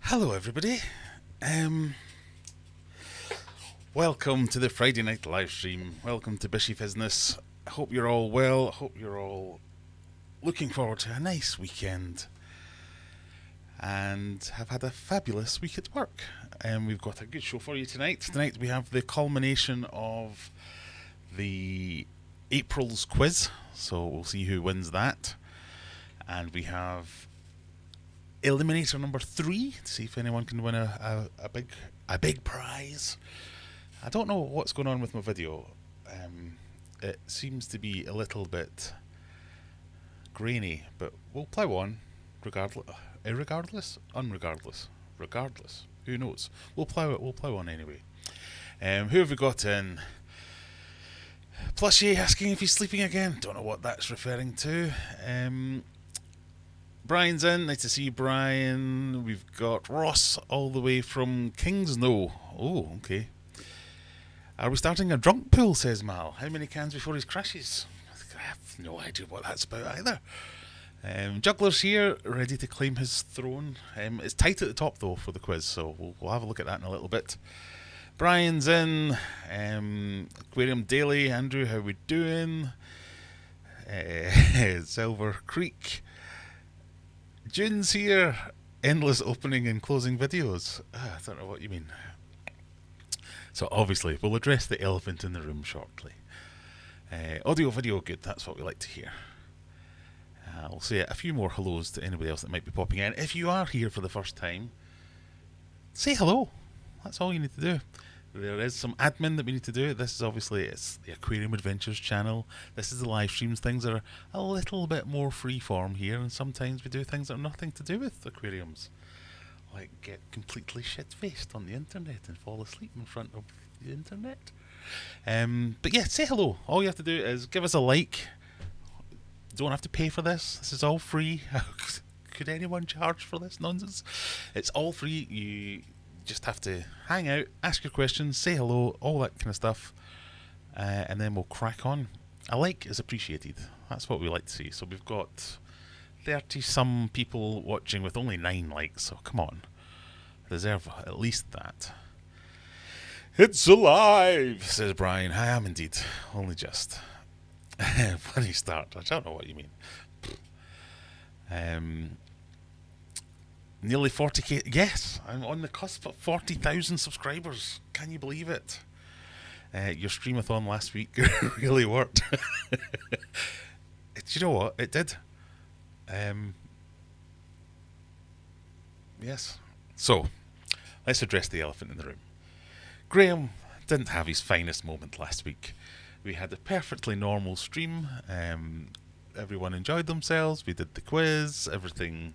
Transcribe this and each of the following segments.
Hello, everybody. Welcome to the Friday night live stream. Welcome to Fishy Business. I hope you're all well. I hope you're all looking forward to a nice weekend and have had a fabulous week at work. We've got a good show for you tonight. Tonight we have the culmination of the April's quiz, so we'll see who wins that. And we have Eliminator number 3 to see if anyone can win a big prize. I don't know what's going on with my video. It seems to be a little bit grainy, but we'll plow on regardless, regardless. Who knows? We'll plow on anyway. Who have we got in? Plushy asking if he's sleeping again. Don't know what that's referring to. Brian's in. Nice to see you, Brian. We've got Ross all the way from Kingsno. Oh, okay. Are we starting a drunk pool, says Mal. How many cans before he crashes? I have no idea what that's about either. Juggler's here, ready to claim his throne. It's tight at the top, though, for the quiz, so we'll have a look at that in a little bit. Brian's in. Aquarium Daily. Andrew, how we doing? Silver Creek. June's here. Endless opening and closing videos. I don't know what you mean. So obviously, we'll address the elephant in the room shortly. Audio, video, good. That's what we like to hear. We'll say a few more hellos to anybody else that might be popping in. If you are here for the first time, say hello. That's all you need to do. There is some admin that we need to do. This is obviously, it's the Aquarium Adventures channel. This is the live streams. Things are a little bit more freeform here, and sometimes we do things that are nothing to do with aquariums. Like get completely shit-faced on the internet and fall asleep in front of the internet. But yeah, say hello. All you have to do is give us a like. Don't have to pay for this. This is all free. Could anyone charge for this nonsense? It's all free. You just have to hang out, ask your questions, say hello, all that kind of stuff, and then we'll crack on. A like is appreciated. That's what we like to see. So we've got 30-some people watching with only 9 likes, so come on. Deserve at least that. It's alive, says Brian. I am indeed. Only just. Funny start. I don't know what you mean. Nearly 40k. Yes, I'm on the cusp of 40,000 subscribers. Can you believe it? Your streamathon last week really worked. Do you know what? It did. Yes. So, let's address the elephant in the room. Graham didn't have his finest moment last week. We had a perfectly normal stream. Everyone enjoyed themselves. We did the quiz. Everything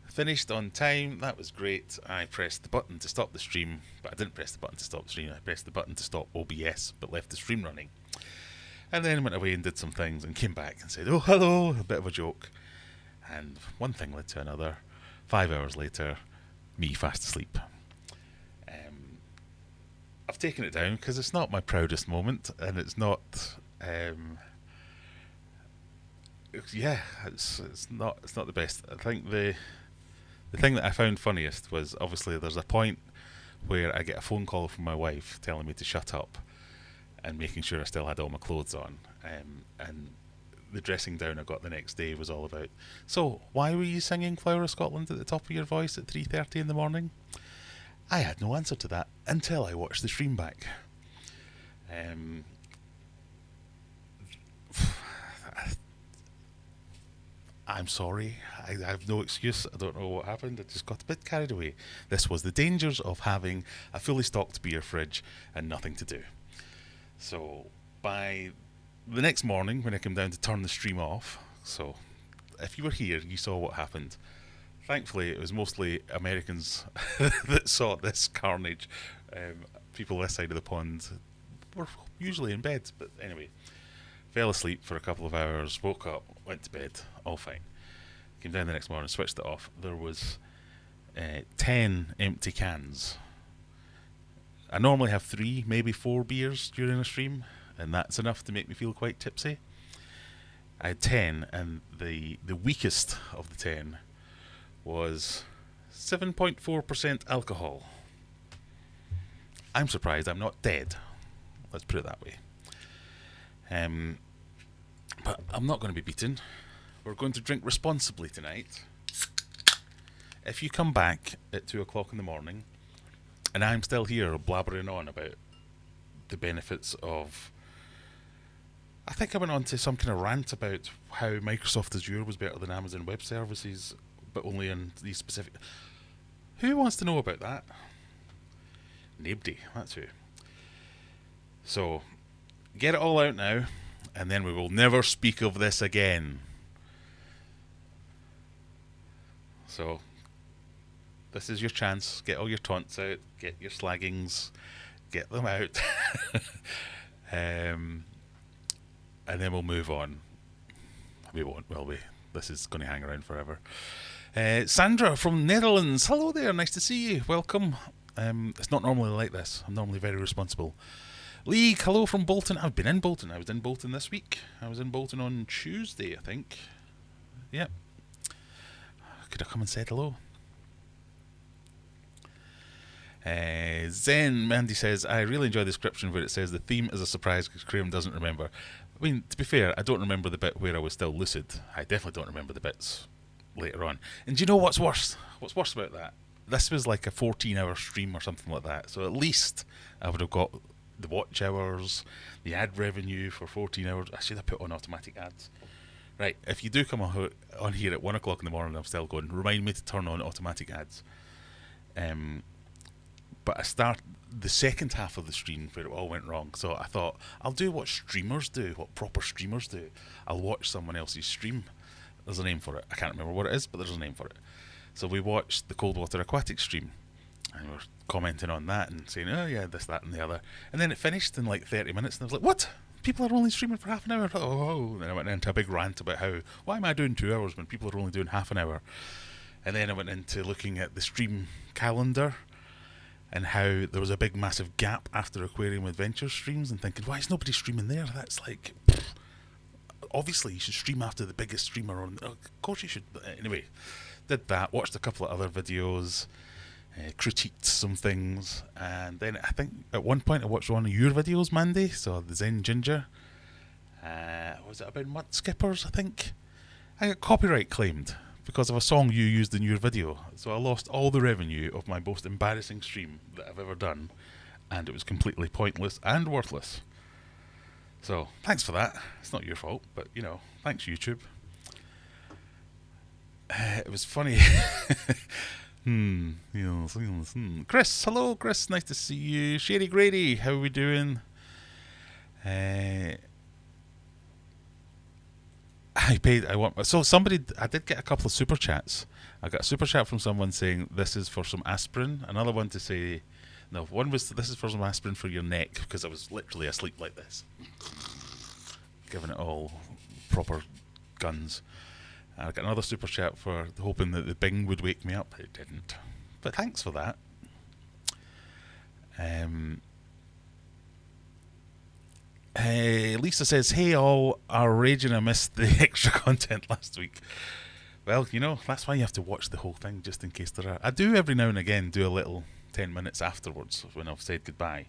finished on time. That was great. I pressed the button to stop the stream, but I didn't press the button to stop the stream. I pressed the button to stop OBS, but left the stream running. And then went away and did some things and came back and said, oh, hello, a bit of a joke. And one thing led to another. 5 hours later, me fast asleep. I've taken it down because it's not my proudest moment, and it's not. It's not the best. I think the thing that I found funniest was obviously there's a point where I get a phone call from my wife telling me to shut up and making sure I still had all my clothes on, and the dressing down I got the next day was all about, so why were you singing Flower of Scotland at the top of your voice at 3:30 in the morning? I had no answer to that until I watched the stream back. I'm sorry. I have no excuse. I don't know what happened. I just got a bit carried away. This was the dangers of having a fully stocked beer fridge and nothing to do. So by the next morning when I came down to turn the stream off, so if you were here, you saw what happened. Thankfully, it was mostly Americans that saw this carnage. People this side of the pond were usually in bed, but anyway, fell asleep for a couple of hours, woke up, went to bed, all fine. Came down the next morning, switched it off. There was 10 empty cans. I normally have 3, maybe 4 beers during a stream, and that's enough to make me feel quite tipsy. I had 10, and the weakest of the 10 was 7.4% alcohol. I'm surprised I'm not dead. Let's put it that way. But I'm not going to be beaten. We're going to drink responsibly tonight. If you come back at 2 o'clock in the morning and I'm still here blabbering on about the benefits of... I think I went on to some kind of rant about how Microsoft Azure was better than Amazon Web Services, but only in these specific... Who wants to know about that? Nobody, that's who. So, get it all out now, and then we will never speak of this again. So, this is your chance. Get all your taunts out, get your slaggings, get them out. And then we'll move on. We won't, will we? This is going to hang around forever. Sandra from Netherlands. Hello there, nice to see you. Welcome. It's not normally like this. I'm normally very responsible. Lee, hello from Bolton. I've been in Bolton. I was in Bolton this week. I was in Bolton on Tuesday, I think. Yep. Could have come and said hello. Zen Mandy says, I really enjoy the description where it says the theme is a surprise because Graham doesn't remember. I mean, to be fair, I don't remember the bit where I was still lucid. I definitely don't remember the bits later on. And do you know what's worse? What's worse about that? This was like a 14-hour stream or something like that. So at least I would have got the watch hours, the ad revenue for 14 hours. I should have put on automatic ads. Right, if you do come on here at 1 o'clock in the morning, I'm still going, remind me to turn on automatic ads. But I start the second half of the stream where it all went wrong. So I thought, I'll do what streamers do, what proper streamers do. I'll watch someone else's stream. There's a name for it. I can't remember what it is, but there's a name for it. So we watched the Coldwater Aquatic stream. And we were commenting on that and saying, oh yeah, this, that and the other. And then it finished in like 30 minutes and I was like, what? People are only streaming for half an hour? Oh. And then I went into a big rant about how, why am I doing 2 hours when people are only doing half an hour? And then I went into looking at the stream calendar and how there was a big massive gap after Aquarium Adventure streams and thinking, why is nobody streaming there? That's like, obviously you should stream after the biggest streamer on, of course you should. Anyway, did that, watched a couple of other videos, critiqued some things, and then I think at one point I watched one of your videos, Mandy, so the Zen Ginger. Was it about mud skippers, I think? I got copyright claimed because of a song you used in your video. So I lost all the revenue of my most embarrassing stream that I've ever done, and it was completely pointless and worthless. So, thanks for that. It's not your fault, but, you know, thanks YouTube. It was funny. Chris, hello Chris, nice to see you. Sherry Grady, how are we doing? I did get a couple of super chats. I got a super chat from someone saying this is for some aspirin. Another one to say, no, one was this is for some aspirin for your neck because I was literally asleep like this, giving it all proper guns. I got another super chat for hoping that the Bing would wake me up. It didn't, but thanks for that. Lisa says, hey all, are raging I missed the extra content last week. Well, you know, that's why you have to watch the whole thing, just in case there are. I do every now and again do a little 10 minutes afterwards when I've said goodbye,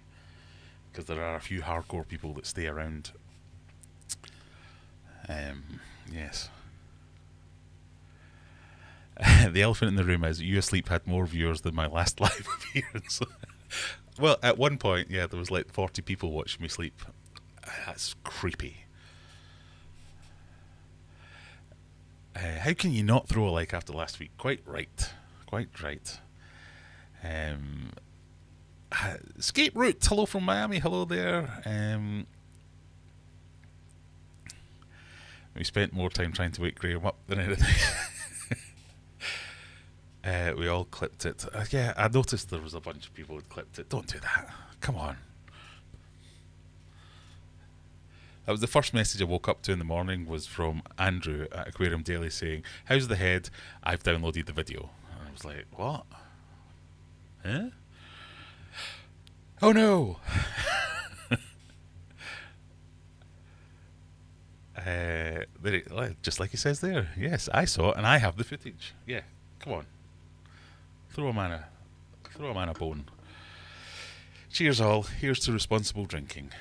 because there are a few hardcore people that stay around. Yes. The elephant in the room is You Asleep had more viewers than my last live appearance. Well, at one point, yeah, there was like 40 people watching me sleep. That's creepy. How can you not throw a like after last week? Quite right. Quite right. Escape Route, hello from Miami, hello there. We spent more time trying to wake Graham up than anything. We all clipped it. Yeah, I noticed there was a bunch of people who clipped it. Don't do that. Come on. That was the first message I woke up to in the morning, was from Andrew at Aquarium Daily saying, how's the head? I've downloaded the video. And I was like, what? Huh? Oh no! Just like he says there. Yes, I saw it and I have the footage. Yeah, come on. Throw a man a bone. Cheers all. Here's to responsible drinking.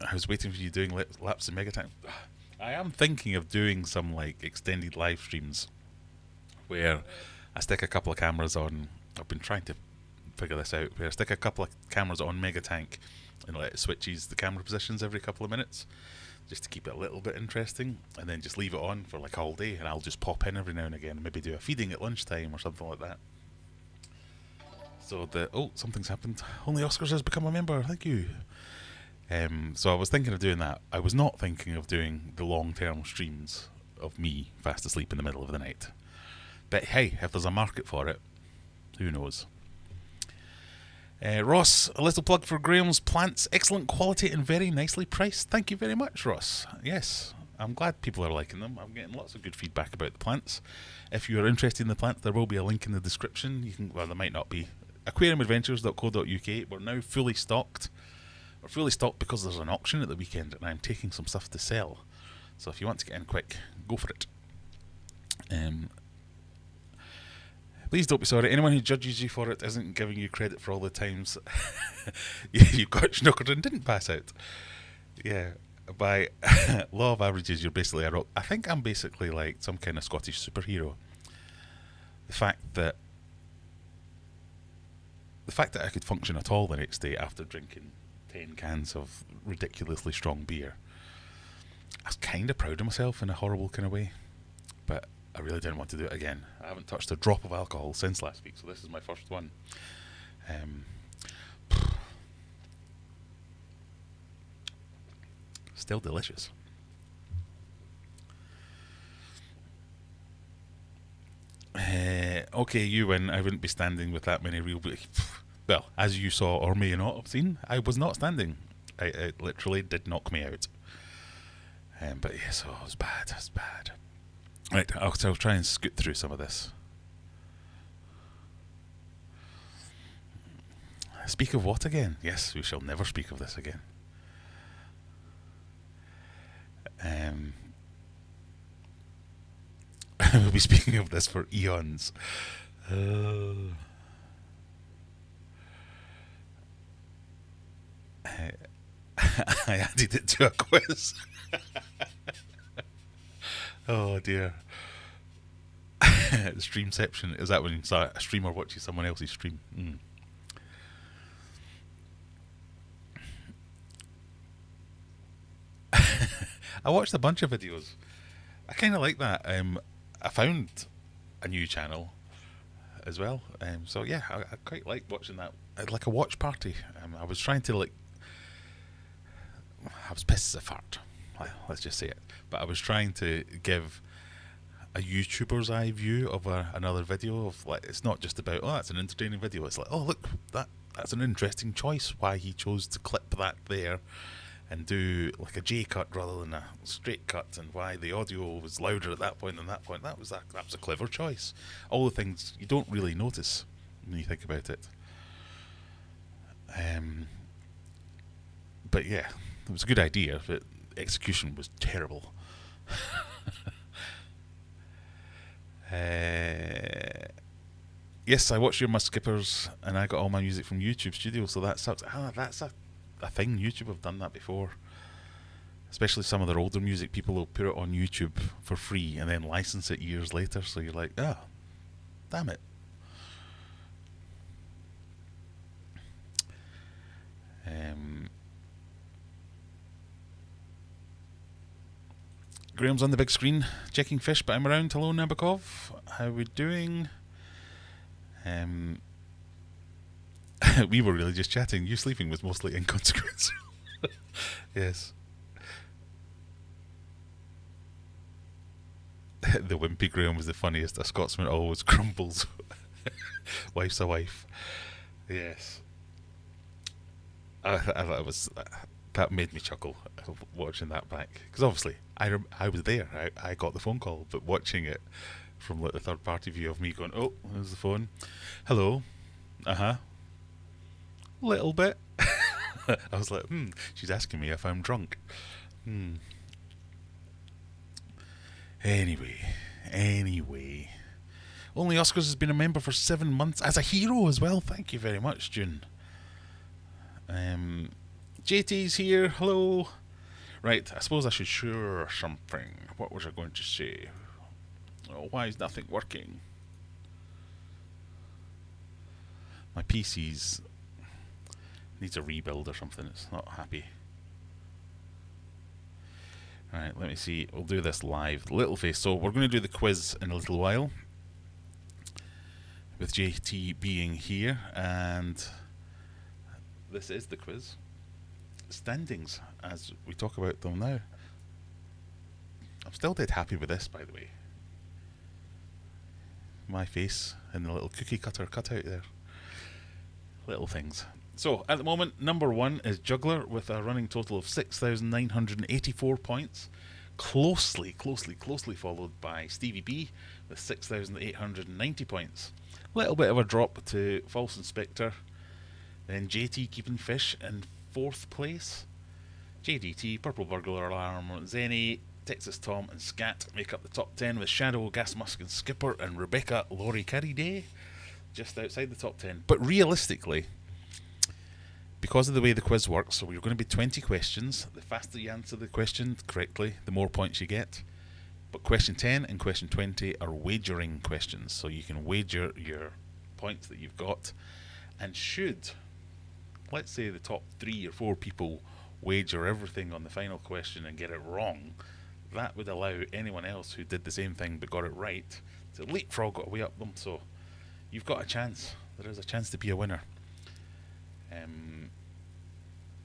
I was waiting for you doing laps in Megatime. I am thinking of doing some like extended live streams where I stick a couple of cameras on. I've been trying to figure this out. Where I stick a couple of cameras on Megatank and it switches the camera positions every couple of minutes, just to keep it a little bit interesting, and then just leave it on for like all day, and I'll just pop in every now and again, and maybe do a feeding at lunchtime or something like that. So something's happened. Only Oscars has become a member. Thank you. So I was thinking of doing that. I was not thinking of doing the long-term streams of me fast asleep in the middle of the night. But hey, if there's a market for it, who knows? Ross, a little plug for Graham's plants. Excellent quality and very nicely priced. Thank you very much, Ross. Yes, I'm glad people are liking them. I'm getting lots of good feedback about the plants. If you are interested in the plants, there will be a link in the description. There might not be. Aquariumadventures.co.uk. We're now fully stocked. We're fully stocked because there's an auction at the weekend, and I'm taking some stuff to sell. So if you want to get in quick, go for it. Please don't be sorry. Anyone who judges you for it isn't giving you credit for all the times you got snookered and didn't pass out. Yeah, by law of averages, you're basically a rock. I think I'm basically like some kind of Scottish superhero. The fact that I could function at all the next day after drinking 10 cans of ridiculously strong beer, I was kind of proud of myself in a horrible kind of way, but I really didn't want to do it again. I haven't touched a drop of alcohol since last week, so this is my first one. Still delicious. Okay, you win. I wouldn't be standing with that many real... Well, as you saw or may not have seen, I was not standing. It literally did knock me out. But yes, it was bad. It was bad. Right, I'll try and scoot through some of this. Speak of what again? Yes, we shall never speak of this again. We'll be speaking of this for eons. I added it to a quiz. Oh dear. Streamception, is that when a streamer watches someone else's stream? I watched a bunch of videos. I kind of like that. I found a new channel as well. So yeah, I quite like watching that. Like a watch party. I was trying to I was pissed as a fart. Let's just say it. But I was trying to give a YouTuber's eye view of another video of like, it's not just about, that's an entertaining video. It's like, look, that's an interesting choice. Why he chose to clip that there and do like a J cut rather than a straight cut, and why the audio was louder at that point than that point. That was a clever choice. All the things you don't really notice when you think about it. But yeah, it was a good idea, but execution was terrible. Yes, I watched your My Skippers, and I got all my music from YouTube Studio, so that sucks. That's a thing. YouTube have done that before. Especially some of their older music, people will put it on YouTube for free and then license it years later, so you're like, damn it. Graham's on the big screen, checking fish, but I'm around. Hello, Nabokov. How we doing? We were really just chatting. You sleeping was mostly inconsequential. Yes. The wimpy Graham was the funniest. A Scotsman always crumbles. Wife's a wife. Yes. That made me chuckle watching that back, because obviously I was there. I got the phone call, but watching it from like the third party view of me going, oh, there's the phone. Hello. Little bit. I was like, she's asking me if I'm drunk. Hmm. Anyway. Only Oscars has been a member for 7 months as a hero as well. Thank you very much, June. JT's here. Hello. Right, I suppose I should share something. What was I going to say? Oh, why is nothing working? My PC's needs a rebuild or something. It's not happy. Alright, let me see. We'll do this live. Little face. So we're going to do the quiz in a little while, with JT being here, and this is the quiz. Standings as we talk about them now. I'm still dead happy with this, by the way. My face and the little cookie cutter cutout there. Little things. So, at the moment, number 1 is Juggler with a running total of 6,984 points. Closely followed by Stevie B with 6,890 points. Little bit of a drop to False Inspector. Then JT keeping Fish in 4th place. JDT, Purple Burglar Alarm, Zenny, Texas Tom and Scat make up the top 10, with Shadow, Gas Musk and Skipper and Rebecca Laurie Carriday just outside the top 10. But realistically, because of the way the quiz works, so you're going to be 20 questions. The faster you answer the question correctly, the more points you get. But question 10 and question 20 are wagering questions, so you can wager your points that you've got. And should, let's say, the top 3 or 4 people wager everything on the final question and get it wrong, that would allow anyone else who did the same thing but got it right to leapfrog it away up them. So you've got a chance. There is a chance to be a winner.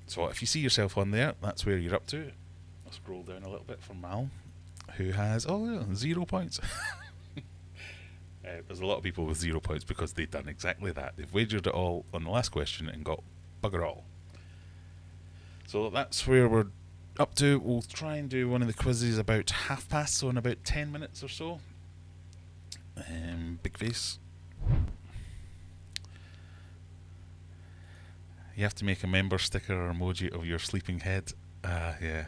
So if you see yourself on there, that's where you're up to. I'll scroll down a little bit for Mal, who has 0 points. There's a lot of people with 0 points because they've done exactly that. They've wagered it all on the last question and got bugger all. So that's where we're up to. We'll try and do one of the quizzes about past, so in about 10 minutes or so. Big face. You have to make a member sticker or emoji of your sleeping head. Yeah.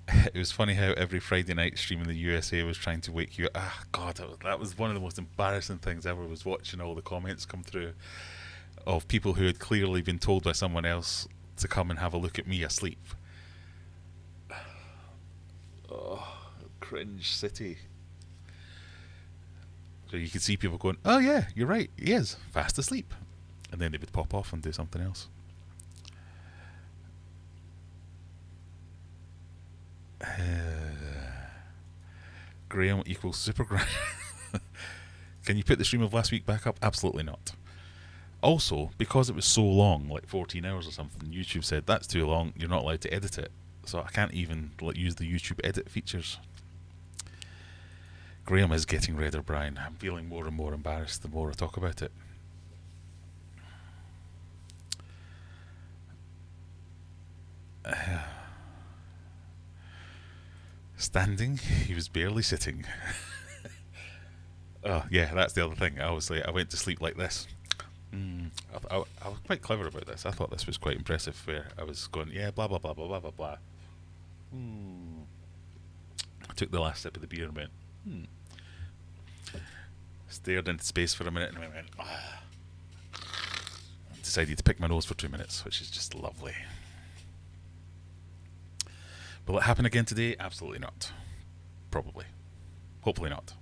It was funny how every Friday night stream in the USA was trying to wake you up. God, that was one of the most embarrassing things ever, was watching all the comments come through of people who had clearly been told by someone else to come and have a look at me asleep. Oh, cringe city. So you could see people going, oh yeah, you're right, he is fast asleep. And then they would pop off and do something else. Graham equals Super Graham. Can you put the stream of last week back up? Absolutely not. Also, because it was so long, like 14 hours or something, YouTube said that's too long, you're not allowed to edit it. So I can't even use the YouTube edit features. Graham is getting redder, Brian. I'm feeling more and more embarrassed the more I talk about it. Standing, he was barely sitting. Oh, yeah, that's the other thing. I went to sleep like this. I was quite clever about this. I thought this was quite impressive, where I was going, yeah, blah, blah, blah, blah, blah, blah, blah. I took the last sip of the beer and went, Stared into space for a minute and I went, Decided to pick my nose for 2 minutes, which is just lovely. Will it happen again today? Absolutely not. Probably. Hopefully not.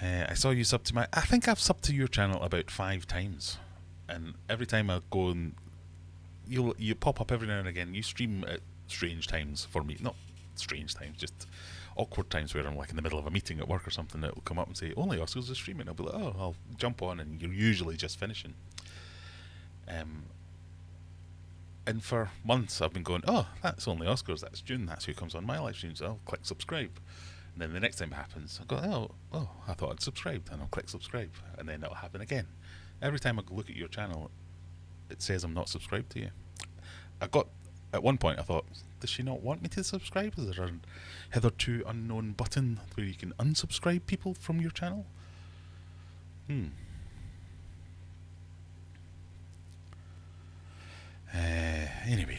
I saw you sub to my... I think I've subbed to your channel about 5 times. And every time I go and... You pop up every now and again. You stream at strange times for me. Not strange times, just awkward times where I'm like in the middle of a meeting at work or something. It'll come up and say, only Oscars is streaming. I'll be like, oh, I'll jump on, and you're usually just finishing. And for months I've been going, oh, that's only Oscars, that's June, that's who comes on my live stream, so I'll click subscribe. And then the next time it happens, I'll go, oh, I thought I'd subscribed, and I'll click subscribe, and then it'll happen again. Every time I look at your channel, it says I'm not subscribed to you. At one point I thought, does she not want me to subscribe? Is there a hitherto unknown button where you can unsubscribe people from your channel? Hmm. Anyway.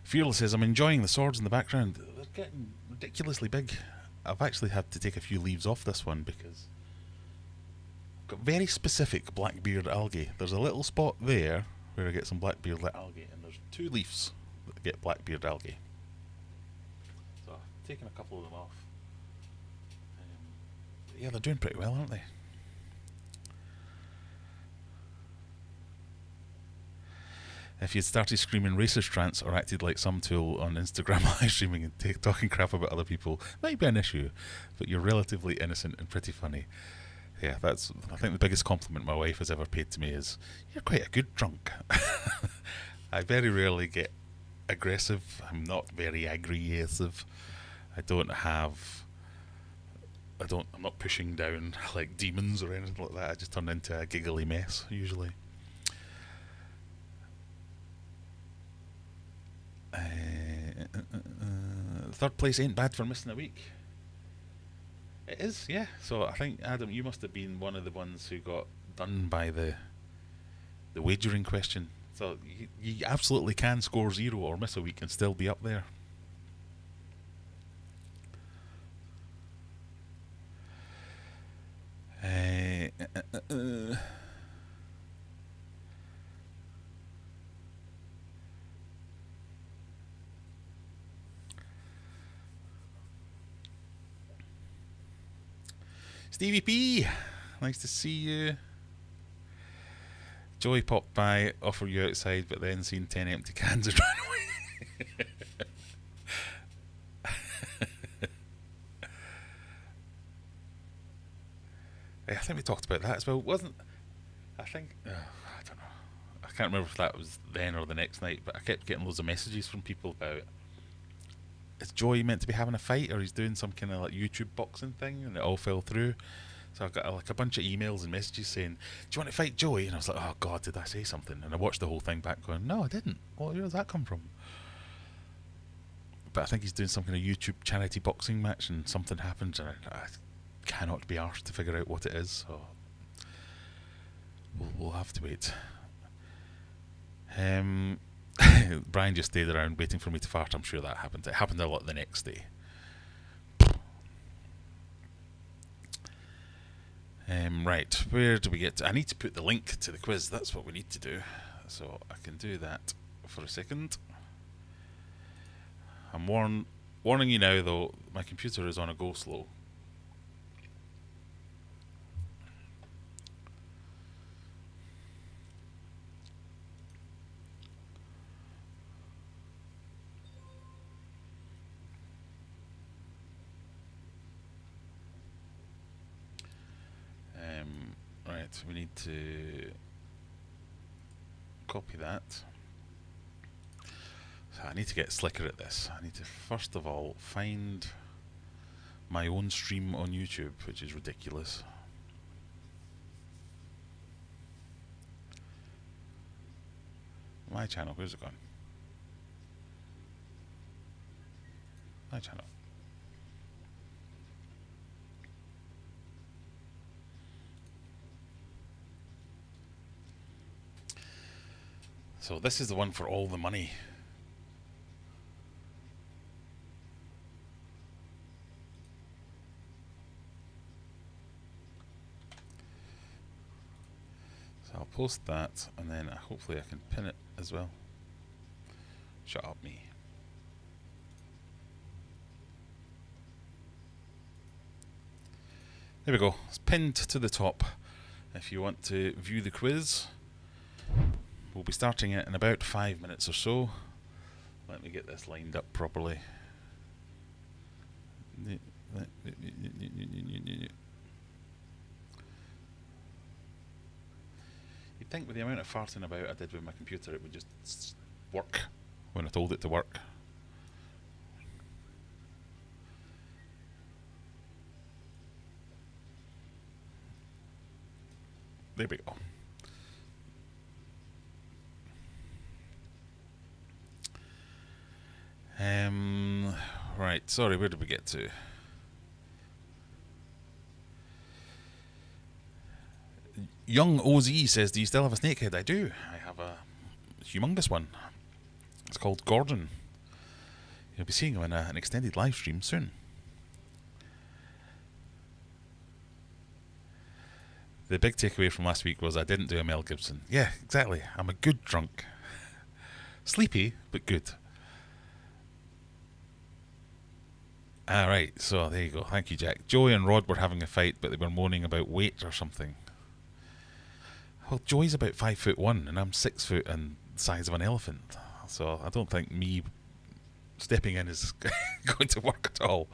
Fearless says, I'm enjoying the swords in the background. They're getting ridiculously big. I've actually had to take a few leaves off this one because I've got very specific blackbeard algae. There's a little spot there where I get some blackbeard algae, and there's 2 leaves that get blackbeard algae. So I've taken a couple of them off. Yeah, they're doing pretty well, aren't they? If you'd started screaming racist rants or acted like some tool on Instagram live streaming and talking crap about other people, might be an issue, but you're relatively innocent and pretty funny. Yeah, that's, I think, the biggest compliment my wife has ever paid to me is, you're quite a good drunk. I very rarely get aggressive. I'm not very aggressive. I'm not pushing down like demons or anything like that. I just turn into a giggly mess, usually. Third place ain't bad for missing a week. It is, yeah. So I think, Adam, you must have been one of the ones who got done by the wagering question. So you absolutely can score 0 or miss a week and still be up there. Stevie P, nice to see you. Joey popped by, offered you outside, but then seen 10 empty cans and ran away. I think we talked about that as well, wasn't? I think I don't know. I can't remember if that was then or the next night, but I kept getting loads of messages from people about, is Joey meant to be having a fight, or he's doing some kind of like YouTube boxing thing, and it all fell through. So I got like a bunch of emails and messages saying, "Do you want to fight Joey?" And I was like, "Oh God, did I say something?" And I watched the whole thing back, going, "No, I didn't. Where does that come from?" But I think he's doing some kind of YouTube charity boxing match, and something happened, and I cannot be arsed to figure out what it is. So we'll have to wait. Brian just stayed around waiting for me to fart. I'm sure that happened. It happened a lot the next day. Right, where do we get to? I need to put the link to the quiz. That's what we need to do. So I can do that for a second. I'm warning you now, though, my computer is on a go slow. Right, we need to copy that. So I need to get slicker at this. I need to first of all find my own stream on YouTube, which is ridiculous. My channel, where's it gone? My channel. So this is the one for all the money. So I'll post that, and then hopefully I can pin it as well. Shut up, me. There we go. It's pinned to the top. If you want to view the quiz, we'll be starting it in about 5 minutes or so. Let me get this lined up properly. You'd think with the amount of farting about I did with my computer, it would just work when I told it to work. There we go. Right, sorry, where did we get to? Young OZ says, do you still have a snakehead? I do. I have a humongous one. It's called Gordon. You'll be seeing him in an extended live stream soon. The big takeaway from last week was I didn't do a Mel Gibson. Yeah, exactly. I'm a good drunk. Sleepy, but good. Alright, so there you go. Thank you, Jack. Joey and Rod were having a fight, but they were moaning about weight or something. Well, Joey's about 5'1", and I'm 6 foot and the size of an elephant. So I don't think me stepping in is going to work at all.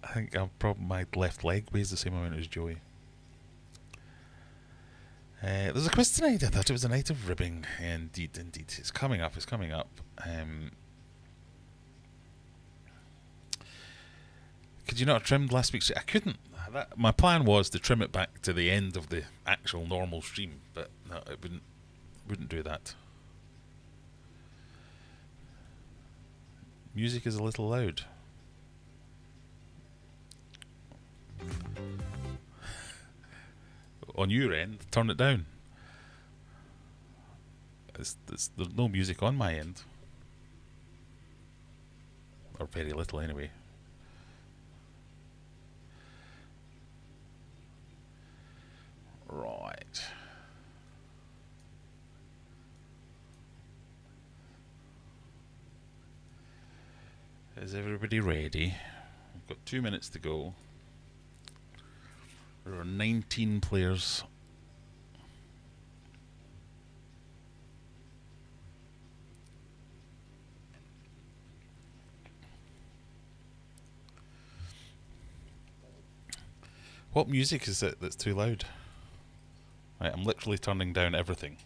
I think my left leg weighs the same amount as Joey. There's a quiz tonight. I thought it was a night of ribbing. Indeed. It's coming up. Could you not have trimmed last week's? I couldn't. My plan was to trim it back to the end of the actual normal stream, but no, it wouldn't do that. Music is a little loud. On your end, turn it down. There's no music on my end. Or very little anyway. Right. Is everybody ready? We've got 2 minutes to go. There are 19 players. What music is it that's too loud? Right, I'm literally turning down everything.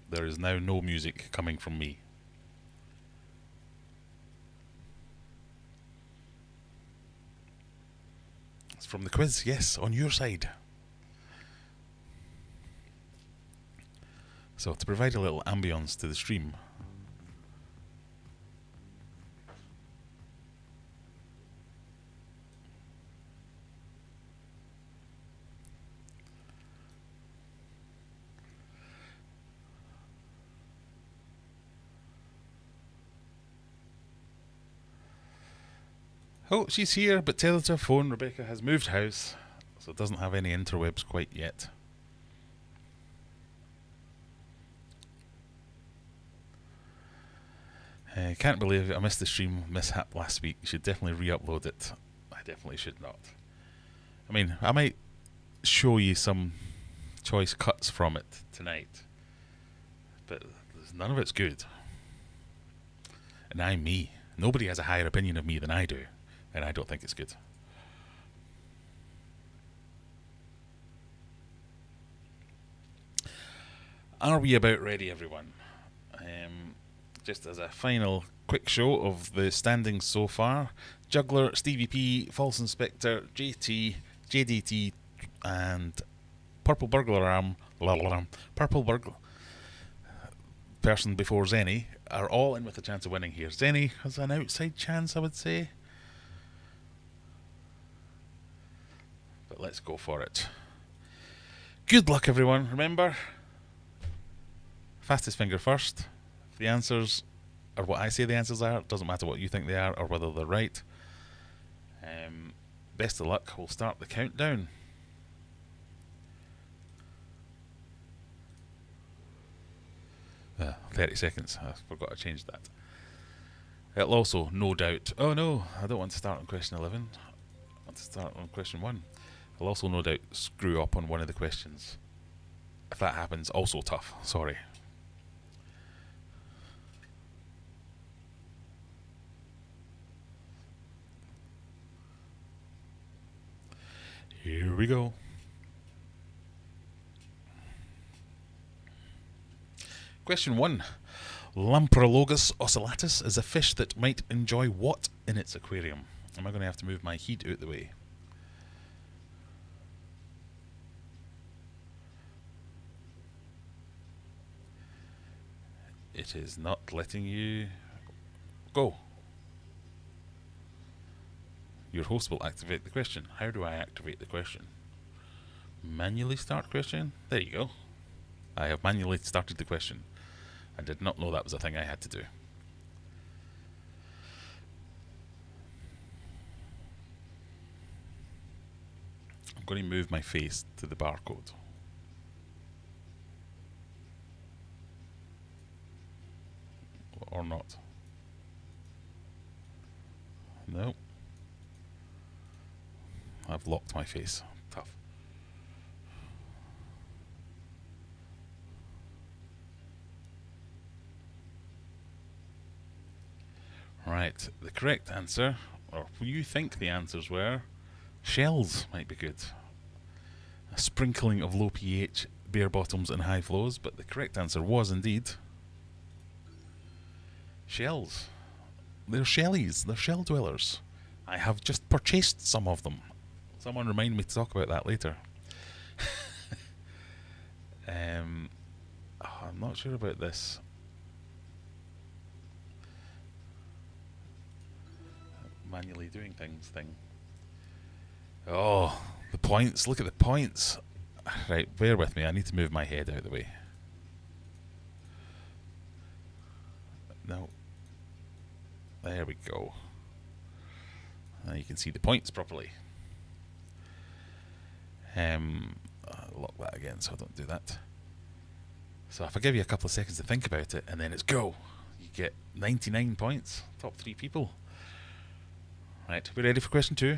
There is now no music coming from me. It's from the quiz, yes, on your side. So to provide a little ambience to the stream, oh, she's here, but tethered to her phone. Rebecca has moved house, so it doesn't have any interwebs quite yet. I can't believe I missed the stream mishap last week. You should definitely re-upload it. I definitely should not. I mean, I might show you some choice cuts from it tonight, but none of it's good. And I'm me. Nobody has a higher opinion of me than I do, and I don't think it's good. Are we about ready, everyone? Just as a final quick show of the standings so far: Juggler, Stevie P, False Inspector, JT, JDT, and Purple Burglar Purple Burglar person before Zenny are all in with a chance of winning here. Zenny has an outside chance, I would say. But let's go for it. Good luck, everyone. Remember, fastest finger first. If the answers are what I say the answers are, it doesn't matter what you think they are or whether they're right. Best of luck. We'll start the countdown. Uh, 30 seconds. I forgot to change that. It'll also, no doubt... Oh no, I don't want to start on question 11. I want to start on question 1. I'll also no doubt screw up on one of the questions. If that happens, also tough. Sorry. Here we go. Question 1. Lamprologus ocellatus is a fish that might enjoy what in its aquarium? Am I going to have to move my heat out the way? It is not letting you go. Your host will activate the question. How do I activate the question? Manually start question? There you go. I have manually started the question. I did not know that was a thing I had to do. I'm going to move my face to the barcode. Or not. No. I've locked my face. Tough. Right, the correct answer, or you think the answers were, shells might be good. A sprinkling of low pH, bare bottoms and high flows, but the correct answer was indeed shells. They're shellies, they're shell dwellers. I have just purchased some of them. Someone remind me to talk about that later. I'm not sure about this. Manually doing things thing. Oh, the points. Look at the points. Right, bear with me. I need to move my head out of the way. No. There we go. Now you can see the points properly. I'll lock that again so I don't do that. So if I give you a couple of seconds to think about it and then it's go, you get 99 points. Top 3 people. Right, we ready for question 2?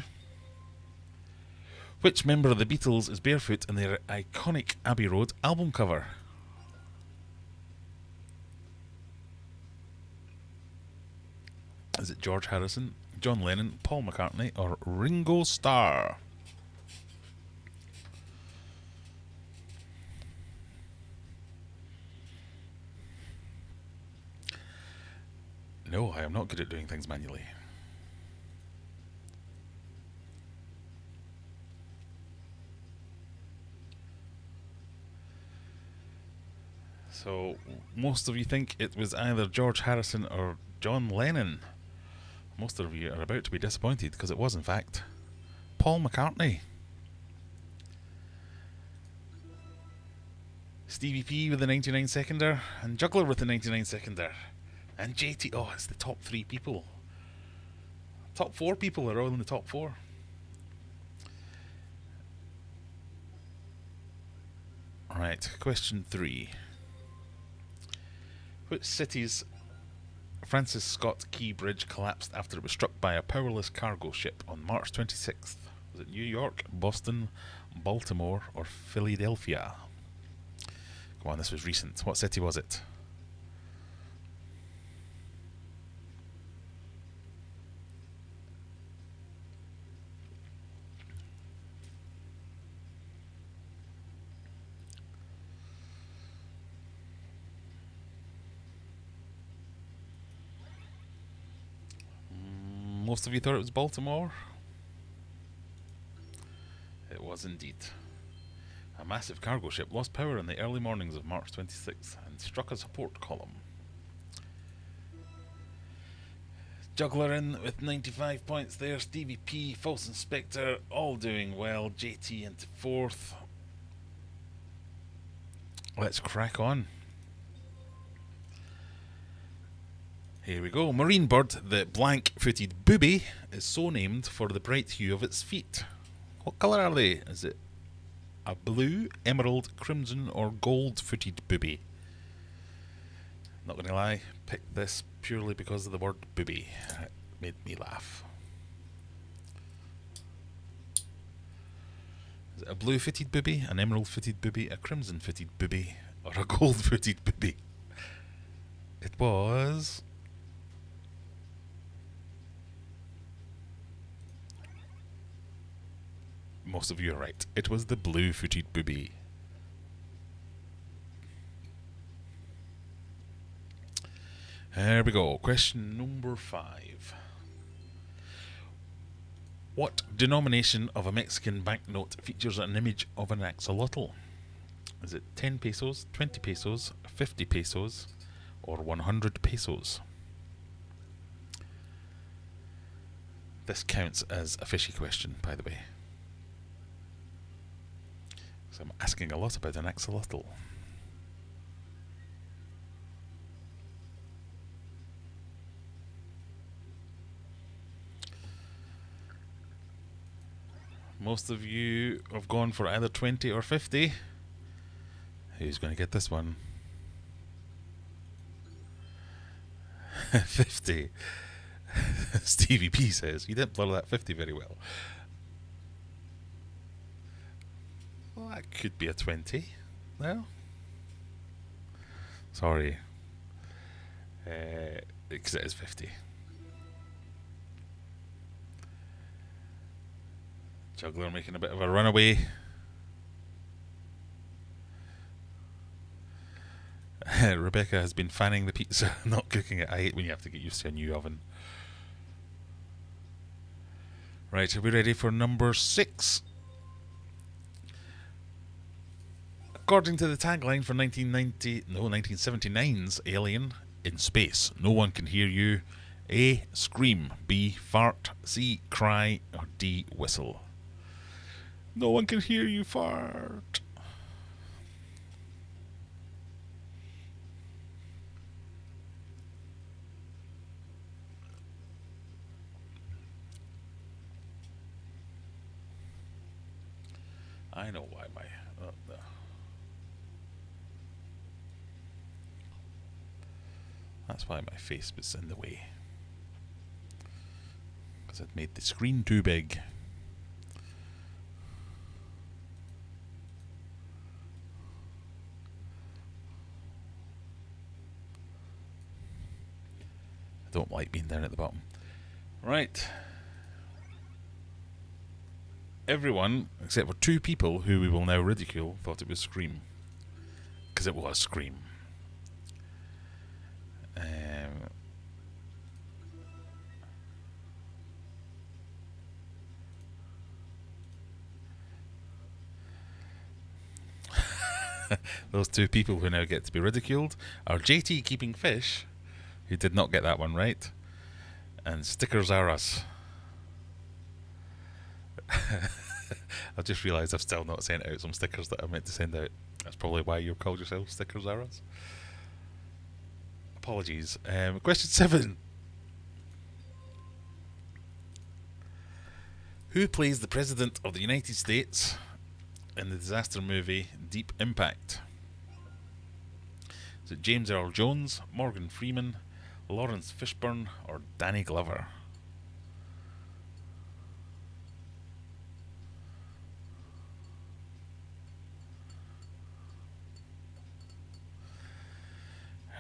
Which member of the Beatles is barefoot in their iconic Abbey Road album cover? Is it George Harrison, John Lennon, Paul McCartney, or Ringo Starr? No, I am not good at doing things manually. So, most of you think it was either George Harrison or John Lennon. Most of you are about to be disappointed because it was, in fact, Paul McCartney. Stevie P with the 99 seconder, and Juggler with the 99 seconder. And JT, oh, it's the top 3 people. Top 4 people are all in the top 4. Right, question 3. Which city's Francis Scott Key Bridge collapsed after it was struck by a powerless cargo ship on March 26th? Was it New York, Boston, Baltimore, or Philadelphia? Come on, this was recent. What city was it? Most of you thought it was Baltimore. It was indeed. A massive cargo ship lost power in the early mornings of March 26th and struck a support column. Juggler in with 95 points there. Stevie P, False Inspector, all doing well. JT into 4th. Let's crack on. Here we go. Marine bird, the blank-footed booby, is so named for the bright hue of its feet. What colour are they? Is it a blue, emerald, crimson, or gold-footed booby? Not going to lie, picked this purely because of the word booby. It made me laugh. Is it a blue-footed booby, an emerald-footed booby, a crimson-footed booby, or a gold-footed booby? It was... Most of you are right. It was the blue-footed booby. There we go. Question number 5. What denomination of a Mexican banknote features an image of an axolotl? Is it 10 pesos, 20 pesos, 50 pesos, or 100 pesos? This counts as a fishy question, by the way. So I'm asking a lot about an axolotl. Most of you have gone for either 20 or 50. Who's going to get this one? 50. Stevie P says, you didn't blur that 50 very well. Well, that could be a 20. No? Sorry. Because it is 50. Juggler making a bit of a runaway. Rebecca has been fanning the pizza, not cooking it. I hate when you have to get used to a new oven. Right, are we ready for number 6? According to the tagline for 1979's Alien in Space, no one can hear you. A. Scream. B. Fart. C. Cry. Or D. Whistle. No one can hear you fart. I know why my... no. That's why my face was in the way. Because I'd made the screen too big. I don't like being down at the bottom. Right. Everyone, except for 2 people who we will now ridicule, thought it was Scream. Because it was Scream. Those 2 people who now get to be ridiculed are JT Keeping Fish, who did not get that one right, and Stickers Are Us. I've just realised I've still not sent out some stickers that I meant to send out. That's probably why you called yourself Stickers Are Us. Apologies. Question 7. Who plays the President of the United States in the disaster movie Deep Impact? Is it James Earl Jones, Morgan Freeman, Lawrence Fishburne, or Danny Glover?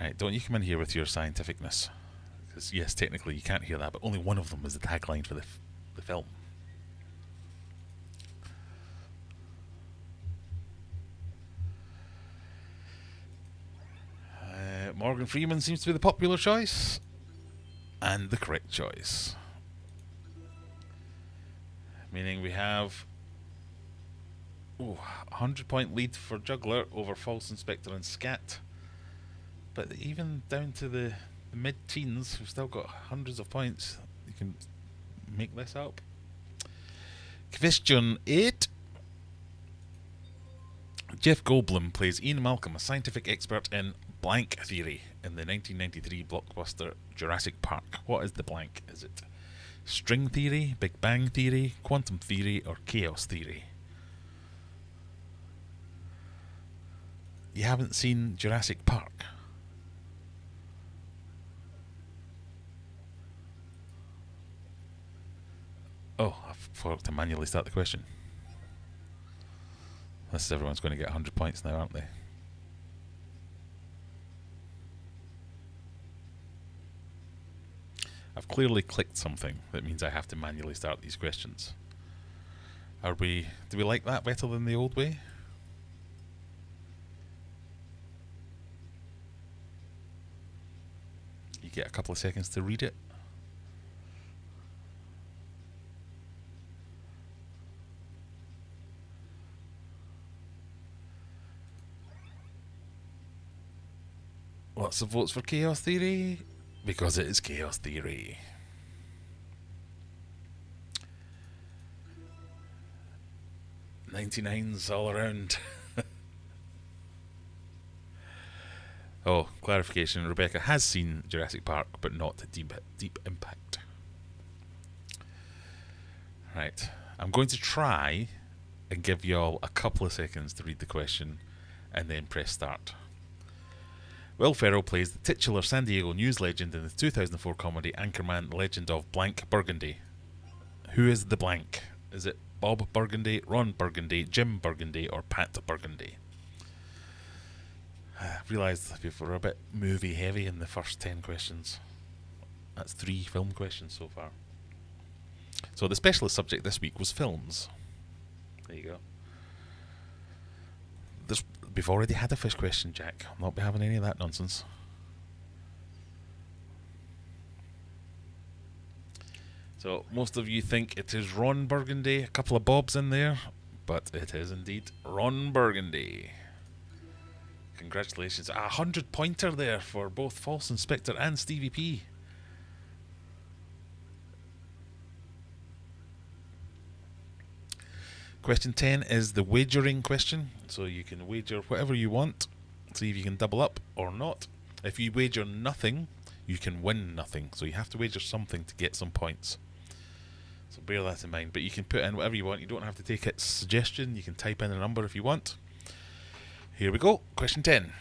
Right, don't you come in here with your scientificness. Because yes, technically you can't hear that, but only one of them is the tagline for the film. Morgan Freeman seems to be the popular choice. And the correct choice. Meaning we have... 100-point lead for Juggler over False Inspector and Scat. But even down to the mid-teens, we've still got hundreds of points. You can make this up. Question 8. Jeff Goldblum plays Ian Malcolm, a scientific expert in blank theory in the 1993 blockbuster Jurassic Park. What is the blank? Is it string theory, Big Bang theory, quantum theory, or chaos theory? You haven't seen Jurassic Park? Oh, I forgot to manually start the question. This is everyone's going to get 100 points now, aren't they? I've clearly clicked something that means I have to manually start these questions. Do we like that better than the old way? You get a couple of seconds to read it. Lots of votes for chaos theory, because it is chaos theory. 99s all around. Oh, clarification. Rebecca has seen Jurassic Park, but not Deep Impact. Right. I'm going to try and give you all a couple of seconds to read the question and then press start. Will Ferrell plays the titular San Diego news legend in the 2004 comedy Anchorman Legend of Blank Burgundy. Who is the blank? Is it Bob Burgundy, Ron Burgundy, Jim Burgundy, or Pat Burgundy? I realised we were a bit movie heavy in the first 10 questions. That's 3 film questions so far. So the specialist subject this week was films. There you go. We've already had a fish question, Jack. I'll not be having any of that nonsense. So most of you think it is Ron Burgundy. A couple of Bobs in there. But it is indeed Ron Burgundy. Congratulations. A 100-pointer there for both False Inspector and Stevie P. Question 10 is the wagering question. So you can wager whatever you want. See if you can double up or not. If you wager nothing, you can win nothing. So you have to wager something to get some points. So bear that in mind. But you can put in whatever you want. You don't have to take its suggestion. You can type in a number if you want. Here we go. Question 10.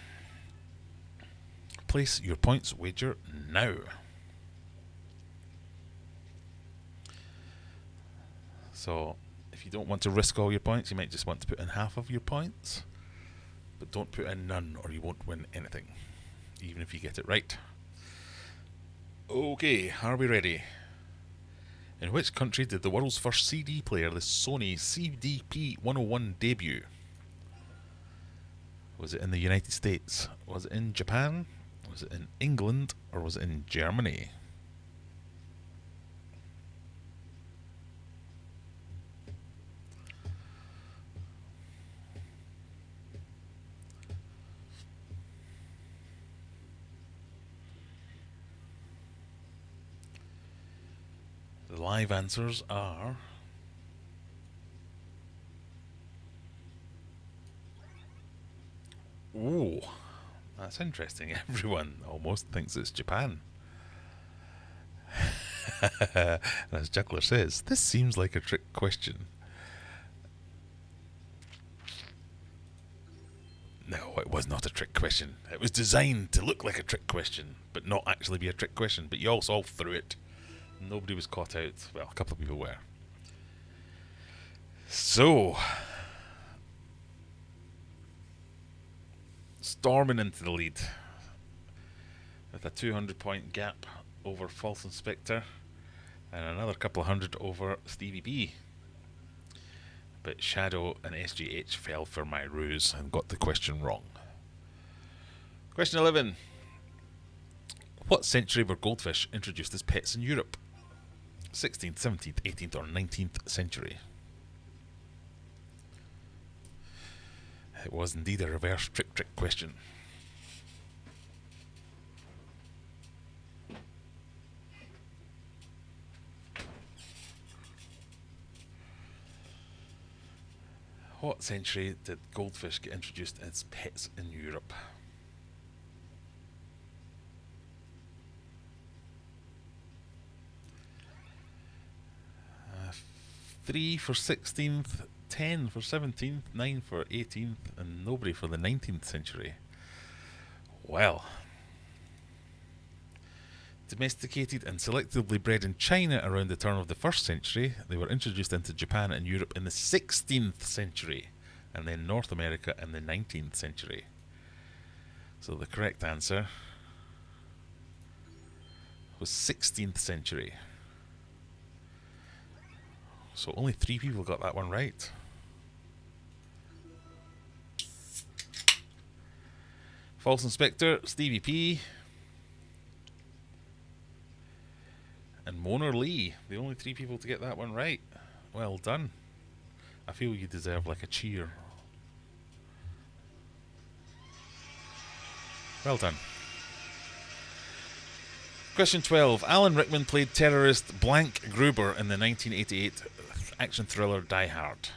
Place your points wager now. So if you don't want to risk all your points, you might just want to put in half of your points. But don't put in none or you won't win anything, even if you get it right. Okay, are we ready? In which country did the world's first CD player, the Sony CDP-101, debut? Was it in the United States? Was it in Japan? Was it in England? Or was it in Germany? The live answers are... Ooh, that's interesting. Everyone almost thinks it's Japan. And as Juggler says, this seems like a trick question. No, it was not a trick question. It was designed to look like a trick question, but not actually be a trick question. But you all solved through it. Nobody was caught out. Well, a couple of people were. So... storming into the lead with a 200-point gap over False Inspector and another couple of hundred over Stevie B. But Shadow and SGH fell for my ruse and got the question wrong. Question 11. What century were goldfish introduced as pets in Europe? 16th, 17th, 18th or 19th century? It was indeed a reverse trick question. What century did goldfish get introduced as pets in Europe? Three for 16th, 10 for 17th, 9 for 18th, and nobody for the 19th century. Well, domesticated and selectively bred in China around the turn of the 1st century, they were introduced into Japan and Europe in the 16th century, and then North America in the 19th century. So the correct answer was 16th century. So only 3 people got that one right. False Inspector, Stevie P, and Mona Lee. The only 3 people to get that one right. Well done. I feel you deserve like a cheer. Well done. Question 12. Alan Rickman played terrorist Blank Gruber in the 1988 action thriller Die Hard.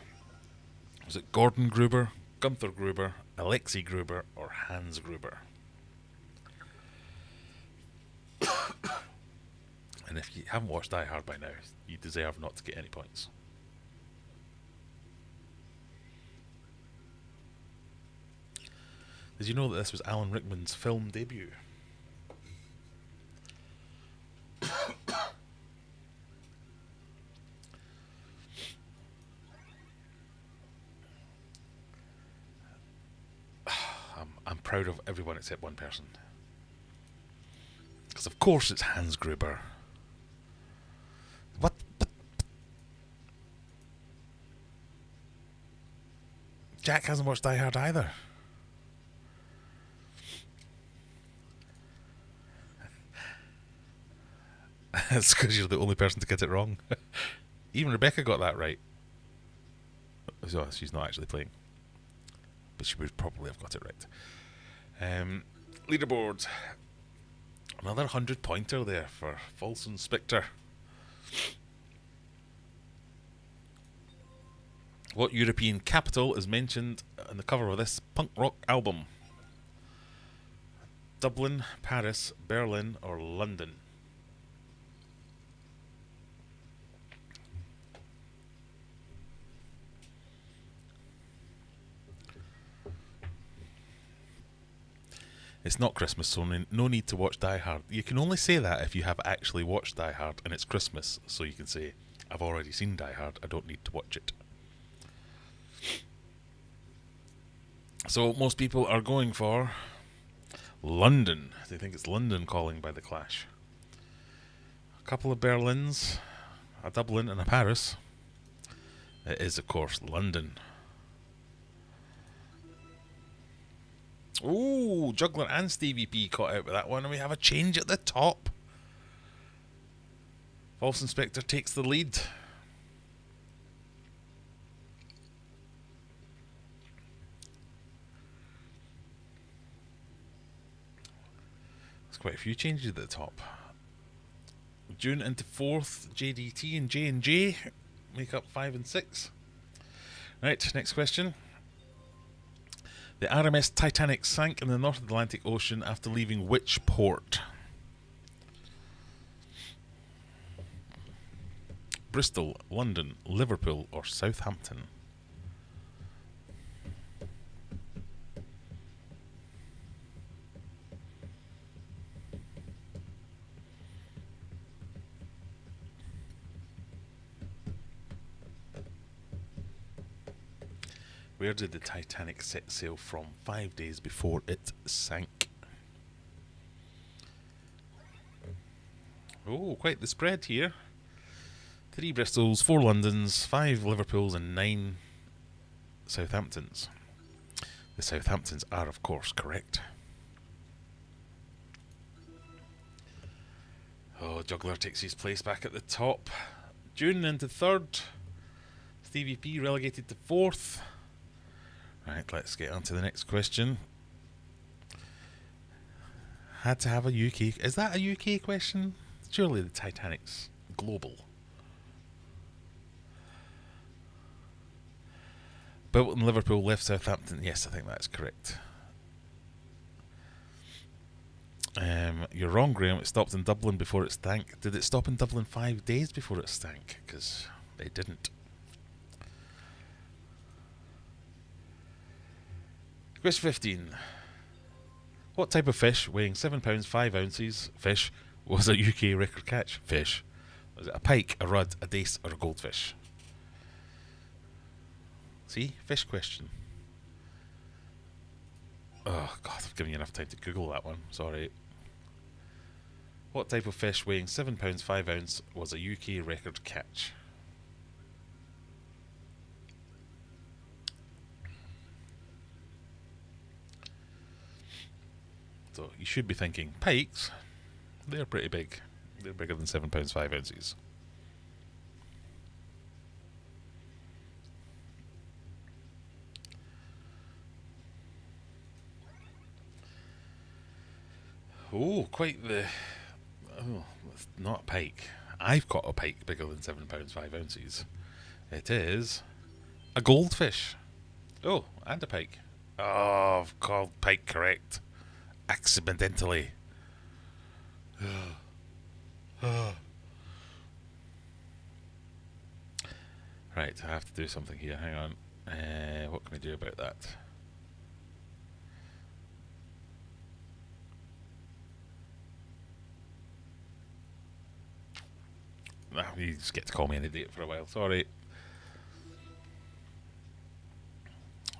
Was it Gordon Gruber, Gunther Gruber, Alexei Gruber, or Hans Gruber? And if you haven't watched Die Hard by now, you deserve not to get any points. Did you know that this was Alan Rickman's film debut? I'm proud of everyone except one person. Because of course it's Hans Gruber. What? Jack hasn't watched Die Hard either. It's because you're the only person to get it wrong. Even Rebecca got that right. So she's not actually playing. But she would probably have got it right. Leaderboard. Another 100-pointer there for False Inspector. What European capital is mentioned on the cover of this punk rock album? Dublin, Paris, Berlin, or London? It's not Christmas, so no need to watch Die Hard. You can only say that if you have actually watched Die Hard and it's Christmas, so you can say, I've already seen Die Hard, I don't need to watch it. So most people are going for London. They think it's London Calling by The Clash. A couple of Berlins, a Dublin and a Paris. It is, of course, London. Ooh, Juggler and Stevie P caught out with that one, and we have a change at the top. False Inspector takes the lead. There's quite a few changes at the top. June into 4th, JDT and J&J make up 5 and 6. Right, next question. The RMS Titanic sank in the North Atlantic Ocean after leaving which port? Bristol, London, Liverpool, or Southampton? Where did the Titanic set sail from 5 days before it sank? Oh, quite the spread here. 3 Bristols, 4 Londons, 5 Liverpools and 9 Southamptons. The Southamptons are, of course, correct. Oh, Juggler takes his place back at the top. June into 3rd. Stevie P relegated to 4th. Right, let's get on to the next question. Had to have a UK... Is that a UK question? Surely the Titanic's global. Built in Liverpool, left Southampton. Yes, I think that's correct. You're wrong, Graham. It stopped in Dublin before it stank. Did it stop in Dublin 5 days before it stank? Because it didn't. Question 15. What type of fish weighing 7 pounds 5 ounces fish was a UK record catch? Fish. Was it a pike, a rudd, a dace, or a goldfish? See? Fish question. Oh, God, I've given you enough time to Google that one. Sorry. What type of fish weighing 7 pounds 5 ounce was a UK record catch? So you should be thinking, pikes, they're pretty big. They're bigger than 7 pounds 5 ounces. Oh, quite the... Oh, it's not a pike. I've caught a pike bigger than 7 pounds 5 ounces. It is a goldfish. Oh, and a pike. Oh, I've called pike correct. Accidentally. Right, I have to do something here. Hang on. What can we do about that? You just get to call me an idiot for a while. Sorry.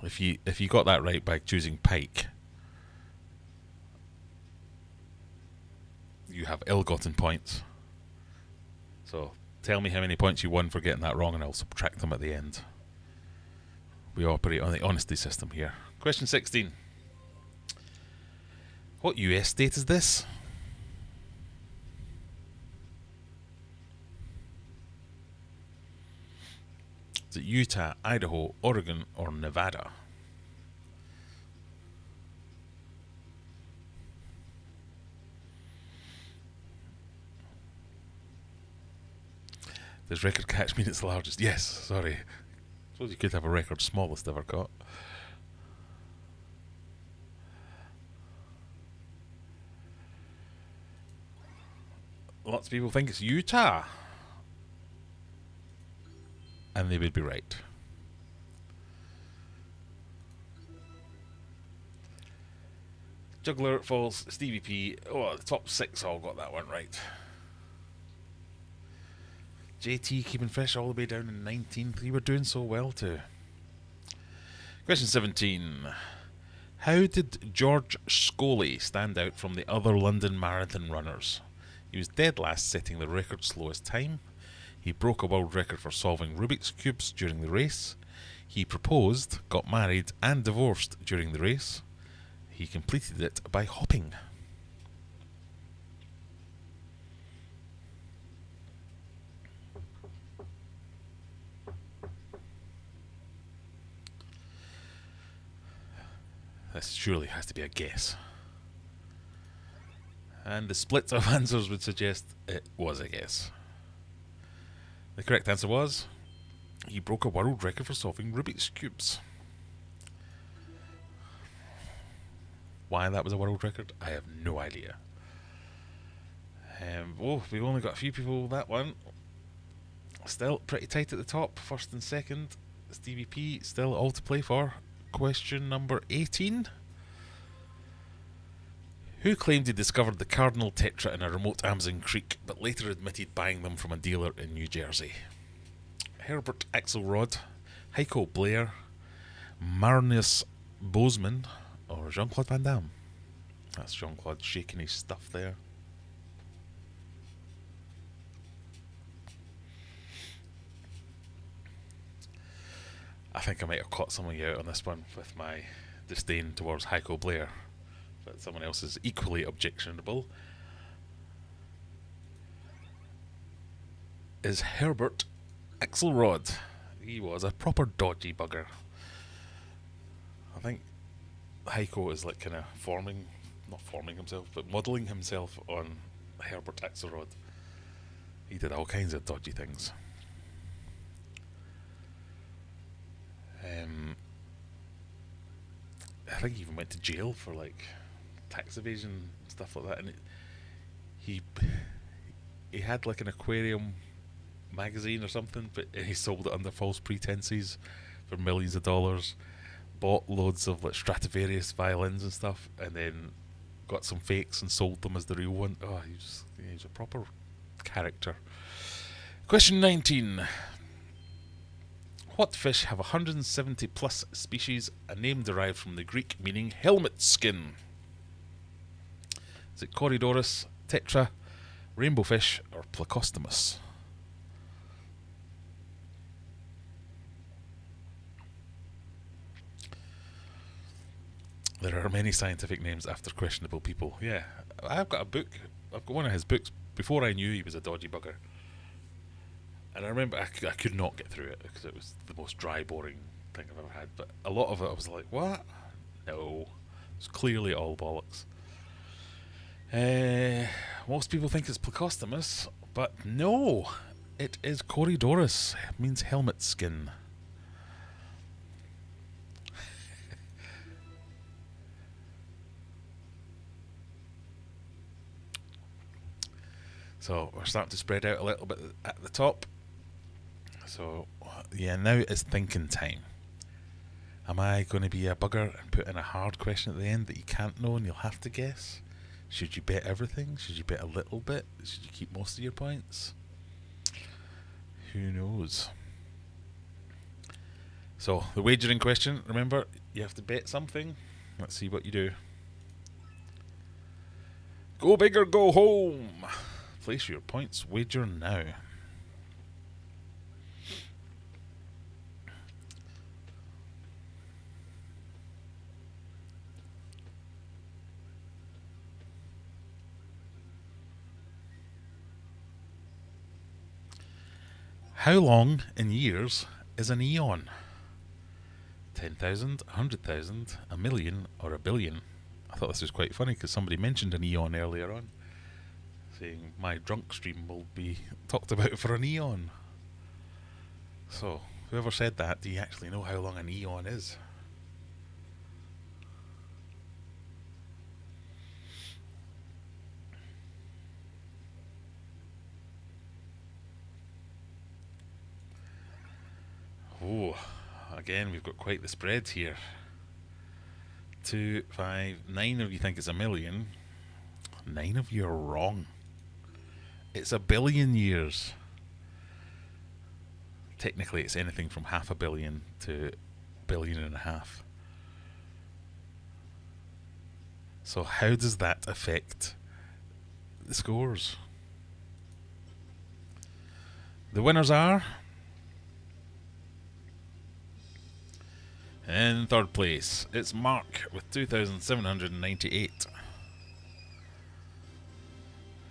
If you got that right by choosing pike, you have ill-gotten points. So tell me how many points you won for getting that wrong, and I'll subtract them at the end. We operate on the honesty system here. Question 16. What US state is this? Is it Utah, Idaho, Oregon, or Nevada? Does record catch mean it's the largest? Yes, sorry. Suppose you could have a record smallest ever caught. Lots of people think it's Utah. And they would be right. Juggler, False, Stevie P. Oh, the top 6 all got that one right. JT keeping fish all the way down in 19th. You were doing so well too. Question 17. How did George Scoley stand out from the other London marathon runners? He was dead last, setting the record slowest time. He broke a world record for solving Rubik's Cubes during the race. He proposed, got married and divorced during the race. He completed it by hopping. This surely has to be a guess. And the split of answers would suggest it was a guess. The correct answer was, he broke a world record for solving Rubik's Cubes. Why that was a world record, I have no idea. We've only got a few people with that one. Still pretty tight at the top, first and second. Stevie P still all to play for. Question number 18. Who claimed he discovered the Cardinal Tetra in a remote Amazon creek, but later admitted buying them from a dealer in New Jersey? Herbert Axelrod, Heiko Blair, Marnus Bozeman, or Jean-Claude Van Damme? That's Jean-Claude shaking his stuff there. I think I might have caught some of you out on this one with my disdain towards Heiko Blair, but someone else is equally objectionable. Is Herbert Axelrod. He was a proper dodgy bugger. I think Heiko is like kind of not forming himself, but modelling himself on Herbert Axelrod. He did all kinds of dodgy things. I think he even went to jail for like tax evasion and stuff like that. And he had like an aquarium magazine or something, but he sold it under false pretenses for millions of dollars. Bought loads of like Stradivarius violins and stuff, and then got some fakes and sold them as the real one. Oh, he's a proper character. Question 19. What fish have 170 plus species, a name derived from the Greek meaning helmet skin? Is it Corydoras, Tetra, rainbow fish, or Plecostomus? There are many scientific names after questionable people. Yeah, I've got a book. I've got one of his books before I knew he was a dodgy bugger. And I remember I could not get through it because it was the most dry, boring thing I've ever had. But a lot of it I was like, what? No. It's clearly all bollocks. Most people think it's Plecostomus, but no. It is Corydoras. It means helmet skin. So we're starting to spread out a little bit at the top. So yeah, now it's thinking time. Am I going to be a bugger and put in a hard question at the end that you can't know and you'll have to guess? Should you bet everything? Should you bet a little bit? Should you keep most of your points? Who knows? So, the wagering question, remember, you have to bet something. Let's see what you do. Go big or go home. Place your points, wager now. How long in years is an eon? 10,000, 100,000, a million, or a billion? I thought this was quite funny because somebody mentioned an eon earlier on, saying my drunk stream will be talked about for an eon. So, whoever said that, do you actually know how long an eon is? Oh, again, we've got quite the spread here. 2, 5, 9 of you think it's a million. 9 of you are wrong. It's a billion years. Technically, it's anything from half a billion to billion and a half. So how does that affect the scores? The winners are... in third place, it's Mark with 2,798.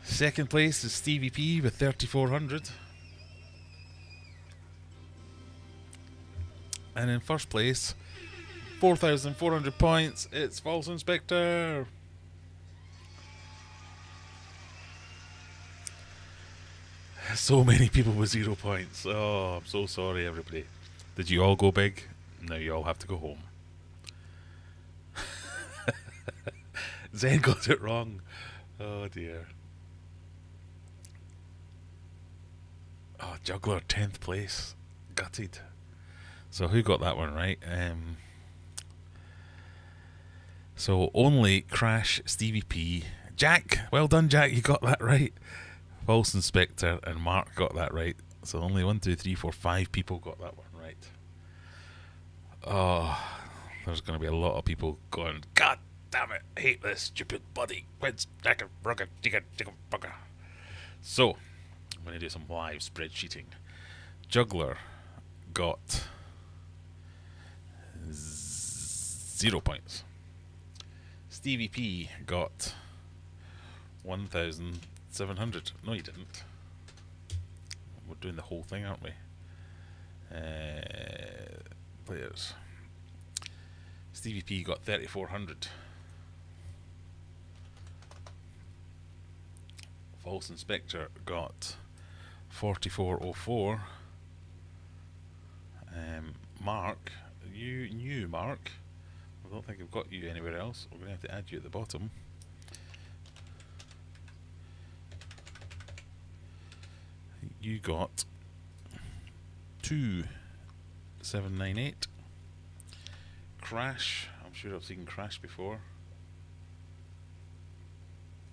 Second place is Stevie P with 3,400. And in first place, 4,400 points, it's False Inspector. So many people with 0 points. Oh, I'm so sorry, everybody. Did you all go big? Now you all have to go home. Zen got it wrong. Oh dear. Oh, Juggler, 10th place. Gutted. So who got that one right? So only Crash, Stevie P, Jack. Well done, Jack. You got that right. False Inspector and Mark got that right. So only 1, 2, 3, 4, 5 people got that one right. Oh, there's going to be a lot of people going, God damn it, I hate this stupid bloody quiz. So, I'm going to do some live spreadsheeting. Juggler got 0 points. Stevie P got 1,700. No, you didn't. We're doing the whole thing, aren't we? Players. Stevie P got 3,400. False Inspector got 4,404. Mark, you knew Mark. I don't think I've got you anywhere else. We're going to have to add you at the bottom. You got 2,798. Crash, I'm sure I've seen Crash before.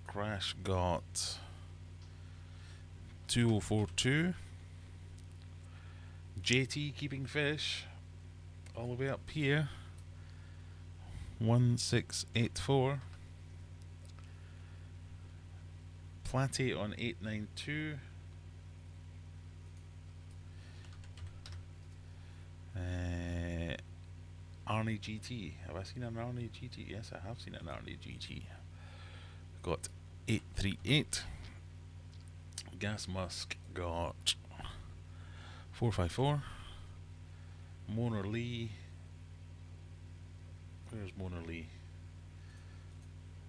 Crash got 2,042. JT keeping fish all the way up here, 1,684. Platty on 892. Arnie GT. Have I seen an Arnie GT? Yes, I have seen an Arnie GT. Got 838. Gas Musk got 454. Mona Lee. Where's Mona Lee?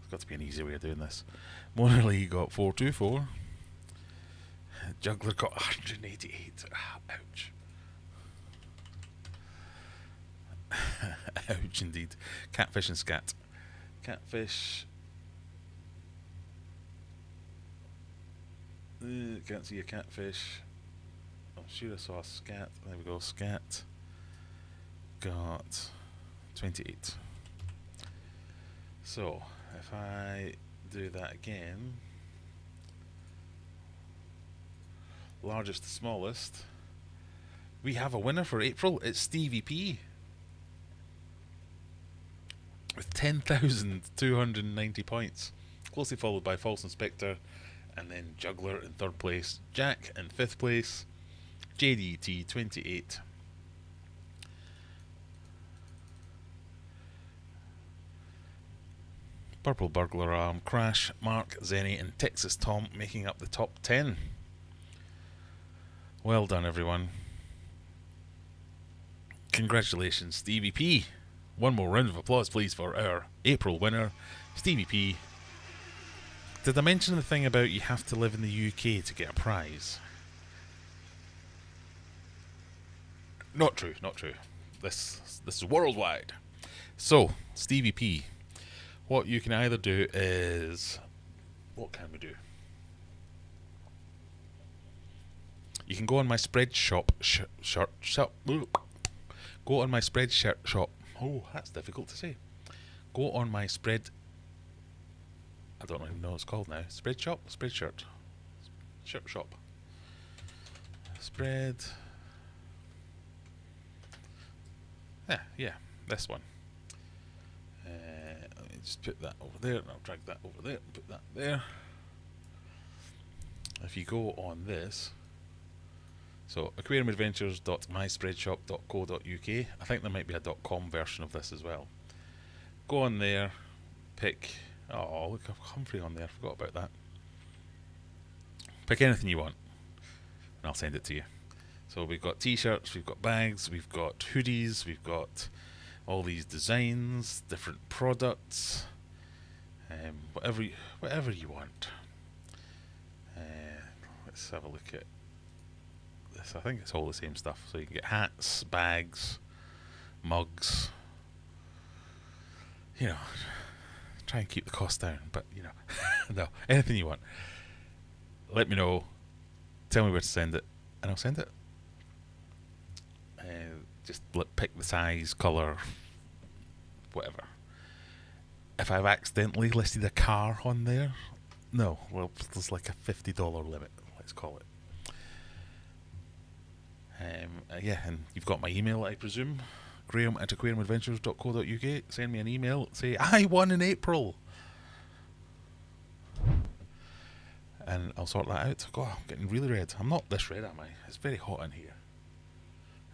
There's got to be an easier way of doing this. Mona Lee got 424. Juggler got 188. Ouch. Ouch indeed. Catfish and Scat. Catfish. Can't see a catfish. I'm sure I saw a scat. There we go, scat. Got 28. So, if I do that again, largest to smallest, we have a winner for April. It's Stevie P with 10,290 points, closely followed by False Inspector, and then Juggler in third place, Jack in fifth place, JDT 28. Purple Burglar Arm, Crash, Mark, Zenny, and Texas Tom making up the top 10. Well done, everyone. Congratulations, Stevie P. One more round of applause, please, for our April winner, Stevie P. Did I mention the thing about you have to live in the UK to get a prize? Not true, not true. This is worldwide. So, Stevie P, what you can either do is... What can we do? You can go on my Spreadshop Go on my Spreadshirt shop. Oh, that's difficult to say. Go on my Spread... I don't even know what it's called now. Spreadshop? Spreadshirt. Shirt shop. Spread... Yeah, this one. Let me just put that over there, and I'll drag that over there, and put that there. If you go on this, so aquariumadventures.myspreadshop.co.uk, I think there might be a .com version of this as well. Go on there, pick, oh look, I've Humphrey on there, I forgot about that. Pick anything you want, and I'll send it to you. So we've got t-shirts, we've got bags, we've got hoodies, we've got all these designs, different products, whatever you want. Let's have a look at this. I think it's all the same stuff. So you can get hats, bags, mugs. You know, try and keep the cost down, but you know, no, anything you want. Let me know. Tell me where to send it, and I'll send it. Just pick the size, colour, whatever. If I've accidentally listed a car on there, no, well, there's like a $50 limit, let's call it. Yeah, and you've got my email, I presume, graham@aquariumadventures.co.uk. Send me an email, say, I won in April. And I'll sort that out. God, I'm getting really red. I'm not this red, am I? It's very hot in here.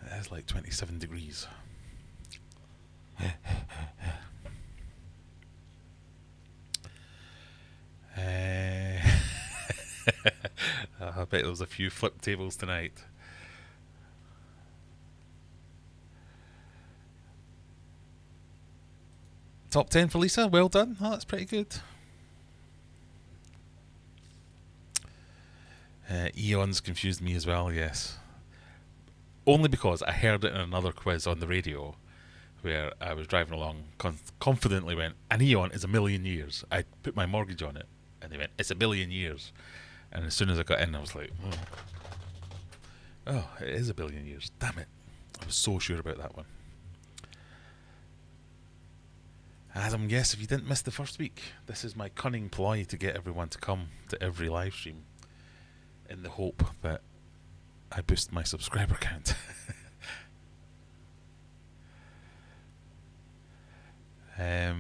It is like 27 degrees. I bet there was a few flip tables tonight. Top 10 for Lisa, well done. Oh, that's pretty good. Eons confused me as well, yes. Only because I heard it in another quiz on the radio where I was driving along, confidently went, an eon is 1,000,000 years. I put my mortgage on it, and they went, it's 1,000,000,000 years. And as soon as I got in, I was like, oh, it is 1,000,000,000 years. Damn it. I was so sure about that one. Adam, yes, if you didn't miss the first week, this is my cunning ploy to get everyone to come to every live stream in the hope that I boost my subscriber count. I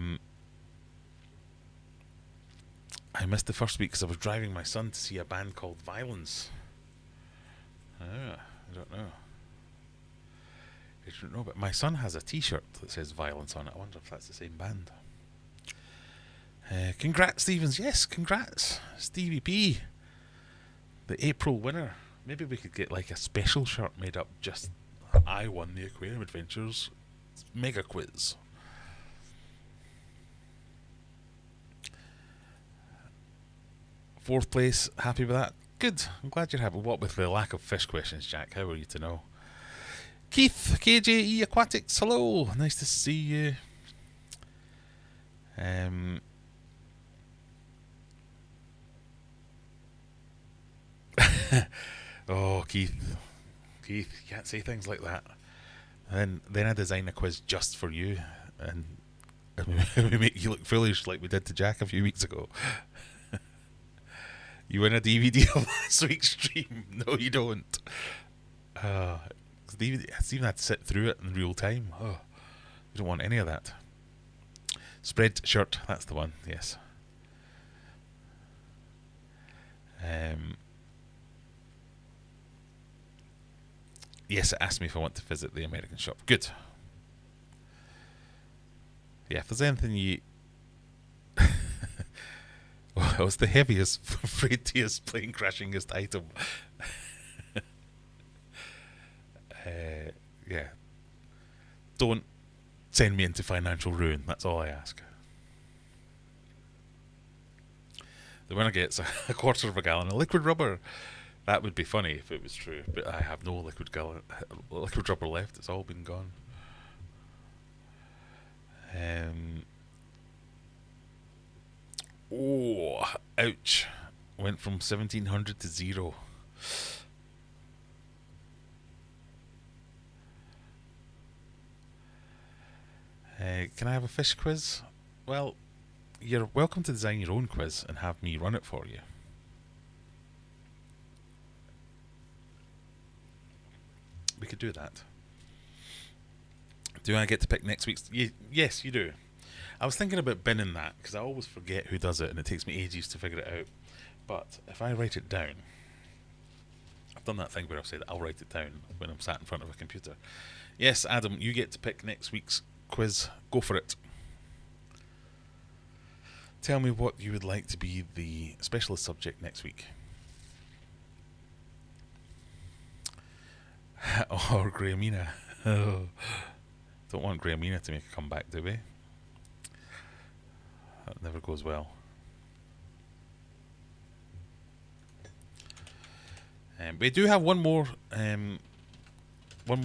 missed the first week because I was driving my son to see a band called Violence. I don't know. I don't know, but my son has a t-shirt that says Violence on it. I wonder if that's the same band. Congrats, Stevens. Yes, congrats. Stevie P, the April winner. Maybe we could get like a special shirt made up just I won the Aquarium Adventures mega quiz. Fourth place, happy with that? Good, I'm glad you're happy. What with the lack of fish questions, Jack? How are you to know? Keith, KJE Aquatics, hello, nice to see you. Oh, Keith, you can't say things like that. And then I design a quiz just for you, and we make you look foolish like we did to Jack a few weeks ago. You win a DVD of last week's stream. No, you don't. DVD, I even had to sit through it in real time. Oh, you don't want any of that. Spread shirt, that's the one. Yes. Yes, it asked me if I want to visit the American shop. Good. Yeah, if there's anything you... What's the heaviest, freightiest, plane crashingest item? Yeah. Don't send me into financial ruin. That's all I ask. The winner gets a quarter of a gallon of liquid rubber. That would be funny if it was true, but I have no liquid rubber left. It's all been gone. Oh, ouch. Went from 1700 to 0. Can I have a fish quiz? Well, you're welcome to design your own quiz and have me run it for you. We could do that. Do I get to pick next week's? Yes, you do. I was thinking about binning that because I always forget who does it and it takes me ages to figure it out. But if I write it down, I've done that thing where I've said I'll write it down when I'm sat in front of a computer. Yes, Adam, you get to pick next week's quiz. Go for it. Tell me what you would like to be the specialist subject next week. Or Grahamina. Oh. Don't want Grahamina to make a comeback, do we? That never goes well. We do have one more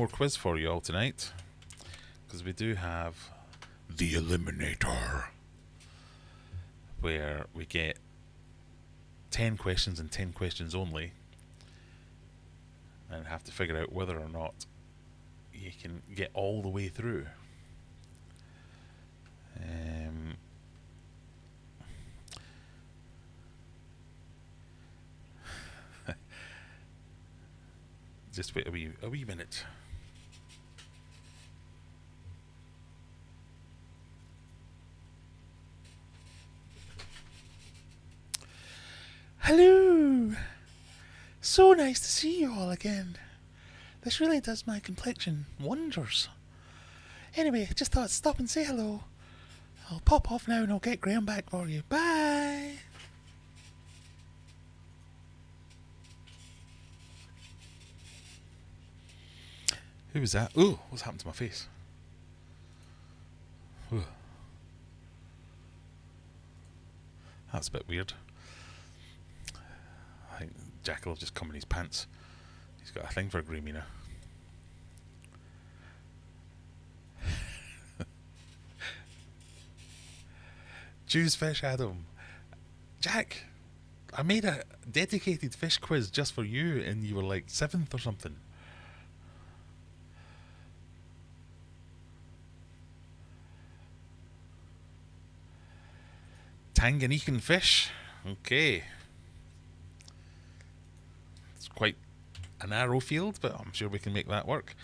quiz for you all tonight, because we do have the Eliminator, where we get 10 questions and 10 questions only, and have to figure out whether or not you can get all the way through. Just wait a wee minute. Hello! So nice to see you all again. This really does my complexion wonders. Anyway, just thought I'd stop and say hello. I'll pop off now and I'll get Graham back for you. Bye! Who was that? Ooh, what's happened to my face? Ooh. That's a bit weird. I think Jack will just come in his pants. He's got a thing for Grahamina. Choose fish, Adam. Jack, I made a dedicated fish quiz just for you and you were like 7th or something. Tanganyikan fish. Okay. It's quite a narrow field, but I'm sure we can make that work.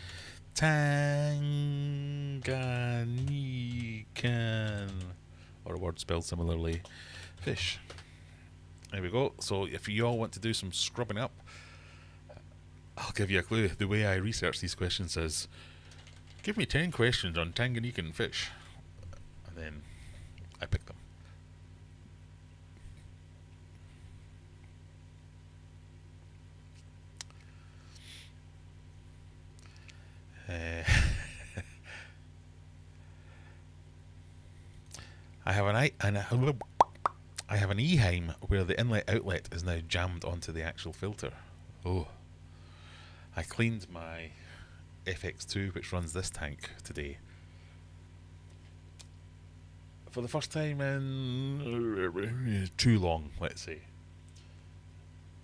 Tanganyikan. Or a word spelled similarly. Fish. There we go. So if you all want to do some scrubbing up, I'll give you a clue. The way I research these questions is, give me 10 questions on Tanganyikan fish. And then I pick them. I have an Eheim where the inlet outlet is now jammed onto the actual filter. Oh. I cleaned my FX2, which runs this tank, today. For the first time in too long, let's say.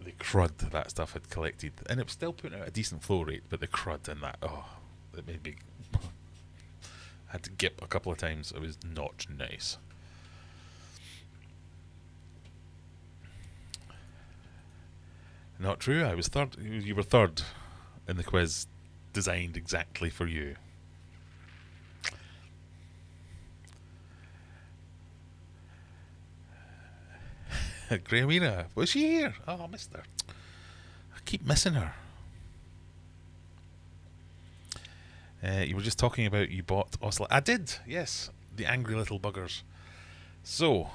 the crud that stuff had collected, and it was still putting out a decent flow rate, but the crud in that, it made me. I had to gip a couple of times. It was not nice. Not true. I was third. You were third in the quiz, designed exactly for you. Grahamina, was she here? Oh, I missed her. I keep missing her. You were just talking about you bought Oslo. I did, yes. The angry little buggers. So,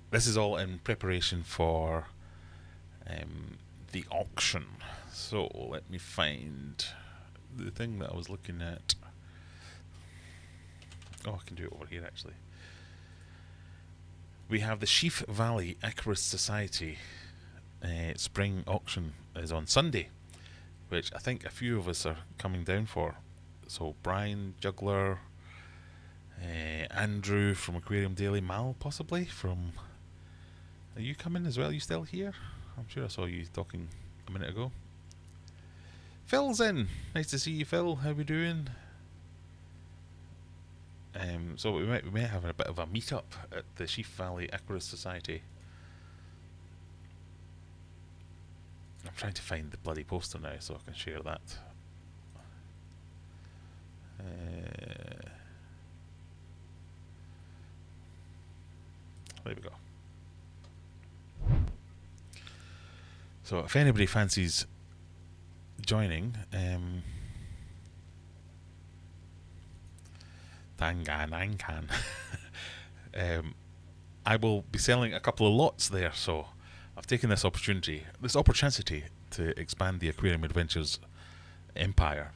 this is all in preparation for the auction. So, let me find the thing that I was looking at. Oh, I can do it over here actually. We have the Sheaf Valley Aquarist Society spring auction is on Sunday, which I think a few of us are coming down for. So Brian, Juggler, Andrew from Aquarium Daily, Mal possibly from... Are you coming as well? Are you still here? I'm sure I saw you talking a minute ago. Phil's in. Nice to see you, Phil. How we doing? So we might have a bit of a meet-up at the Sheaf Valley Aquarist Society. I'm trying to find the bloody poster now so I can share that. There we go. So if anybody fancies joining, Tangan. I will be selling a couple of lots there, so I've taken this opportunity to expand the Aquarium Adventures empire.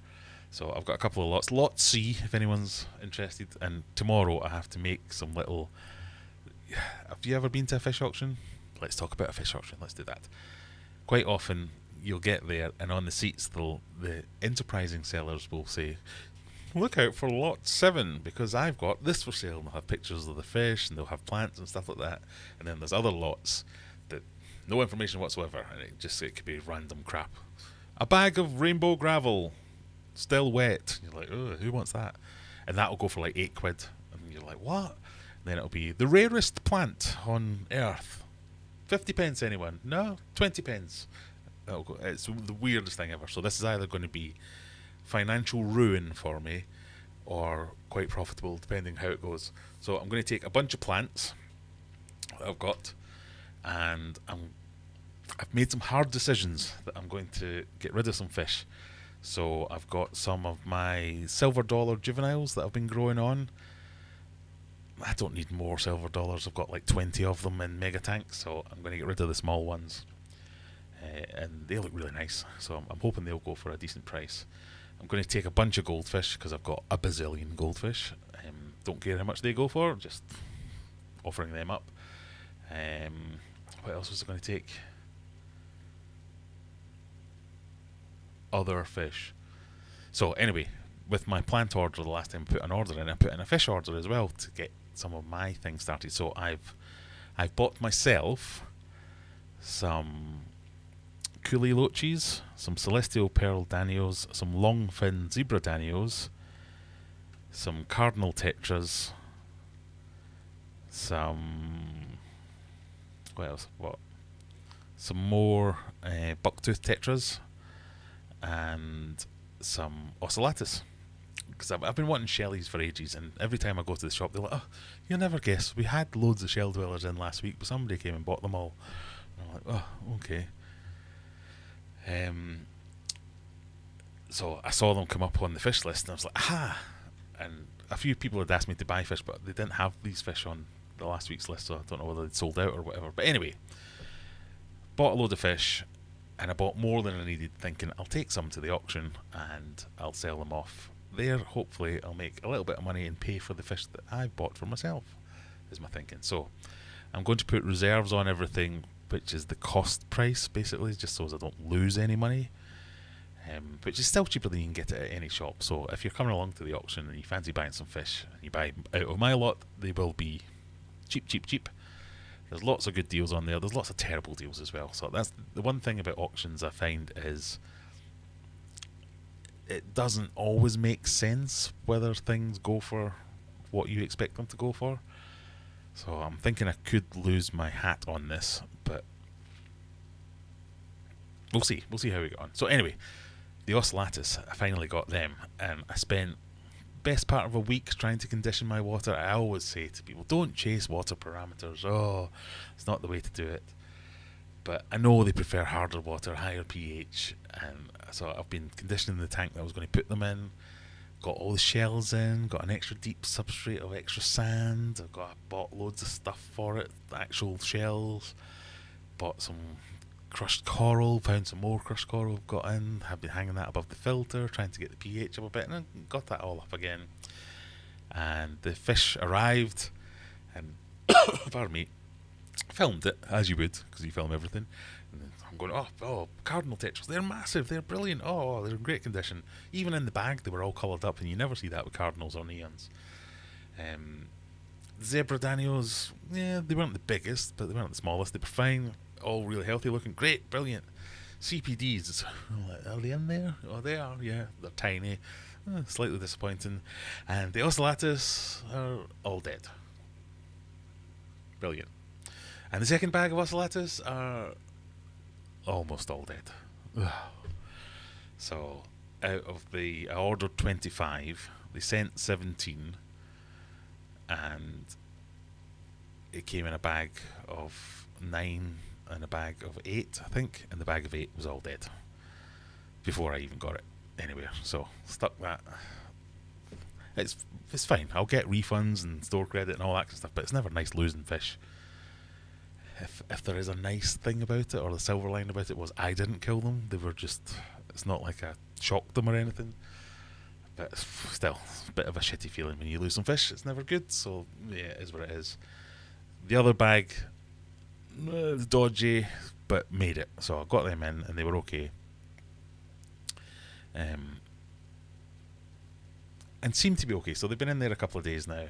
So I've got a couple of lots. Lot C, if anyone's interested, and tomorrow I have to make some little... Have you ever been to a fish auction? Let's talk about a fish auction, let's do that. Quite often you'll get there and on the seats the enterprising sellers will say, look out for lot 7 because I've got this for sale, and they'll have pictures of the fish and they'll have plants and stuff like that. And then there's other lots that no information whatsoever, and it could be random crap. A bag of rainbow gravel, still wet. You're like, oh, who wants that? And that'll go for like £8, and you're like, what? And then it'll be the rarest plant on earth. 50p, anyone? No, 20p. It's the weirdest thing ever. So this is either going to be financial ruin for me or quite profitable depending how it goes. So I'm going to take a bunch of plants that I've got, and I've made some hard decisions that I'm going to get rid of some fish. So I've got some of my silver dollar juveniles that I've been growing on. I don't need more silver dollars. I've got like 20 of them in mega tanks, so I'm going to get rid of the small ones. And they look really nice, so I'm hoping they'll go for a decent price. I'm going to take a bunch of goldfish because I've got a bazillion goldfish. Don't care how much they go for, just offering them up. What else was I going to take? Other fish. So anyway, with my plant order the last time I put an order in, I put in a fish order as well to get some of my things started. So I've bought myself some Coolie Loaches, some Celestial Pearl Danios, some Longfin Zebra Danios, some Cardinal Tetras, some... what else? Some more Bucktooth Tetras, and some Ocellatus. Because I've been wanting Shellies for ages, and every time I go to the shop they're like, oh, you'll never guess, we had loads of shell dwellers in last week, but somebody came and bought them all. And I'm like, oh, okay. So I saw them come up on the fish list, and I was like, aha! And a few people had asked me to buy fish, but they didn't have these fish on the last week's list, so I don't know whether they'd sold out or whatever. But anyway, bought a load of fish, and I bought more than I needed, thinking I'll take some to the auction and I'll sell them off there. Hopefully I'll make a little bit of money and pay for the fish that I bought for myself, is my thinking. So I'm going to put reserves on everything, which is the cost price basically, just so as I don't lose any money, which is still cheaper than you can get it at any shop. So if you're coming along to the auction and you fancy buying some fish and you buy out of my lot, they will be cheap. There's lots of good deals on there. There's lots of terrible deals as well. So that's the one thing about auctions I find is it doesn't always make sense whether things go for what you expect them to go for. So I'm thinking I could lose my hat on this, but we'll see. We'll see how we get on. So anyway, the ocellatus, I finally got them, and I spent best part of a week trying to condition my water. I always say to people, don't chase water parameters. Oh, it's not the way to do it. But I know they prefer harder water, higher pH, and so I've been conditioning the tank that I was going to put them in. Got all the shells in, got an extra deep substrate of extra sand. I bought loads of stuff for it, the actual shells. Bought some crushed coral, found some more crushed coral, got in, have been hanging that above the filter, trying to get the pH up a bit, and I got that all up again. And the fish arrived, and pardon me, filmed it as you would, because you film everything. And I'm going, oh, cardinal tetras, they're massive, they're brilliant, oh, they're in great condition. Even in the bag, they were all coloured up, and you never see that with cardinals or neons. Zebra danios, yeah, they weren't the biggest, but they weren't the smallest. They were fine, all really healthy looking, great, brilliant. CPDs, are they in there? Oh, they are, yeah, they're tiny, slightly disappointing. And the ocellatus are all dead. Brilliant. And the second bag of ocellatus are almost all dead. So, out of I ordered 25, they sent 17, and it came in a bag of 9 and a bag of 8, I think, and the bag of 8 was all dead before I even got it anywhere. So stuck that. It's fine. I'll get refunds and store credit and all that kind of stuff, but it's never nice losing fish. If there is a nice thing about it, or the silver line about it was I didn't kill them. They were just, it's not like I shocked them or anything. But still, it's a bit of a shitty feeling when you lose some fish. It's never good, so yeah, it is what it is. The other bag, dodgy, but made it. So I got them in, and they were okay. And seem to be okay. So they've been in there a couple of days now, and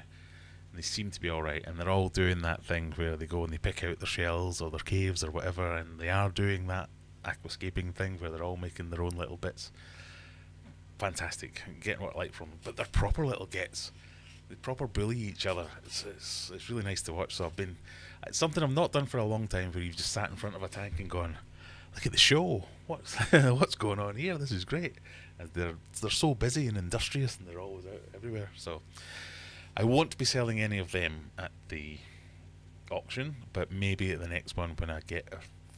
they seem to be alright. And they're all doing that thing where they go and they pick out their shells or their caves or whatever, and they are doing that aquascaping thing where they're all making their own little bits. Fantastic, getting what I like from them. But they're proper little gets. They proper bully each other. It's really nice to watch. So it's something I've not done for a long time, where you've just sat in front of a tank and gone, look at the show. What's going on here? This is great. And they're so busy and industrious, and they're always out everywhere. So I won't be selling any of them at the auction, but maybe at the next one when I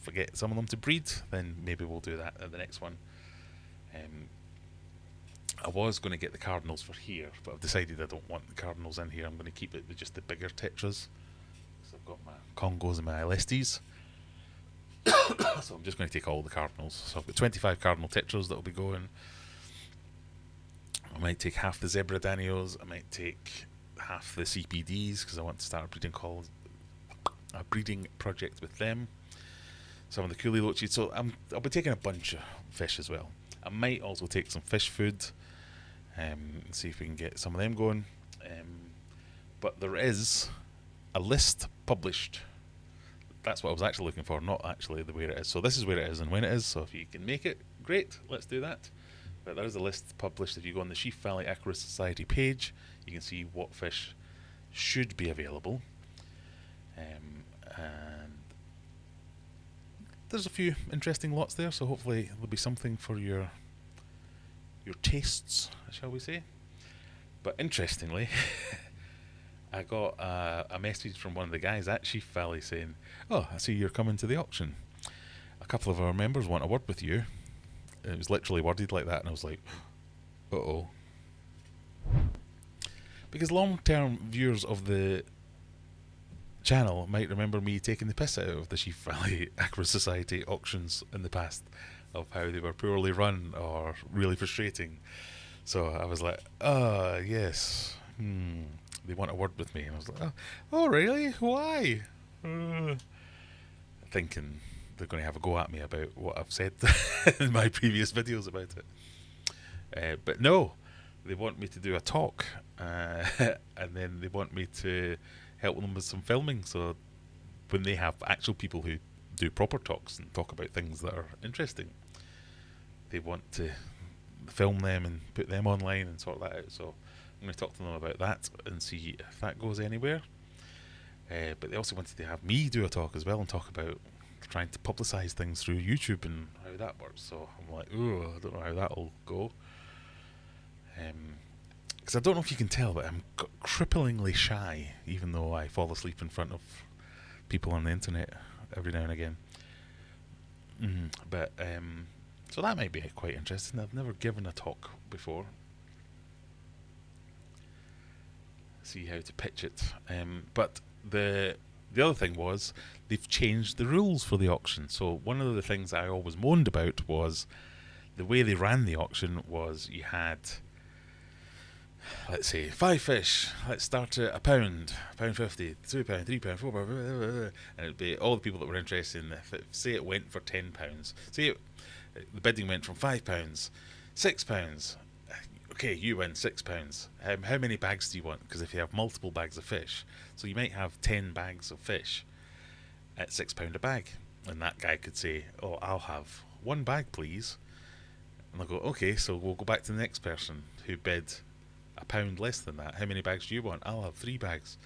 forget some of them to breed, then maybe we'll do that at the next one. I was going to get the cardinals for here, but I've decided I don't want the cardinals in here. I'm going to keep it with just the bigger tetras. So I've got my Congos and my LSDs. So I'm just going to take all the cardinals. So I've got 25 cardinal tetras that will be going. I might take half the zebra danios. I might take half the CPDs, because I want to start a breeding project with them. Some of the coolie loaches. So I'll be taking a bunch of fish as well. I might also take some fish food, and see if we can get some of them going. But there is a list published. That's what I was actually looking for, not actually the where it is. So this is where it is and when it is. So if you can make it, great, let's do that. But there is a list published. If you go on the Sheaf Valley Aquarium Society page, you can see what fish should be available. And there's a few interesting lots there, so hopefully there'll be something for your tastes, shall we say. But interestingly, I got a message from one of the guys at Sheaf Valley saying, oh, I see you're coming to the auction. A couple of our members want a word with you. It was literally worded like that, and I was like, uh-oh. Because long-term viewers of the channel might remember me taking the piss out of the Sheaf Valley Aquarium Society auctions in the past, of how they were poorly run or really frustrating. So I was like, yes, they want a word with me. And I was like, oh really? Why? Thinking they're going to have a go at me about what I've said in my previous videos about it. But no, they want me to do a talk, and then they want me to help them with some filming. So when they have actual people who do proper talks and talk about things that are interesting, they want to film them and put them online and sort that out. So I'm going to talk to them about that and see if that goes anywhere. But they also wanted to have me do a talk as well and talk about trying to publicise things through YouTube and how that works. So I'm like, oh, I don't know how that'll go. Because I don't know if you can tell, but I'm cripplingly shy, even though I fall asleep in front of people on the internet every now and again. But so that might be quite interesting. I've never given a talk before. See how to pitch it. But the other thing was they've changed the rules for the auction. So one of the things I always moaned about was the way they ran the auction was you had, let's say, 5 fish. Let's start at £1, £1.50, £2, £3, £4, and it'd be all the people that were interested in. Say it went for £10. Say the bidding went from £5, £6. Okay, you win £6. How many bags do you want? Because if you have multiple bags of fish, so you might have 10 bags of fish at £6 a bag, and that guy could say, "Oh, I'll have 1 bag, please." And they'll go, "Okay, so we'll go back to the next person who bid £1 less than that. How many bags do you want? I'll have 3 bags.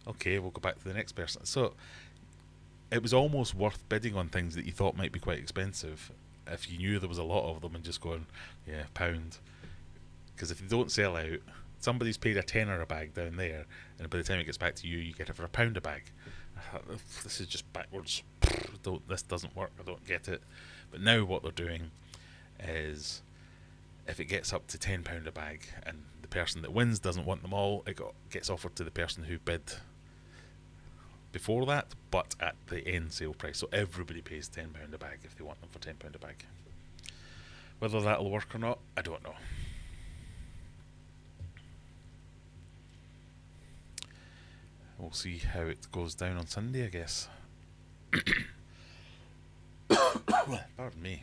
Okay, we'll go back to the next person." So it was almost worth bidding on things that you thought might be quite expensive if you knew there was a lot of them and just going, yeah, £1. Because if they don't sell out, somebody's paid a tenner a bag down there, and by the time it gets back to you, you get it for £1 a bag. This is just backwards. This doesn't work. I don't get it. But now what they're doing is, if it gets up to £10 a bag, and the person that wins doesn't want them all, it gets offered to the person who bid before that, but at the end sale price. So everybody pays £10 a bag if they want them for £10 a bag. Whether that'll work or not, I don't know. We'll see how it goes down on Sunday, I guess. Pardon me.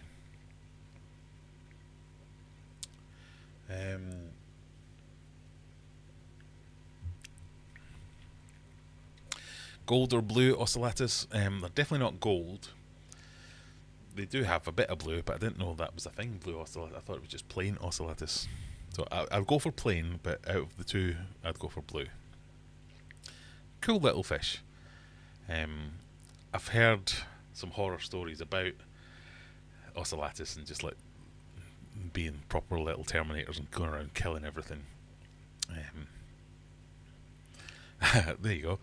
Gold or blue ocellatus? They're definitely not gold. They do have a bit of blue, but I didn't know that was a thing, blue ocellatus. I thought it was just plain ocellatus. So I'd go for plain, but out of the two, I'd go for blue. Cool little fish. I've heard some horror stories about ocellatus and just like being proper little terminators and going around killing everything. There you go.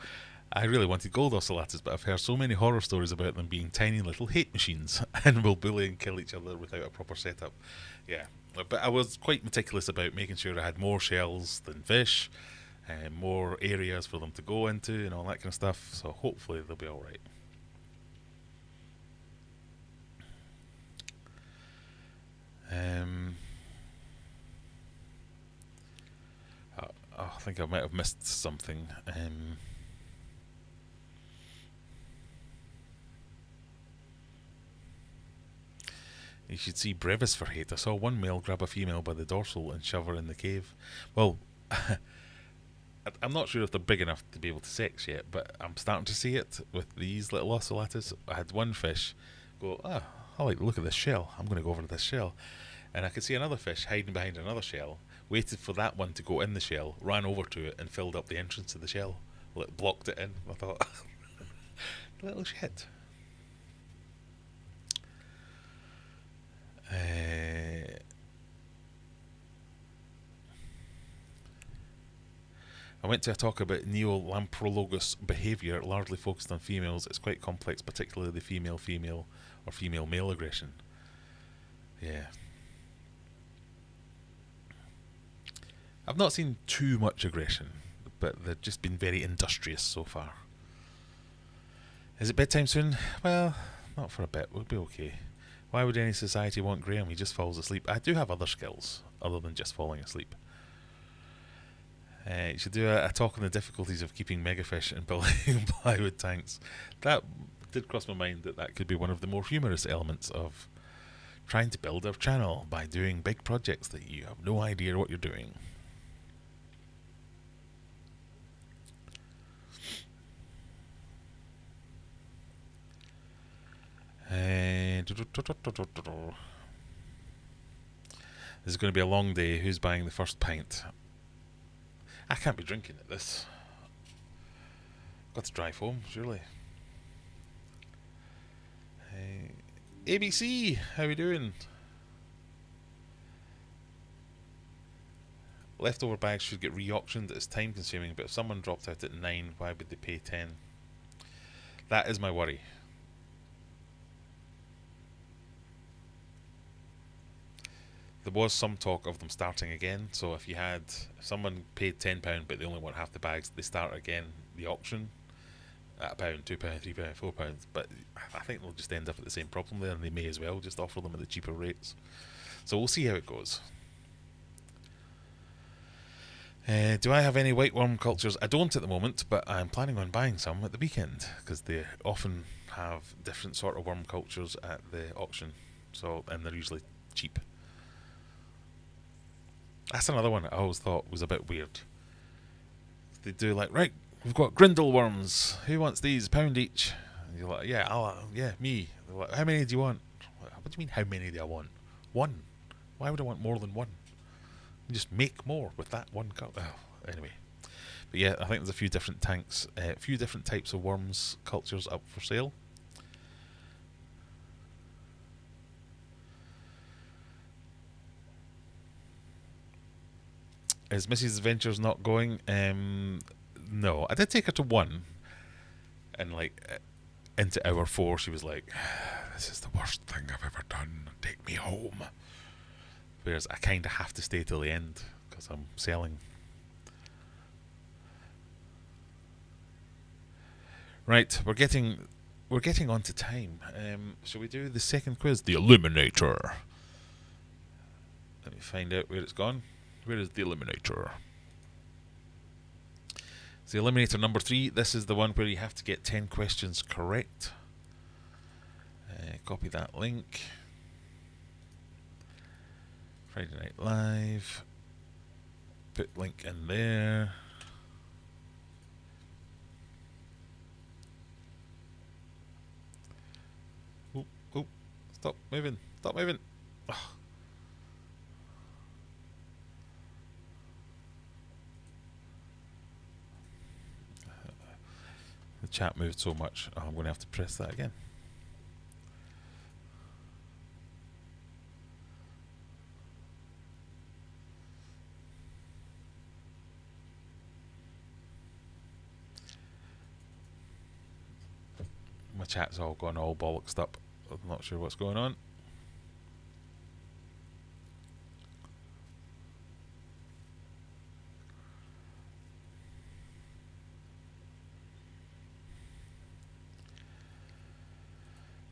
I really wanted gold ocellatus, but I've heard so many horror stories about them being tiny little hate machines and will bully and kill each other without a proper setup. Yeah, but I was quite meticulous about making sure I had more shells than fish, more areas for them to go into and all that kind of stuff, so hopefully they'll be alright. I think I might have missed something. You should see Brevis for hate. I saw one male grab a female by the dorsal and shove her in the cave. Well, I'm not sure if they're big enough to be able to sex yet, but I'm starting to see it with these little ocellatus. I had one fish go, I like the look of this shell. I'm going to go over to this shell. And I could see another fish hiding behind another shell, waited for that one to go in the shell, ran over to it and filled up the entrance to the shell. Well, it blocked it in. I thought, little shit. I went to a talk about neolamprologus behaviour, largely focused on females. It's quite complex, particularly the female-female or female-male aggression. Yeah. I've not seen too much aggression, but they've just been very industrious so far. Is it bedtime soon? Well, not for a bit. We'll be okay. Why would any society want Graham? He just falls asleep. I do have other skills other than just falling asleep. You should do a talk on the difficulties of keeping megafish and building plywood tanks. That did cross my mind that could be one of the more humorous elements of trying to build a channel by doing big projects that you have no idea what you're doing. This is going to be a long day. Who's buying the first pint? I can't be drinking at this. Got to drive home, surely. ABC, how we doing? Leftover bags should get re-auctioned. It's time consuming, but if someone dropped out at 9, why would they pay 10? That is my worry. There was some talk of them starting again, so if someone paid £10 but they only want half the bags, they start again the auction at £1, £2, £3, £4. But I think they'll just end up at the same problem there, and they may as well just offer them at the cheaper rates. So we'll see how it goes. Do I have any white worm cultures? I don't at the moment, but I'm planning on buying some at the weekend, because they often have different sort of worm cultures at the auction, and they're usually cheap. That's another one I always thought was a bit weird. They do like, right, we've got grindle worms. Who wants these? £1 each. And you're like, yeah, me. They're like, how many do you want? What do you mean, how many do I want? One. Why would I want more than one? You just make more with that one cup. Oh, anyway. But yeah, I think there's a few different tanks, a few different types of worms cultures up for sale. Is Mrs. Adventures not going? No. I did take her to one. And into hour 4 she was like, this is the worst thing I've ever done. Take me home. Whereas I kind of have to stay till the end because I'm selling. Right, we're getting on to time. Shall we do the second quiz? The Eliminator. Let me find out where it's gone. Where is the Eliminator? It's the Eliminator number 3. This is the one where you have to get 10 questions correct. Copy that link. Friday Night Live. Put link in there. Oh, stop moving. Stop moving. Ugh. The chat moved so much. Oh, I'm going to have to press that again. My chat's all gone all bollocksed up. I'm not sure what's going on.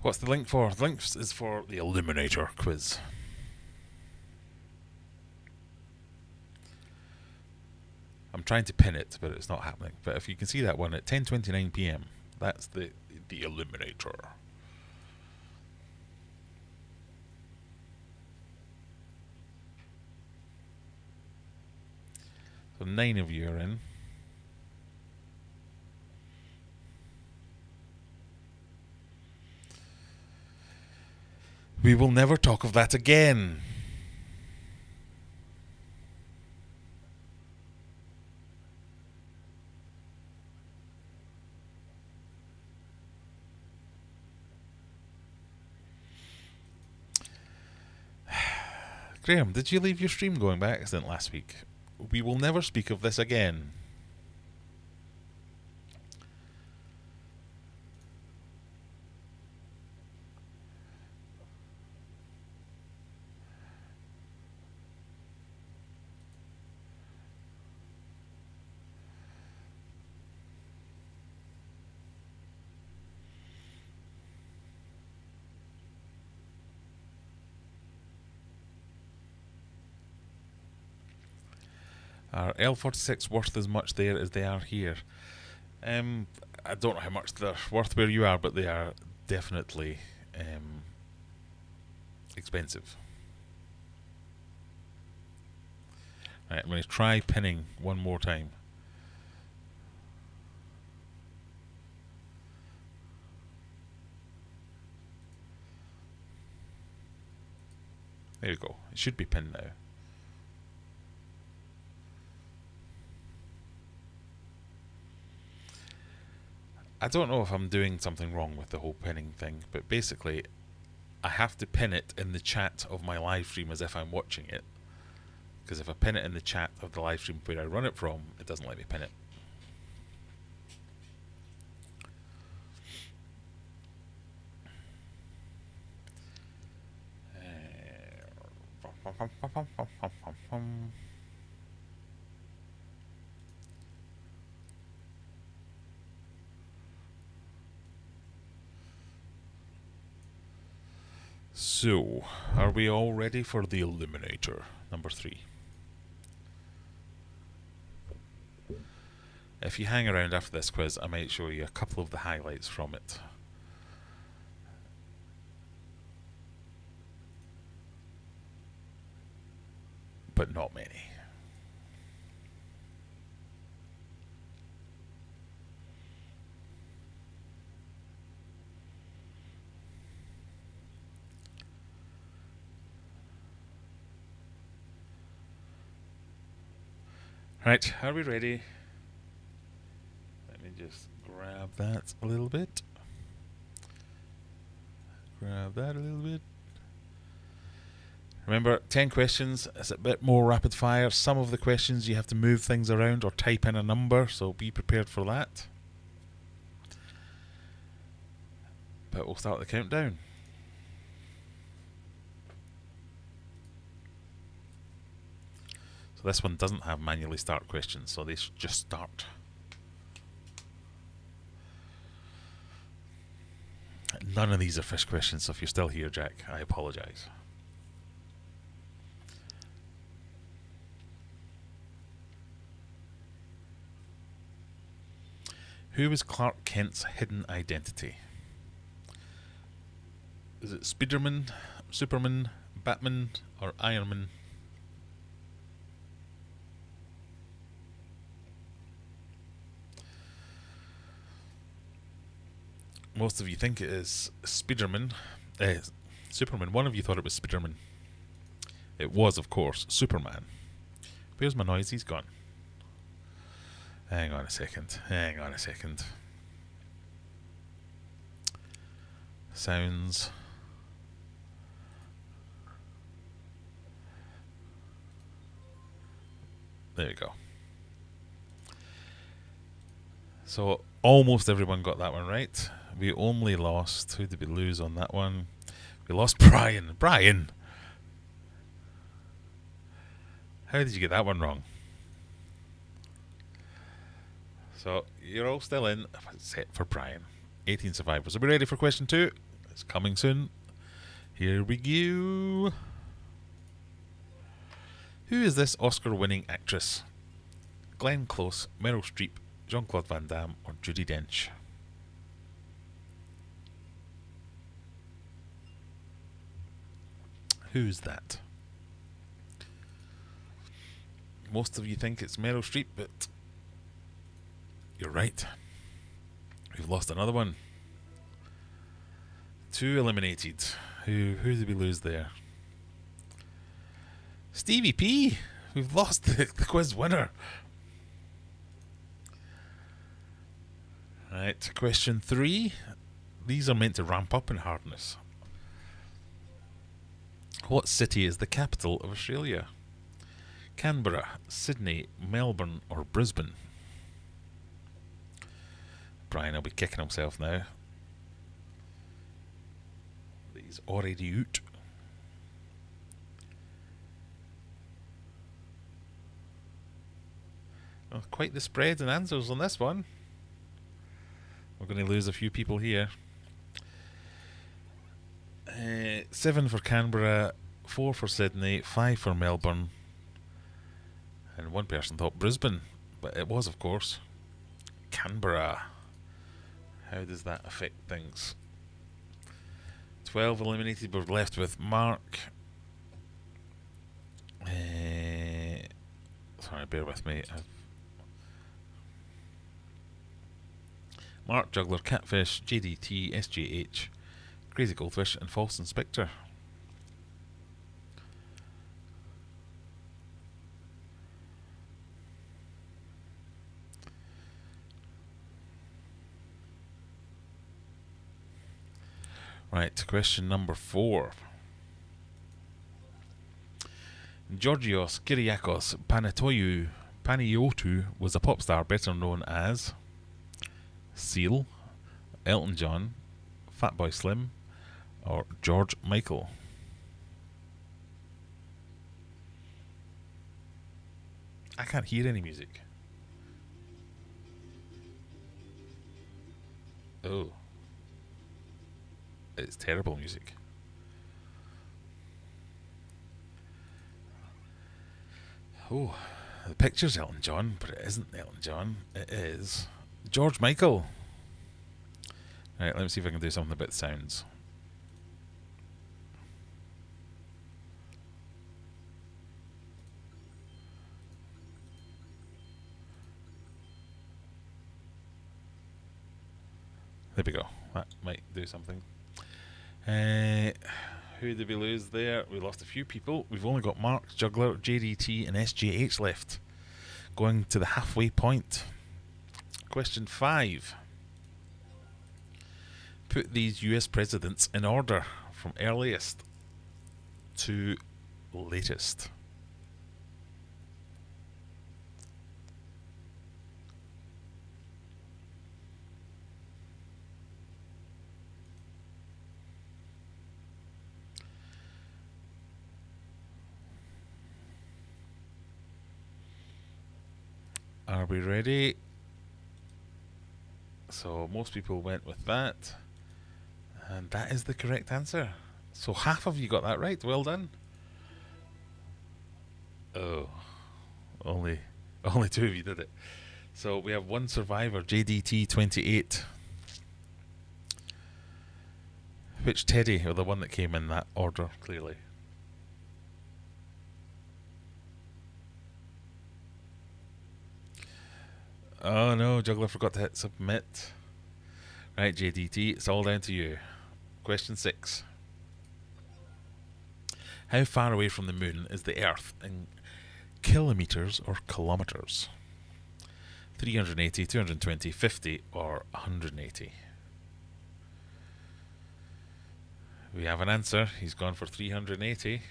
What's the link for? The link is for the Eliminator quiz. I'm trying to pin it, but it's not happening. But if you can see that one at 10:29 p.m, that's the Eliminator. So 9 of you are in. We will never talk of that again. Graham, did you leave your stream going by accident last week? We will never speak of this again. Are L46 worth as much there as they are here? I don't know how much they're worth where you are, but they are definitely expensive. Right, I'm going to try pinning one more time. There you go. It should be pinned now. I don't know if I'm doing something wrong with the whole pinning thing, but basically I have to pin it in the chat of my live stream as if I'm watching it. Because if I pin it in the chat of the live stream where I run it from, it doesn't let me pin it. So, are we all ready for the Eliminator, number 3? If you hang around after this quiz, I might show you a couple of the highlights from it. But not many. Right, are we ready? Let me just grab that a little bit. Grab that a little bit. Remember, 10 questions. It's a bit more rapid fire. Some of the questions you have to move things around or type in a number, so be prepared for that. But we'll start the countdown. So this one doesn't have manually start questions, so they should just start. None of these are fish questions, so if you're still here, Jack, I apologise. Who was Clark Kent's hidden identity? Is it Spiderman, Superman, Batman, or Iron Man? Most of you think it is Spiderman. Superman. One of you thought it was Spiderman. It was, of course, Superman. Where's my noise? He's gone. Hang on a second. Hang on a second. Sounds. There we go. So almost everyone got that one right. We only lost. Who did we lose on that one? We lost Brian. Brian! How did you get that one wrong? So you're all still in, except for Brian. 18 survivors. Are we ready for question 2? It's coming soon. Here we go. Who is this Oscar-winning actress? Glenn Close, Meryl Streep, Jean-Claude Van Damme, or Judi Dench? Who's that? Most of you think it's Meryl Streep, but you're right. We've lost another one. 2 eliminated. Who did we lose there? Stevie P. We've lost the quiz winner. Right, question 3. These are meant to ramp up in hardness. What city is the capital of Australia? Canberra, Sydney, Melbourne, or Brisbane? Brian will be kicking himself now. He's already out. Well, quite the spread in answers on this one. We're going to lose a few people here. 7 for Canberra, 4 for Sydney, 5 for Melbourne, and one person thought Brisbane, but it was, of course, Canberra. How does that affect things? 12 eliminated. We're left with Mark. Sorry, bear with me. Mark, Juggler, Catfish, JDT, SJH, Crazy Goldfish, and False Inspector. Right, question number 4. Georgios Kyriakos Panayiotou was a pop star better known as Seal, Elton John, Fatboy Slim, or George Michael. I can't hear any music. Oh. It's terrible music. Oh, the picture's Elton John, but it isn't Elton John. It is George Michael. Right, let me see if I can do something about sounds. There we go. That might do something. Who did we lose there? We lost a few people. We've only got Mark, Juggler, JDT, and SJH left. Going to the halfway point. Question 5. Put these US presidents in order from earliest to latest. Are we ready? So most people went with that. And that is the correct answer. So half of you got that right. Well done. Oh. Only 2 of you did it. So we have one survivor, JDT28. Which Teddy, or the one that came in that order, clearly? Oh no, Juggler forgot to hit submit. Right, JDT, it's all down to you. Question 6. How far away from the moon is the Earth in kilometres or kilometres? 380, 220, 50 or 180? We have an answer. He's gone for 380.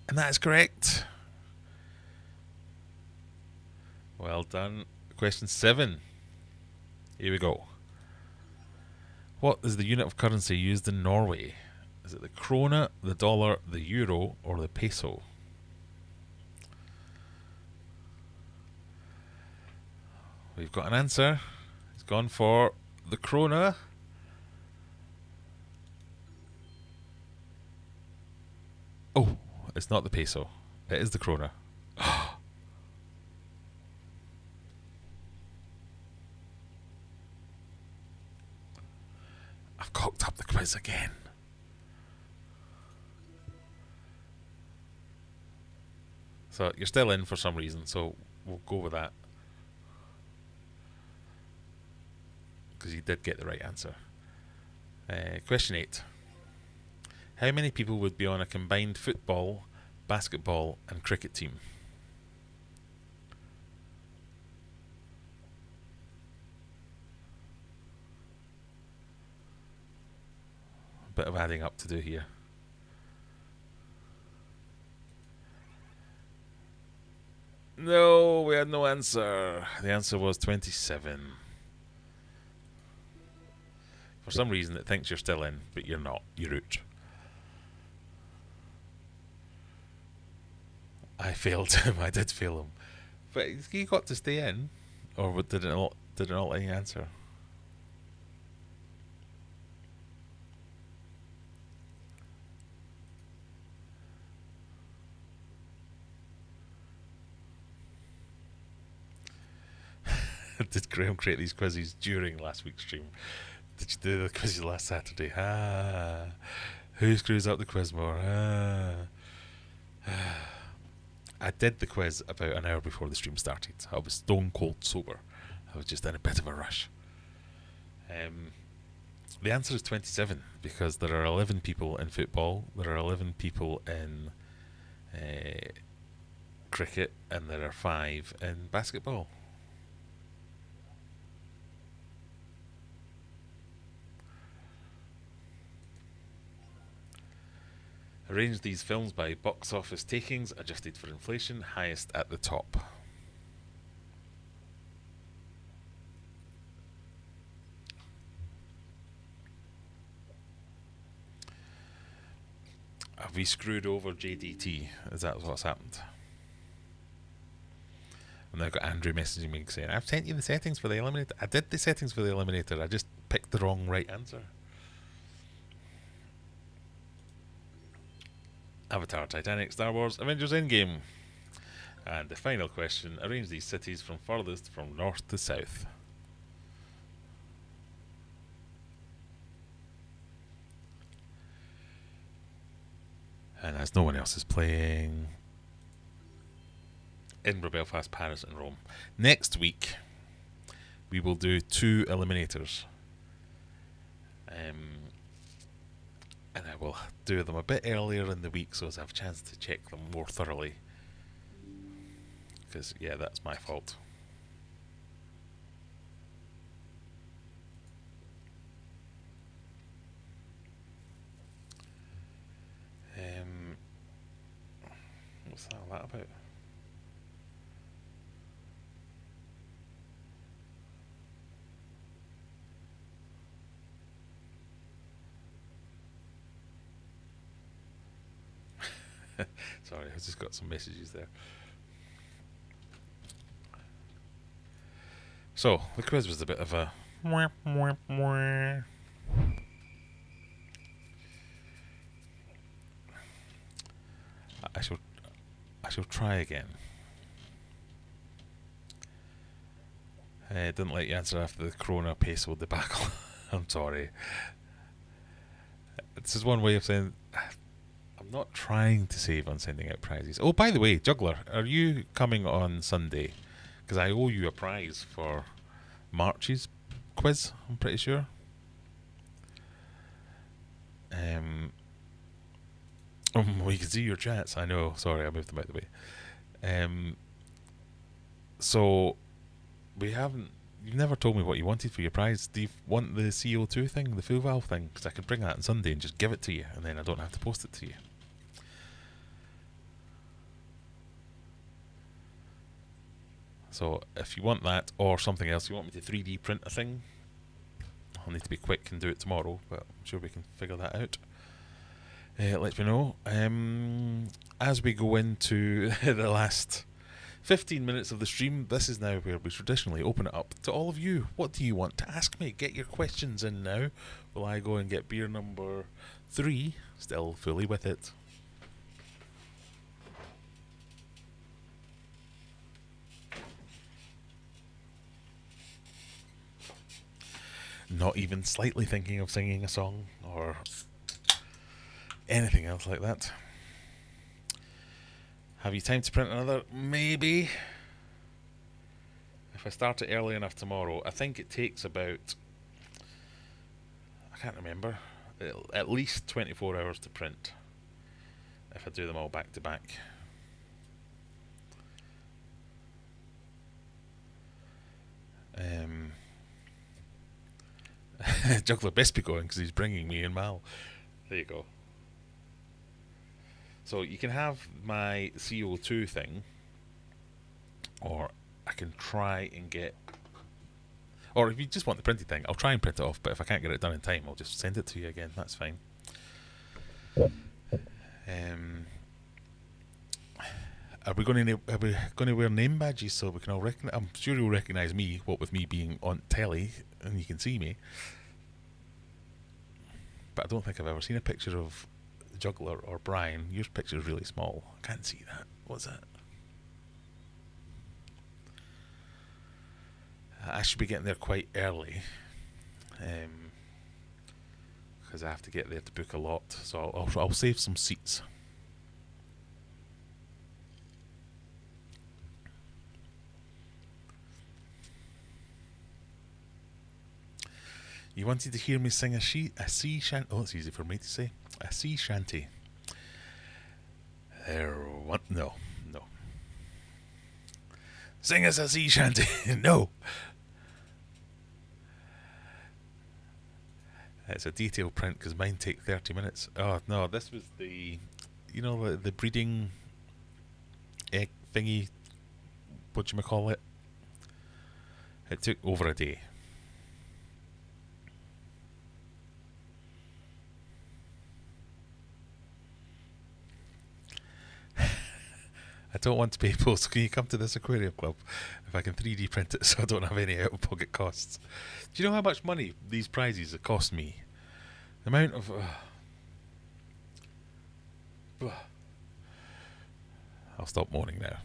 And that is correct. Well done. Question 7. Here we go. What is the unit of currency used in Norway? Is it the krona, the dollar, the euro, or the peso? We've got an answer. He's gone for the krona. Oh, it's not the peso. It is the krona. I've cocked up the quiz again. So you're still in for some reason, so we'll go with that. Because you did get the right answer. Question 8. How many people would be on a combined football, basketball and cricket team? A bit of adding up to do here. No, we had no answer. The answer was 27. For some reason it thinks you're still in, but you're not. You're out. I failed him. I did fail him. But he got to stay in. Or did it not let you answer? Did Graham create these quizzes during last week's stream? Did you do the quizzes last Saturday? Who screws up the quiz more? I did the quiz about an hour before the stream started. I was stone cold sober. I was just in a bit of a rush. The answer is 27 because there are 11 people in football, there are 11 people in cricket, and there are 5 in basketball. Arrange these films by box office takings, adjusted for inflation, highest at the top. Have we screwed over JDT? Is that what's happened? And I've got Andrew messaging me saying, I've sent you the settings for the Eliminator. I did the settings for the Eliminator, I just picked the wrong right answer. Avatar, Titanic, Star Wars, Avengers Endgame. And the final question, arrange these cities from furthest from north to south. And as no one else is playing, Edinburgh, Belfast, Paris and Rome. Next week we will do 2 eliminators. And I will do them a bit earlier in the week so as I have a chance to check them more thoroughly. Because, yeah, that's my fault. What's all that about? Sorry, I just got some messages there. So, the quiz was a bit of a... I shall try again. Didn't let you answer after the Corona peso debacle. I'm sorry. This is one way of saying I'm not trying to save on sending out prizes. Oh, by the way, Juggler, are you coming on Sunday? Because I owe you a prize for March's quiz, I'm pretty sure. Well, you can see your chats. I know. Sorry, I moved them out of the way. So, we haven't... You've never told me what you wanted for your prize. Do you want the CO2 thing, the full valve thing? Because I could bring that on Sunday and just give it to you, and then I don't have to post it to you. So, if you want that, or something else, you want me to 3D print a thing, I'll need to be quick and do it tomorrow, but I'm sure we can figure that out. Let me know. As we go into the last 15 minutes of the stream, this is now where we traditionally open it up to all of you. What do you want to ask me? Get your questions in now. Will I go and get beer number 3, still fully with it. Not even slightly thinking of singing a song or anything else like that. Have you time to print another? Maybe. If I start it early enough tomorrow, I think it takes about, I can't remember, at least 24 hours to print if I do them all back to back. Juggler best be going because he's bringing me in Mal. There you go. So you can have my CO2 thing, or I can try and get, or if you just want the printed thing, I'll try and print it off, but if I can't get it done in time, I'll just send it to you again. That's fine. Are we going to wear name badges so we can all recognize? I'm sure you'll recognise me, what with me being on telly and you can see me. But I don't think I've ever seen a picture of Juggler or Brian. Your picture's really small. I can't see that. What's that? I should be getting there quite early, because I have to get there to book a lot. So I'll save some seats. You wanted to hear me sing a sea shanty. Oh, it's easy for me to say. A sea shanty. No. Sing us a sea shanty. No. It's a detailed print because mine take 30 minutes. Oh, no, this was the you know, the breeding egg thingy, whatchamacallit. It took over a day. I don't want to pay post. Can you come to this aquarium club if I can 3D print it so I don't have any out-of-pocket costs? Do you know how much money these prizes have cost me? The amount of... I'll stop moaning now.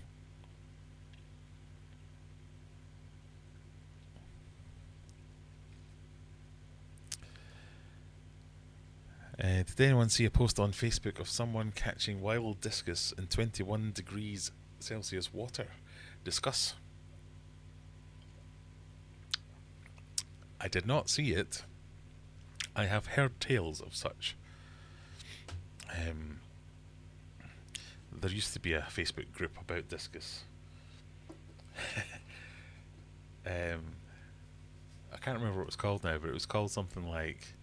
Did anyone see a post on Facebook of someone catching wild discus in 21 degrees Celsius water? Discuss. I did not see it. I have heard tales of such. There used to be a Facebook group about discus. I can't remember what it was called now, but it was called something like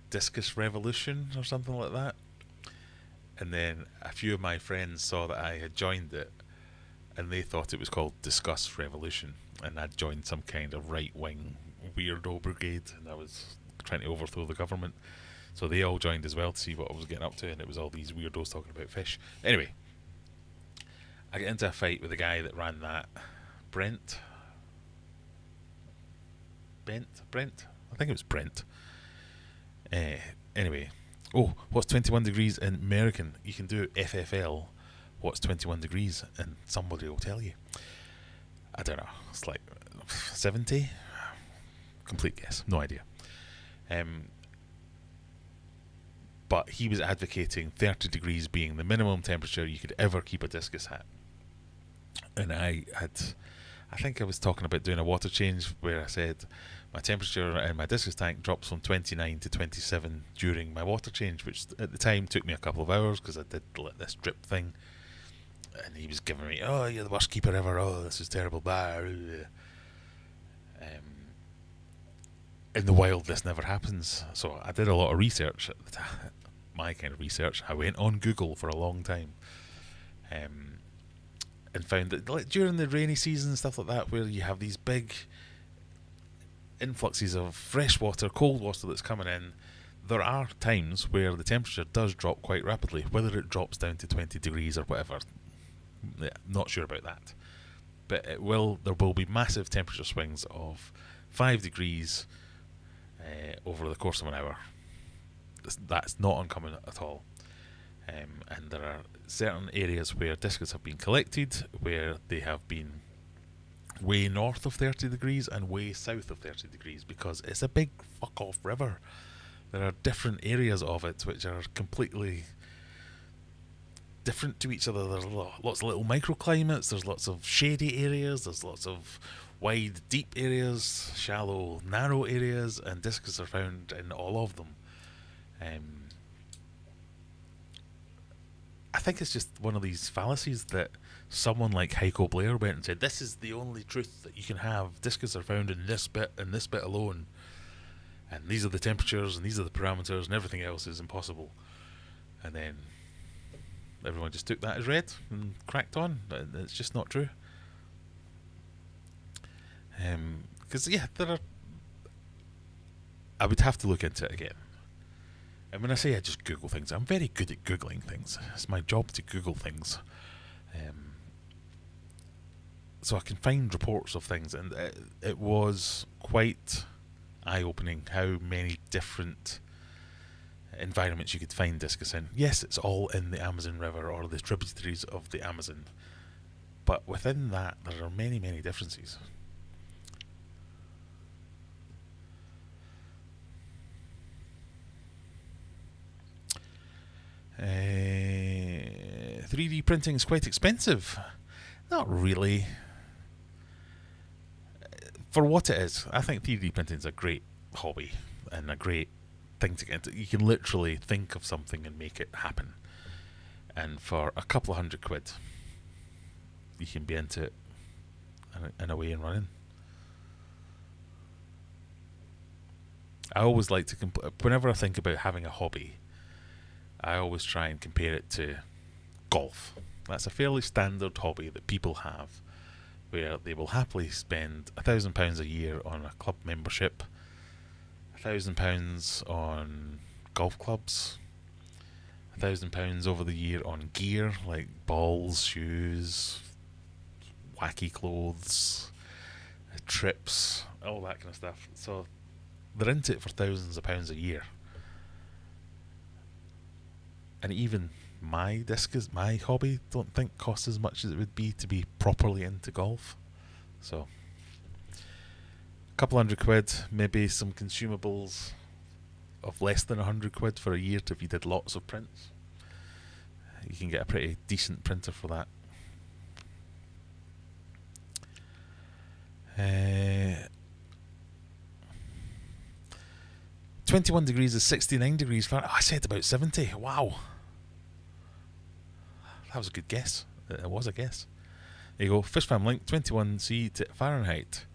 Discus Revolution or something like that. And then a few of my friends saw that I had joined it, and they thought it was called Discuss Revolution, and I'd joined some kind of right-wing weirdo brigade, and I was trying to overthrow the government. So they all joined as well to see what I was getting up to, and it was all these weirdos talking about fish. Anyway, I get into a fight with the guy that ran that. Brent? I think it was Brent. Anyway. Oh, what's 21 degrees in American? You can do FFL. What's 21 degrees? And somebody will tell you. I don't know. It's like 70? Complete guess. No idea. But he was advocating 30 degrees being the minimum temperature you could ever keep a discus at. And I think I was talking about doing a water change where I said my temperature in my discus tank drops from 29 to 27 during my water change, which at the time took me a couple of hours because I did this drip thing. And he was giving me, oh, you're the worst keeper ever, oh, this is terrible, blah. In the wild, this never happens. So I did a lot of research at the time. My kind of research. I went on Google for a long time, and found that like during the rainy season and stuff like that, where you have these big influxes of fresh water, cold water that's coming in, there are times where the temperature does drop quite rapidly. Whether it drops down to 20 degrees or whatever, not sure about that. But there will be massive temperature swings of 5 degrees over the course of an hour. That's not uncommon at all. And there are certain areas where discus have been collected where they have been way north of 30 degrees and way south of 30 degrees because it's a big fuck off river. There are different areas of it which are completely different to each other. There's lots of little microclimates, there's lots of shady areas, there's lots of wide, deep areas, shallow, narrow areas, and discus are found in all of them. I think it's just one of these fallacies that someone like Heiko Blair went and said, this is the only truth that you can have. Discus are found in this bit and this bit alone. And these are the temperatures and these are the parameters and everything else is impossible. And then everyone just took that as read and cracked on. It's just not true. Because, I would have to look into it again. And when I say I just Google things, I'm very good at Googling things. It's my job to Google things. So I can find reports of things, and it was quite eye-opening how many different environments you could find discus in. Yes, it's all in the Amazon River or the tributaries of the Amazon, but within that there are many, many differences. Uh, 3D printing is quite expensive. Not really. For what it is, I think 3D printing is a great hobby and a great thing to get into. You can literally think of something and make it happen. And for a couple of £100, you can be into it and away and running. I always like to whenever I think about having a hobby, I always try and compare it to golf. That's a fairly standard hobby that people have, where they will happily spend £1,000 a year on a club membership, £1,000 on golf clubs, £1,000 over the year on gear like balls, shoes, wacky clothes, trips, all that kind of stuff. So they're into it for thousands of pounds a year. And even my hobby, don't think costs as much as it would be to be properly into golf. So a couple £100, maybe some consumables of less than £100 for a year if you did lots of prints. You can get a pretty decent printer for that. 21 degrees is 69 degrees Fahrenheit. Oh, I said about 70. Wow. That was a good guess. It was a guess. There you go. Fish Fam link, 21C to Fahrenheit.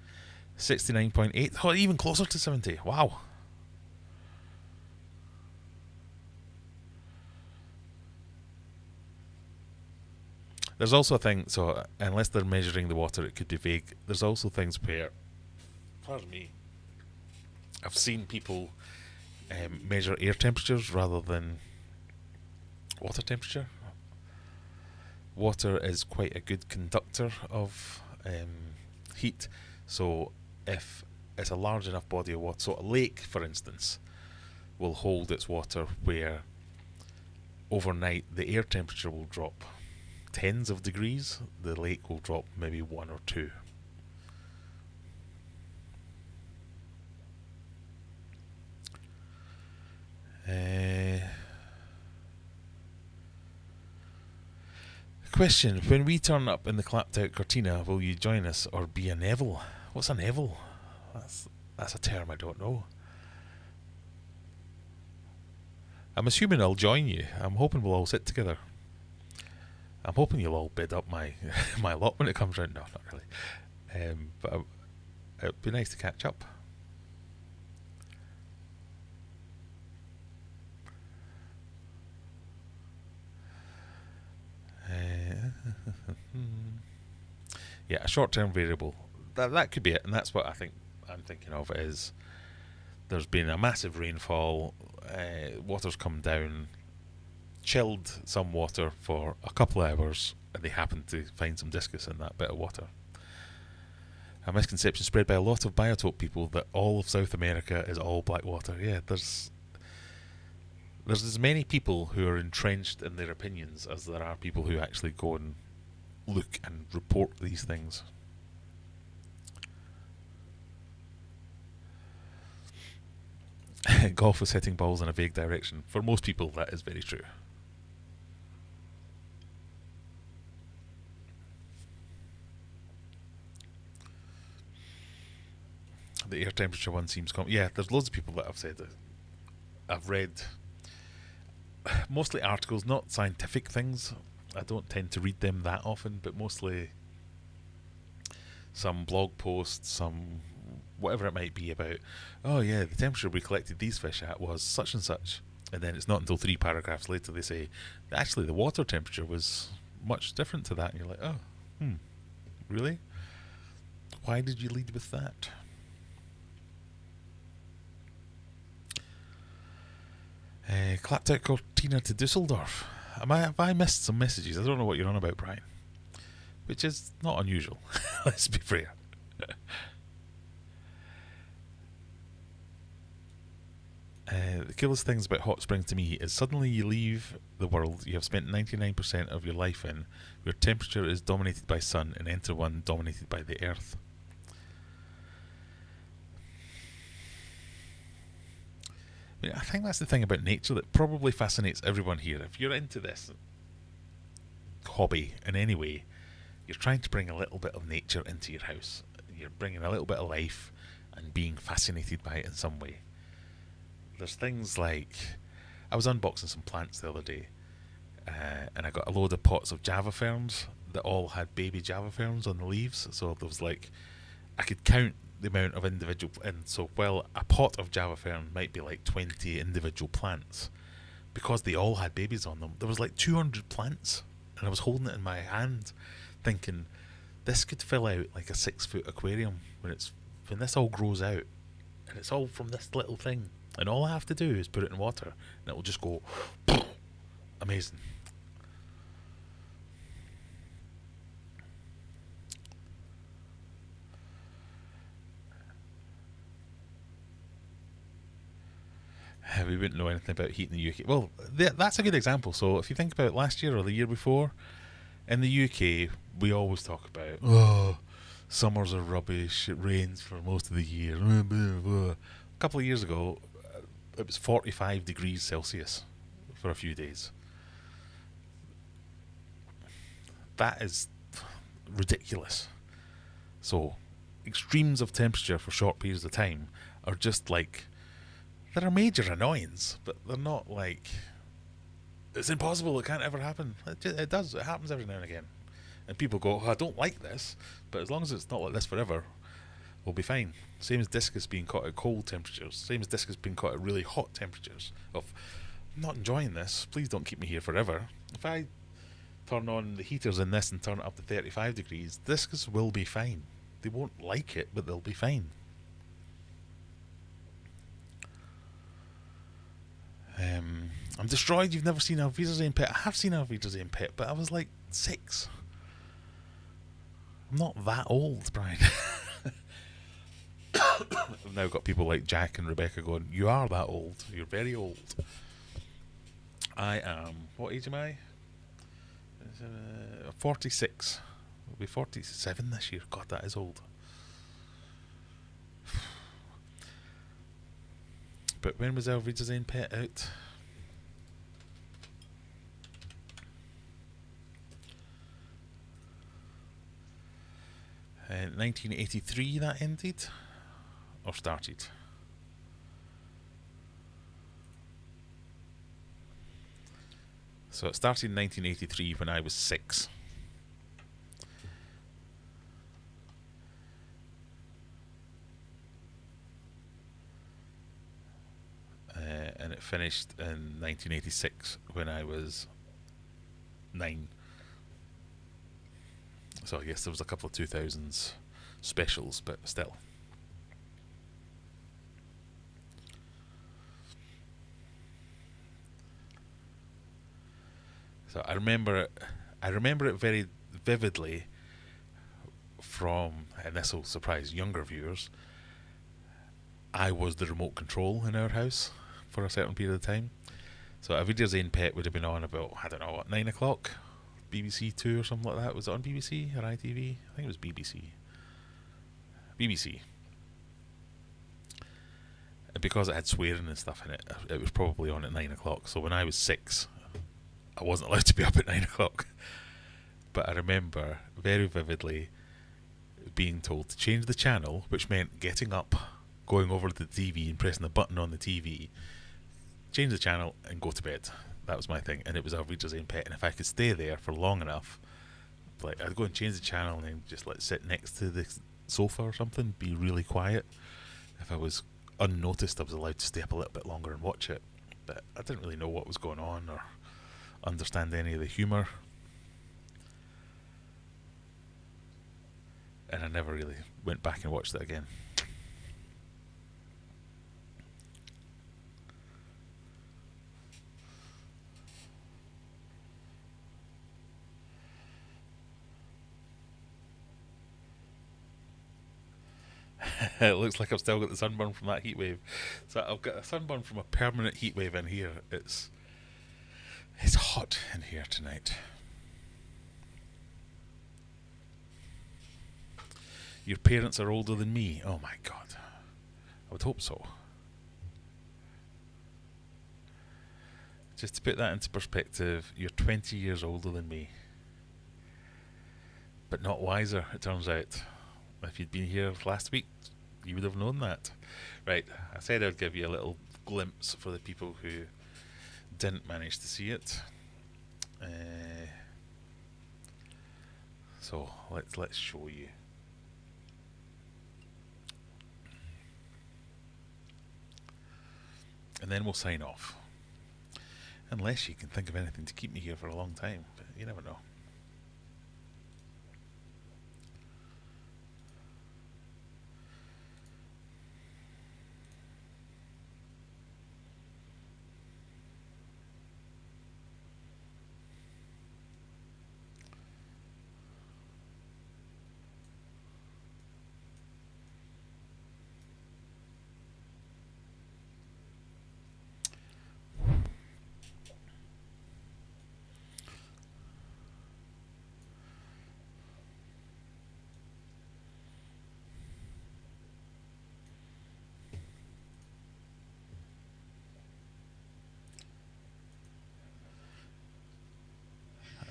69.8. Oh, even closer to 70. Wow. There's also a thing, so unless they're measuring the water, it could be vague. There's also things where, pardon me, I've seen people measure air temperatures rather than water temperature. Water is quite a good conductor of heat, so if it's a large enough body of water, so a lake, for instance, will hold its water where overnight the air temperature will drop tens of degrees, the lake will drop maybe 1 or 2. Question: when we turn up in the clapped out Cortina, will you join us or be a Neville? What's a Neville? That's a term I don't know. I'm assuming I'll join you. I'm hoping we'll all sit together. I'm hoping you'll all bid up my my lot when it comes round. No, not really. But it'd be nice to catch up. Yeah, a short-term variable. That could be it, and that's what I'm thinking of. Is there's been a massive rainfall, water's come down, chilled some water for a couple of hours, and they happened to find some discus in that bit of water. A misconception spread by a lot of biotope people that all of South America is all black water. Yeah, there's as many people who are entrenched in their opinions as there are people who actually go and look and report these things. Golf is hitting balls in a vague direction. For most people, that is very true. The air temperature one seems yeah, there's loads of people that have said that. I've read mostly articles, not scientific things. I don't tend to read them that often, but mostly some blog posts, some whatever it might be about, oh yeah, the temperature we collected these fish at was such and such. And then it's not until 3 paragraphs later they say, actually the water temperature was much different to that. And you're like, oh, really? Why did you lead with that? Clapped out Cortina to Dusseldorf. Have I missed some messages? I don't know what you're on about, Brian. Which is not unusual. Let's be fair. The coolest things about hot springs to me is suddenly you leave the world you have spent 99% of your life in, where temperature is dominated by sun, and enter one dominated by the earth. I think that's the thing about nature that probably fascinates everyone here. If you're into this hobby in any way, you're trying to bring a little bit of nature into your house. You're bringing a little bit of life and being fascinated by it in some way. There's things like, I was unboxing some plants the other day, and I got a load of pots of Java ferns that all had baby Java ferns on the leaves. So there was like, I could count the amount of individual, and so while a pot of Java fern might be like 20 individual plants, because they all had babies on them. There was like 200 plants, and I was holding it in my hand, thinking this could fill out like a 6-foot aquarium when this all grows out, and it's all from this little thing. And all I have to do is put it in water, and it will just go amazing. We wouldn't know anything about heat in the UK. Well, that's a good example. So if you think about last year or the year before, in the UK, we always talk about, oh, summers are rubbish, it rains for most of the year. A couple of years ago, it was 45 degrees Celsius for a few days. That is ridiculous. So, extremes of temperature for short periods of time are just like, they're a major annoyance, but they're not like, it's impossible, it can't ever happen. It does, it happens every now and again. And people go, oh, I don't like this, but as long as it's not like this forever, we'll be fine. Same as discus being caught at cold temperatures, same as discus being caught at really hot temperatures. Of, I'm not enjoying this, please don't keep me here forever. If I turn on the heaters in this and turn it up to 35 degrees, discus will be fine. They won't like it, but they'll be fine. I'm destroyed. You've never seen Auf Wiedersehen Pet. I have seen Auf Wiedersehen Pet, but I was like 6. I'm not that old, Brian. I've now got people like Jack and Rebecca going, you are that old. You're very old. I am. What age am I? 46. I'll be 47 this year. God, that is old. But when was Auf Wiedersehen Pet out? 1983 that ended? Or started? So it started in 1983 when I was 6. And it finished in 1986 when I was 9. So I guess there was a couple of 2000s specials, but still. So I remember it very vividly from, and this will surprise younger viewers, I was the remote control in our house for a certain period of time. So a Wiedersehen Pet would have been on about, I don't know, what, 9 o'clock? BBC 2 or something like that. Was it on BBC or ITV? I think it was BBC. BBC. And because it had swearing and stuff in it, it was probably on at 9 o'clock. So when I was 6, I wasn't allowed to be up at 9 o'clock. But I remember very vividly being told to change the channel, which meant getting up, going over to the TV and pressing the button on the TV, change the channel and go to bed. That was my thing, and it was Auf Wiedersehen Pet. And if I could stay there for long enough, like I'd go and change the channel and then just like sit next to the sofa or something, be really quiet. If I was unnoticed, I was allowed to stay up a little bit longer and watch it. But I didn't really know what was going on or understand any of the humour. And I never really went back and watched it again. It looks like I've still got the sunburn from that heat wave. So I've got a sunburn from a permanent heat wave in here. It's hot in here tonight. Your parents are older than me. Oh my god. I would hope so. Just to put that into perspective, you're 20 years older than me. But not wiser, it turns out. If you'd been here last week, you would have known that. Right, I said I'd give you a little glimpse for the people who didn't manage to see it. So let's show you. And then we'll sign off. Unless you can think of anything to keep me here for a long time, but you never know.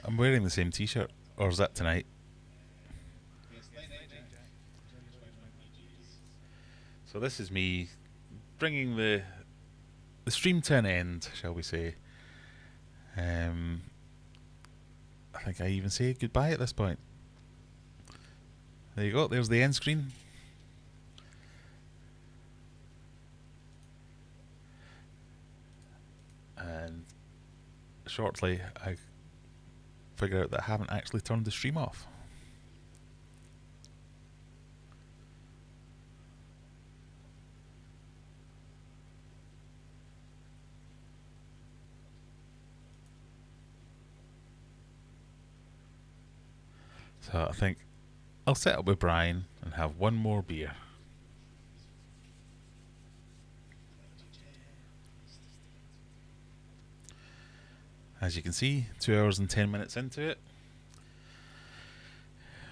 I'm wearing the same t-shirt, or is that tonight? So this is me bringing the stream to an end, shall we say. I think I even say goodbye at this point. There you go, there's the end screen. And shortly I figure out that I haven't actually turned the stream off. So I think I'll set up with Brian and have one more beer. As you can see, 2 hours and 10 minutes into it.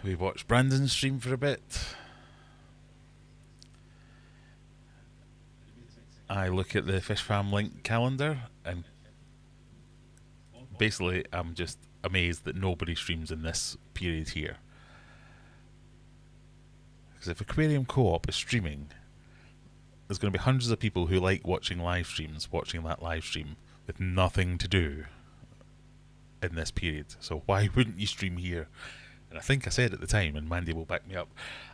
We watched Brandon's stream for a bit. I look at the Fish Fam link calendar and basically I'm just amazed that nobody streams in this period here. Because if Aquarium Co-op is streaming, there's going to be hundreds of people who like watching live streams, watching that live stream with nothing to do in this period. So why wouldn't you stream here? And I think I said at the time, and Mandy will back me up,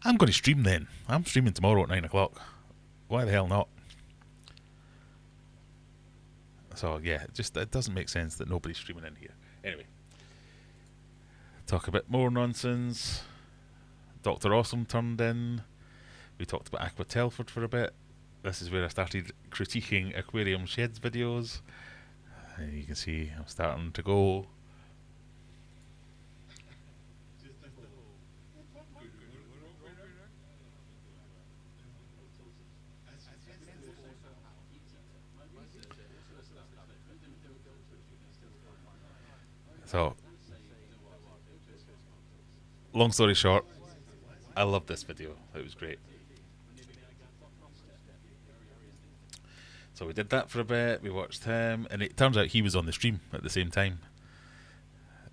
I'm going to stream then. I'm streaming tomorrow at 9 o'clock. Why the hell not? So yeah, it doesn't make sense that nobody's streaming in here. Anyway, talk a bit more nonsense. Dr. Awesome turned in. We talked about Aqua Telford for a bit. This is where I started critiquing Aquarium Sheds videos. You can see I'm starting to go. So, long story short, I loved this video. It was great. So we did that for a bit, we watched him, and it turns out he was on the stream at the same time.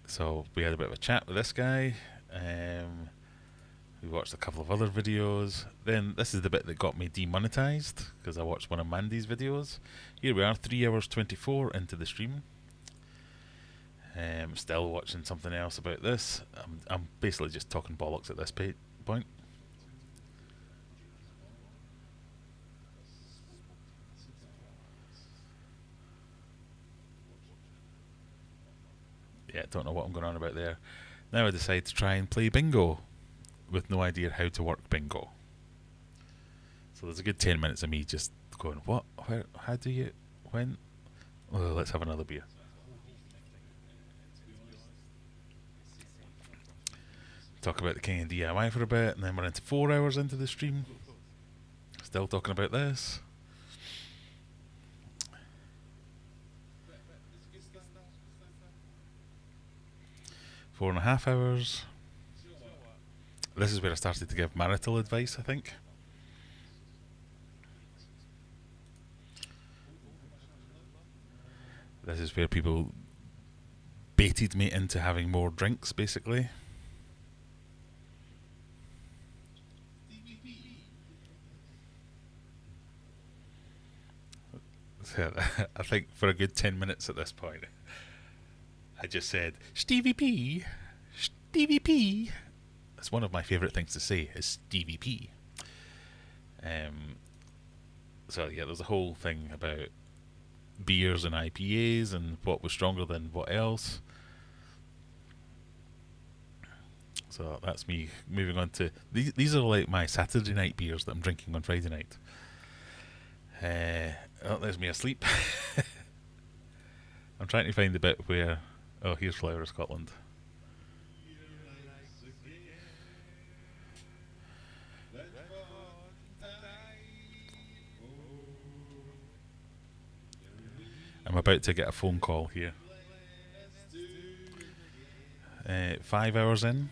So we had a bit of a chat with this guy. We watched a couple of other videos. Then this is the bit that got me demonetized, because I watched one of Mandy's videos. Here we are, 3 hours 24 into the stream. Still watching something else about this. I'm basically just talking bollocks at this point. Yeah, don't know what I'm going on about there. Now I decide to try and play bingo with no idea how to work bingo. So there's a good 10 minutes of me just going, what? Where? How do you? When? Oh, let's have another beer. Talk about the King of DIY for a bit, and then we're into 4 hours into the stream. Still talking about this. Four and a half hours. This is where I started to give marital advice, I think. This is where people baited me into having more drinks, basically. So, I think for a good 10 minutes at this point, I just said, Stevie P, Stevie P. That's one of my favourite things to say, is Stevie P. So yeah, there's a whole thing about beers and IPAs and what was stronger than what else. So that's me moving on to these are like my Saturday night beers that I'm drinking on Friday night. Oh, there's me asleep. I'm trying to find the bit where. Oh, here's Flower of Scotland. I'm about to get a phone call here. 5 hours in.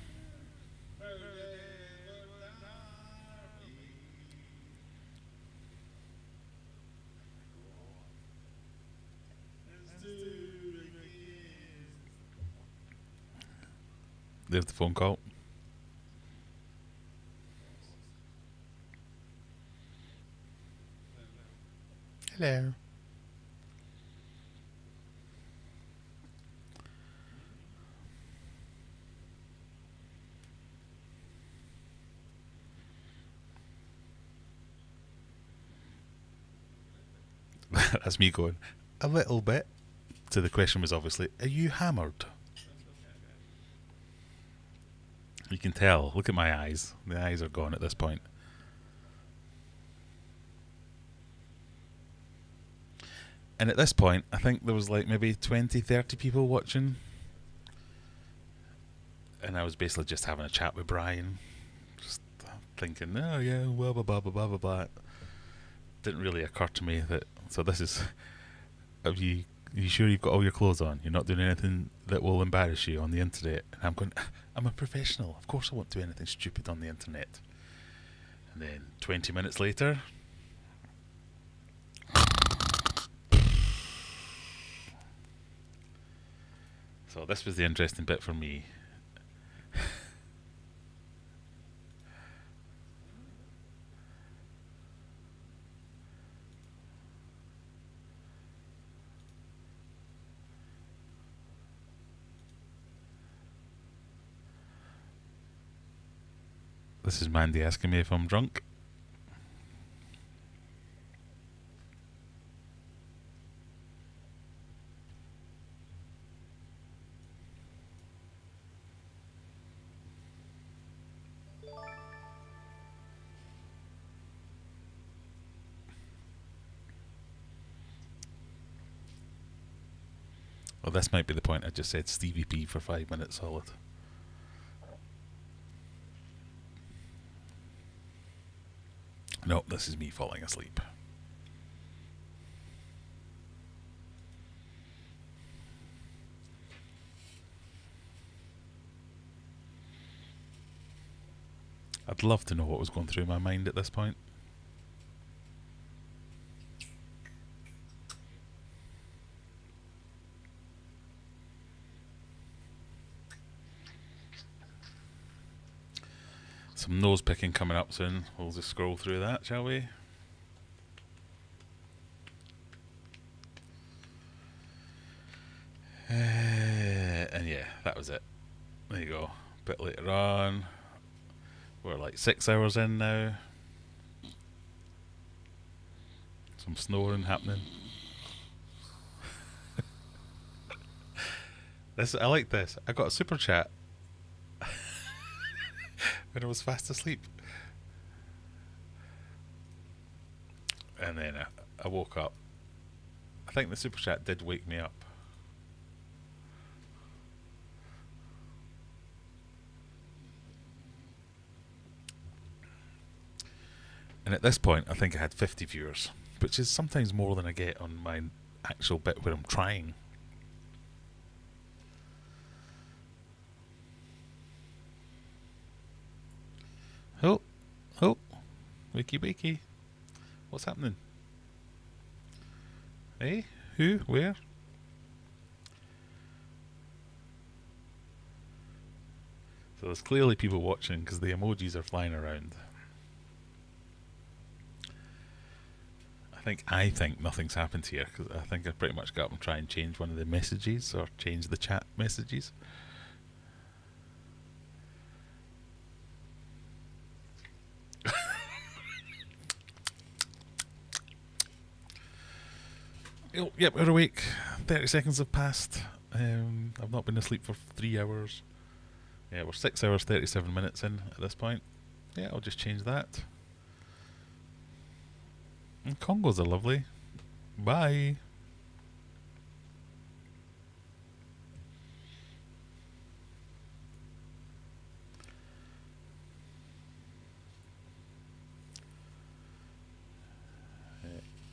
There's the phone call. Hello. That's me going, a little bit. So the question was obviously, are you hammered? You can tell. Look at my eyes. The eyes are gone at this point. And at this point, I think there was like maybe 20, 30 people watching. And I was basically just having a chat with Brian. Just thinking, oh yeah, blah, blah, blah, blah, blah, blah, blah. Didn't really occur to me that, so this is, are you sure you've got all your clothes on? You're not doing anything that will embarrass you on the internet? And I'm going, I'm a professional. Of course I won't do anything stupid on the internet. And then 20 minutes later, so this was the interesting bit for me. This is Mandy asking me if I'm drunk. Well, this might be the point. I just said Stevie P for 5 minutes solid. No, this is me falling asleep. I'd love to know what was going through my mind at this point. Some nose picking coming up soon. We'll just scroll through that, shall we? And yeah, that was it. There you go. A bit later on. We're like 6 hours in now. Some snoring happening. I like this. I got a super chat when I was fast asleep. And then I woke up. I think the super chat did wake me up. And at this point, I think I had 50 viewers, which is sometimes more than I get on my actual bit where I'm trying. Oh, wakey wakey. What's happening? Hey, who, where? So there's clearly people watching because the emojis are flying around. I think nothing's happened here because I think I pretty much got up and try and change one of the messages or change the chat messages. Oh, yep, we're awake. 30 seconds have passed. I've not been asleep for 3 hours. Yeah, we're 6 hours, 37 minutes in at this point. Yeah, I'll just change that. And Congos are lovely. Bye.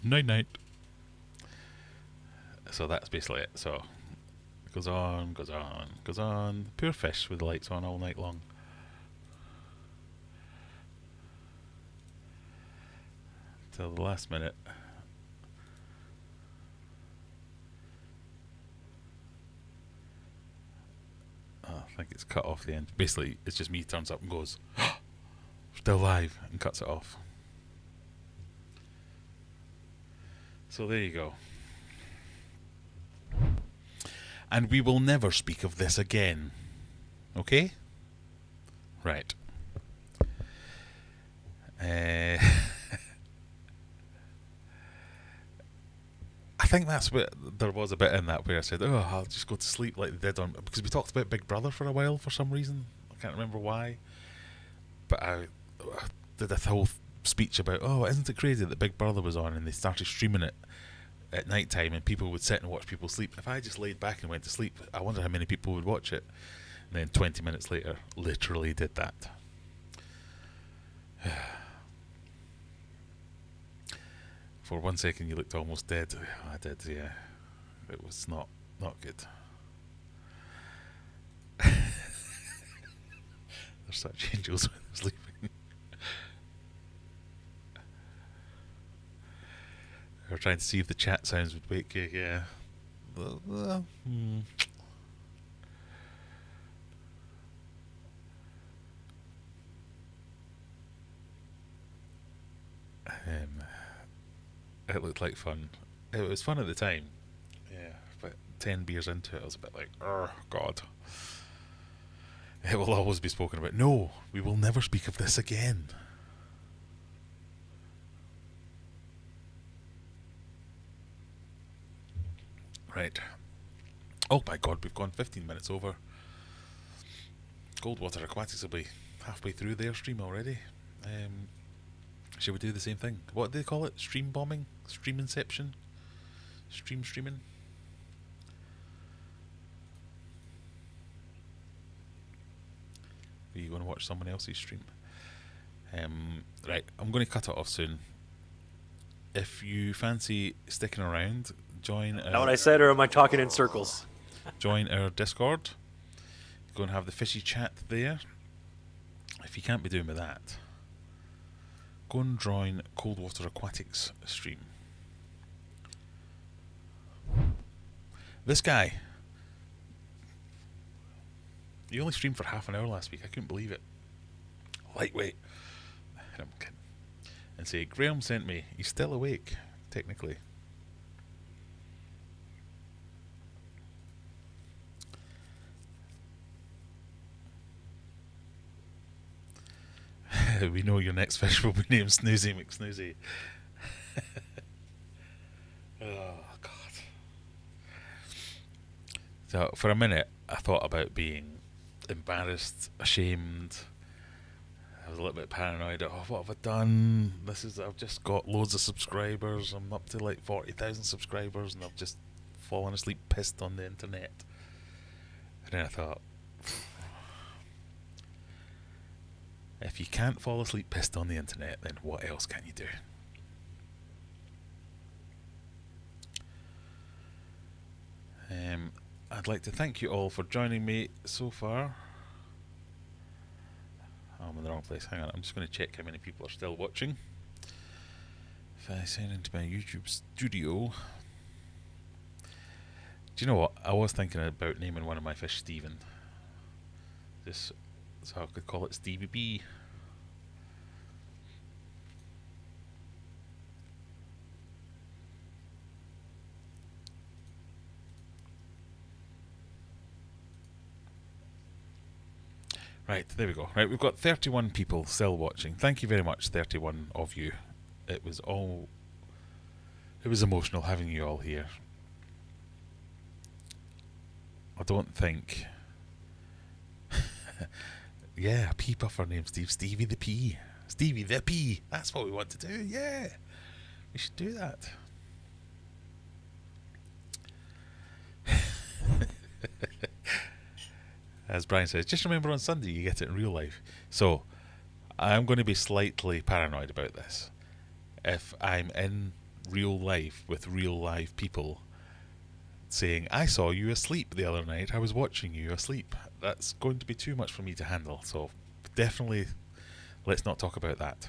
Night night. So that's basically it. So it goes on, goes on, goes on. Poor fish with the lights on all night long. Till the last minute. Oh, I think it's cut off the end. Basically, it's just me turns up and goes, still live, and cuts it off. So there you go. And we will never speak of this again. Okay? Right. I think that's what there was a bit in that where I said, "Oh, I'll just go to sleep like they did on," because we talked about Big Brother for a while for some reason. I can't remember why, but I did a whole speech about, "Oh, isn't it crazy that Big Brother was on and they started streaming it at night time and people would sit and watch people sleep? If I just laid back and went to sleep, I wonder how many people would watch it." And then 20 minutes later, literally did that. For 1 second, you looked almost dead. I did, yeah. It was not good. They're such angels when they're sleeping. I was trying to see if the chat sounds would wake you, yeah. It looked like fun. It was fun at the time. Yeah, but 10 beers into it, I was a bit like, oh, God. It will always be spoken about. No, we will never speak of this again. Right. Oh my God, we've gone 15 minutes over. Goldwater Aquatics will be halfway through their stream already. Should we do the same thing? What do they call it? Stream bombing? Stream inception? Streaming? Are you going to watch someone else's stream? Right, I'm going to cut it off soon. If you fancy sticking around, join Know what I said, or am I talking in circles? Join our Discord. Go and have the Fishy chat there. If you can't be doing with that, go and join Coldwater Aquatics stream. This guy, he only streamed for half an hour last week. I couldn't believe it. Lightweight. I'm kidding. And say, Graham sent me. He's still awake, technically. We know your next fish will be named Snoozy McSnoozy. Oh, God. So, for a minute, I thought about being embarrassed, ashamed. I was a little bit paranoid. Oh, what have I done? I've just got loads of subscribers. I'm up to like 40,000 subscribers and I've just fallen asleep pissed on the internet. And then I thought, if you can't fall asleep pissed on the internet, then what else can you do? I'd like to thank you all for joining me so far. Oh, I'm in the wrong place. Hang on, I'm just going to check how many people are still watching. If I sign into my YouTube studio. Do you know what? I was thinking about naming one of my fish Steven. Just so I could call it Stevie B. Right, there we go. Right, we've got 31 people still watching. Thank you very much, 31 of you. It was all It was emotional having you all here. I don't think... yeah, a pea puffer named Steve. Stevie the Pea. Stevie the Pea. That's what we want to do. Yeah. We should do that. As Brian says, just remember on Sunday you get it in real life. So, I'm going to be slightly paranoid about this. If I'm in real life with real live people saying, I saw you asleep the other night, I was watching you asleep, that's going to be too much for me to handle. So, definitely, let's not talk about that.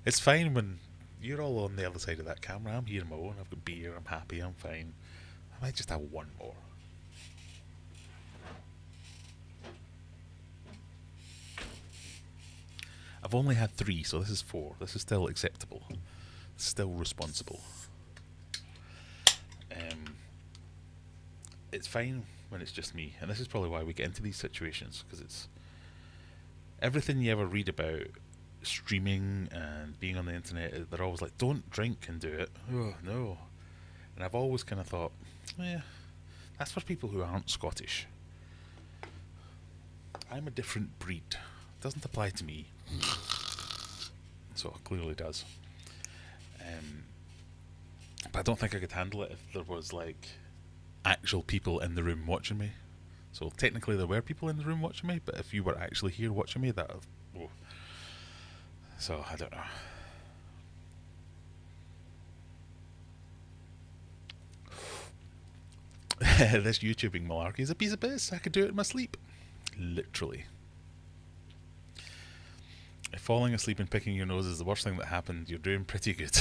It's fine when you're all on the other side of that camera. I'm here in my own, I've got beer, I'm happy, I'm fine. I might just have one more. I've only had 3, so this is 4. This is still acceptable. Still responsible. It's fine when it's just me, and this is probably why we get into these situations, because it's everything you ever read about streaming and being on the internet, they're always like, don't drink and do it. Oh, no. And I've always kind of thought, yeah, that's for people who aren't Scottish. I'm a different breed. It doesn't apply to me. So it clearly does. But I don't think I could handle it if there was like actual people in the room watching me. So technically there were people in the room watching me, but if you were actually here watching me, that... Oh. So I don't know. This YouTubing malarkey is a piece of piss. I could do it in my sleep. Literally. If falling asleep and picking your nose is the worst thing that happened, you're doing pretty good.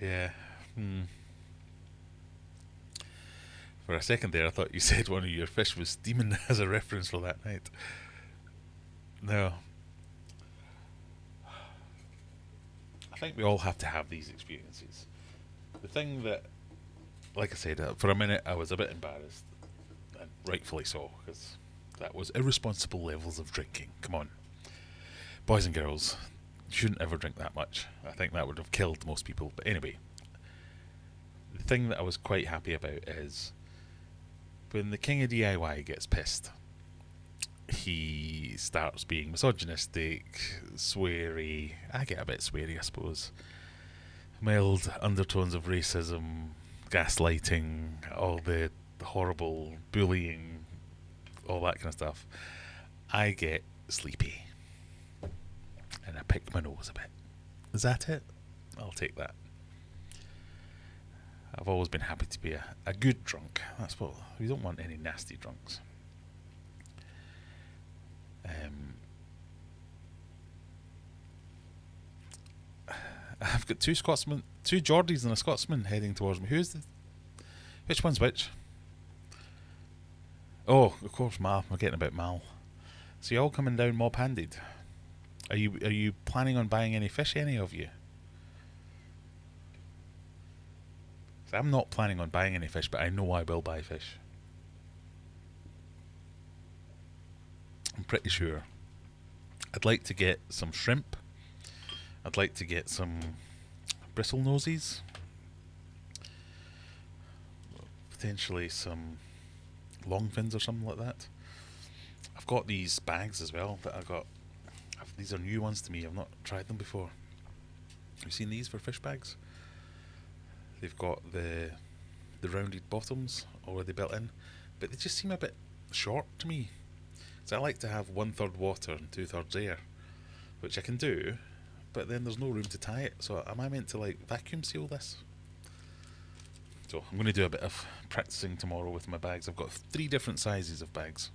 Yeah. For a second there, I thought you said one of your fish was steaming as a reference for that night. No. I think we all have to have these experiences. The thing that, like I said, for a minute I was a bit embarrassed, and rightfully so, because that was irresponsible levels of drinking. Come on. Boys and girls, you shouldn't ever drink that much. I think that would have killed most people. But anyway, the thing that I was quite happy about is when the king of DIY gets pissed, he starts being misogynistic, sweary. I get a bit sweary, I suppose. Mild undertones of racism, gaslighting, all the horrible bullying, all that kind of stuff. I get sleepy. And I pick my nose a bit. Is that it? I'll take that. I've always been happy to be a good drunk. That's what we don't want, any nasty drunks. I've got 2 Scotsmen, 2 Geordies and a Scotsman heading towards me. Which one's which? Oh, of course, Mal. We're getting about Mal. So you all coming down mob-handed? Are you planning on buying any fish, any of you? So I'm not planning on buying any fish, but I know I will buy fish. I'm pretty sure. I'd like to get some shrimp. I'd like to get some bristle nosies. Potentially some longfins or something like that. I've got these bags as well that I got. These are new ones to me. I've not tried them before. Have you seen these for fish bags? They've got the rounded bottoms already built in, but they just seem a bit short to me. So I like to have 1/3 water and 2/3 air, which I can do, but then there's no room to tie it. So am I meant to like vacuum seal this? So I'm going to do a bit of practicing tomorrow with my bags. I've got 3 different sizes of bags.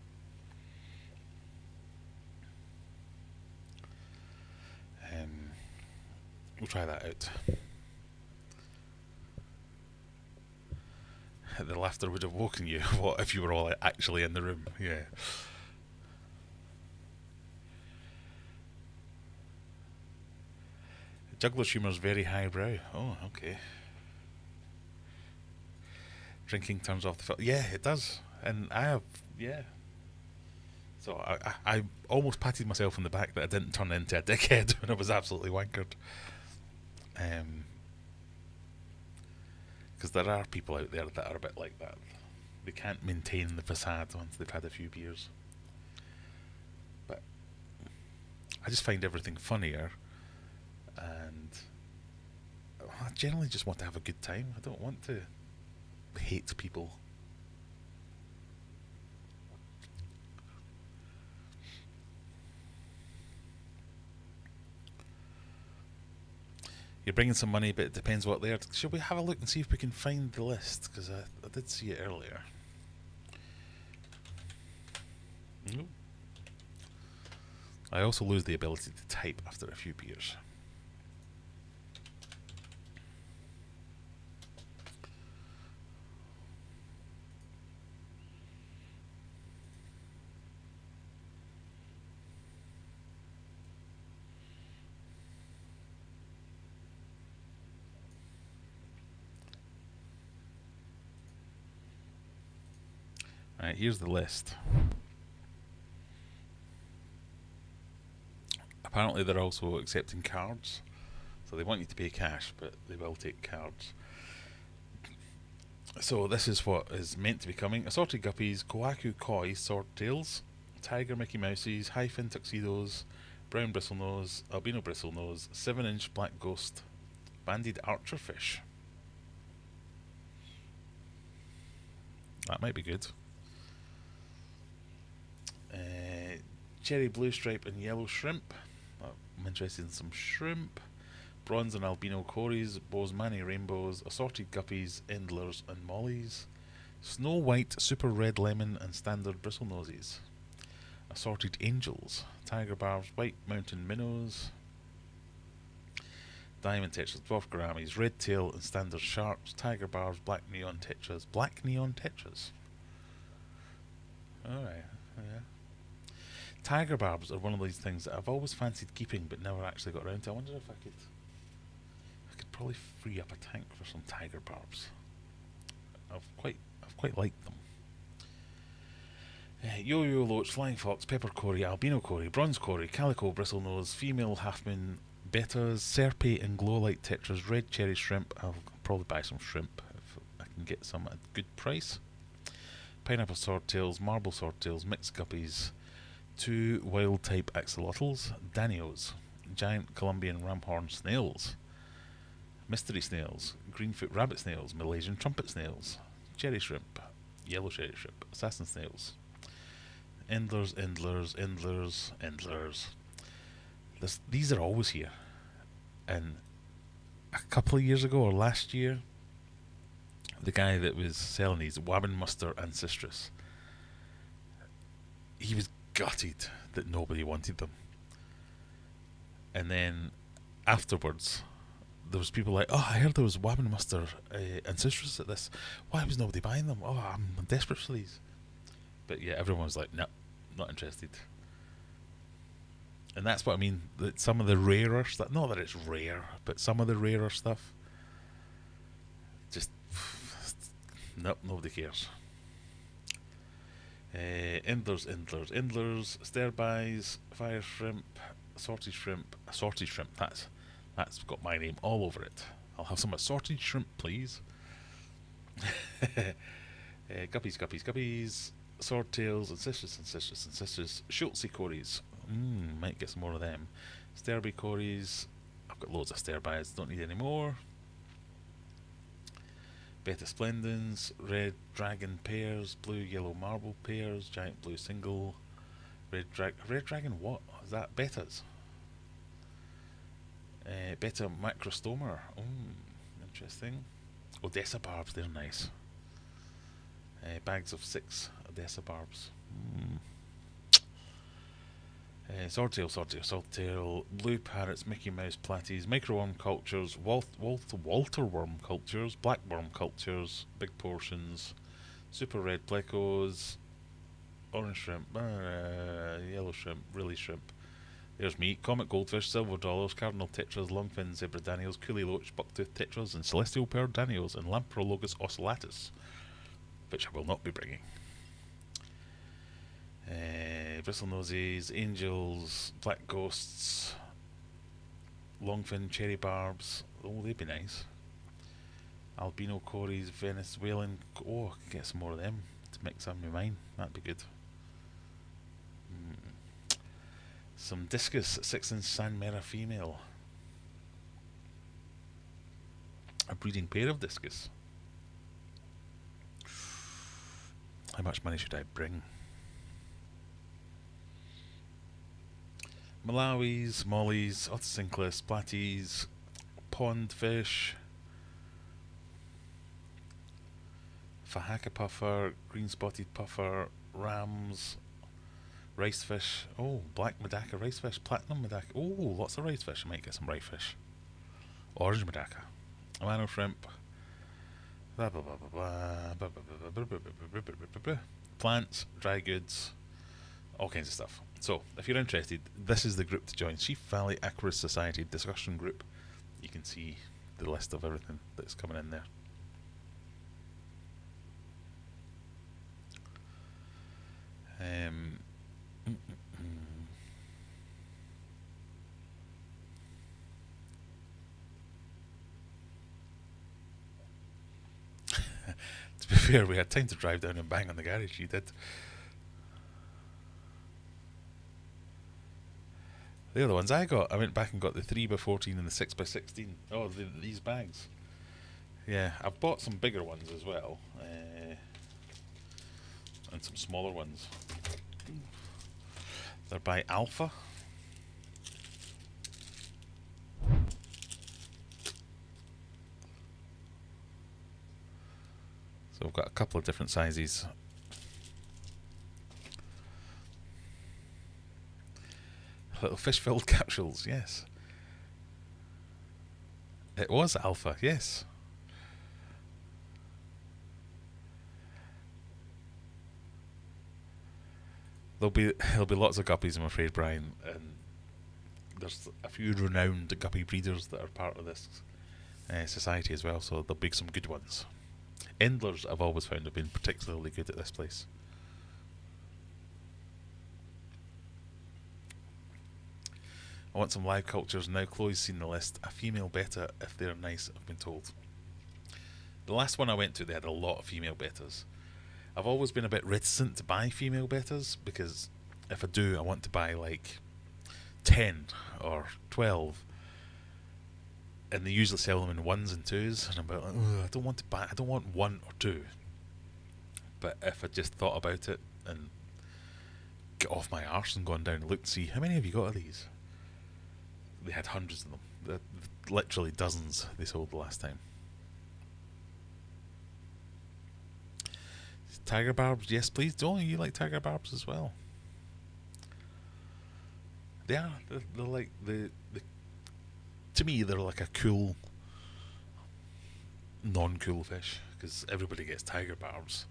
We'll try that out. The laughter would have woken you. What if you were all actually in the room? Yeah. Juggler's humour's very highbrow. Oh, okay. Drinking turns off the film. Yeah, it does. And I have, yeah. So I almost patted myself on the back that I didn't turn into a dickhead when I was absolutely wankered. Because there are people out there that are a bit like that. They can't maintain the facade once they've had a few beers. But I just find everything funnier, and I generally just want to have a good time. I don't want to hate people. You're bringing some money, but it depends what they are. Should we have a look and see if we can find the list? Because I did see it earlier. Nope. I also lose the ability to type after a few beers. Alright, here's the list. Apparently they're also accepting cards. So they want you to pay cash, but they will take cards. So this is what is meant to be coming. Assorted guppies, koaku koi swordtails, tiger Mickey Mouses, high-fin tuxedos, brown bristlenose, albino bristlenose, 7-inch black ghost, banded archerfish. That might be good. Cherry blue stripe and yellow shrimp. I'm interested in some shrimp. Bronze and albino cories, Bosemani rainbows, assorted guppies, endlers and mollies. Snow white, super red lemon and standard bristlenoses. Assorted angels, tiger barbs, white mountain minnows. Diamond tetras, dwarf gouramis, red tail and standard sharks, tiger barbs, black neon tetras. Black neon tetras. Alright, yeah. Tiger barbs are one of these things that I've always fancied keeping but never actually got around to. I wonder if I could probably free up a tank for some tiger barbs. I've quite liked them. Yo-yo loach, flying fox, pepper cory, albino cory, bronze cory, calico bristlenose, female half moon, bettas, serpy and glow light tetras, red cherry shrimp. I'll probably buy some shrimp if I can get some at a good price. Pineapple swordtails, marble swordtails, mixed guppies, 2 wild type axolotls, danios, giant Colombian ramhorn snails, mystery snails, greenfoot rabbit snails, Malaysian trumpet snails, cherry shrimp, yellow cherry shrimp, assassin snails, endlers, endlers, endlers, endlers. These are always here. And a couple of years ago or last year, the guy that was selling these, Wabin Muster Ancestris, he was gutted that nobody wanted them. And then afterwards, there was people like, oh, I heard there was Wabin Muster Ancestris at this. Why was nobody buying them? Oh, I'm desperate for these. But yeah, everyone was like, no, not interested. And that's what I mean, that some of the rarer stuff, not that it's rare, but some of the rarer stuff, just, nope, nobody cares. Endlers, endlers, endlers, sterbys, fire shrimp, assorted shrimp, that's got my name all over it. I'll have some assorted shrimp, please. Guppies, guppies, guppies, swordtails, ancestors, Schultzy cories. Might get some more of them. Sterby cories. I've got loads of sterbys, don't need any more. Beta splendens, red dragon pairs, blue yellow marble pairs, giant blue single, red dragon what? Is that betas? Beta macrostoma. Interesting. Odessa barbs, they're nice. Bags of 6 Odessa barbs. Swordtail, blue parrots, Mickey Mouse platies, microworm cultures, Walter worm cultures, black worm cultures, big portions, super red plecos, orange shrimp, yellow shrimp, really shrimp. There's me, comet goldfish, silver dollars, cardinal tetras, longfin zebra daniels, coolie loach, bucktooth tetras, and celestial pearl daniels, and lamprologus ocellatus, which I will not be bringing. Bristlenoses, angels, black ghosts, longfin, cherry barbs. Oh, they'd be nice. Albino cories, Venezuelan. Oh, I could get some more of them to mix on with mine. That'd be good. Some discus, 6-inch San Mera female. A breeding pair of discus. How much money should I bring? Malawis, mollies, ottosinclis, platies, pond fish, Fahaka puffer, green spotted puffer, rams, rice fish. Oh, black Madaka rice fish, platinum Madaka. Oh, lots of rice fish. I might get some rice fish. Orange Madaka, Amano shrimp. Plants, dry goods, all kinds of stuff. So, if you're interested, this is the group to join. Sheaf Valley Aquarium Society discussion group. You can see the list of everything that's coming in there. To be fair, we had time to drive down and bang on the garage. You did. They're the ones I got. I went back and got the 3x14 and the 6x16. Oh, these bags. Yeah, I've bought some bigger ones as well. And some smaller ones. They're by Alpha. So we've got a couple of different sizes. Little fish-filled capsules, yes. It was Alpha, yes. There'll be lots of guppies, I'm afraid, Brian, and there's a few renowned guppy breeders that are part of this society as well, so there'll be some good ones. Endlers, I've always found, have been particularly good at this place. I want some live cultures now. Chloe's seen the list. A female betta, if they're nice, I've been told. The last one I went to, they had a lot of female bettas. I've always been a bit reticent to buy female bettas because if I do, I want to buy like 10 or 12, and they usually sell them in 1s and 2s, and I'm like, I don't want to buy. I don't want 1 or 2. But if I just thought about it and get off my arse and gone down and look and see how many have you got of these, they had hundreds of them. Literally dozens they sold the last time. Tiger barbs, yes please. Don't you like tiger barbs as well? They are. They're like the. To me, they're like a cool, non-cool fish because everybody gets tiger barbs.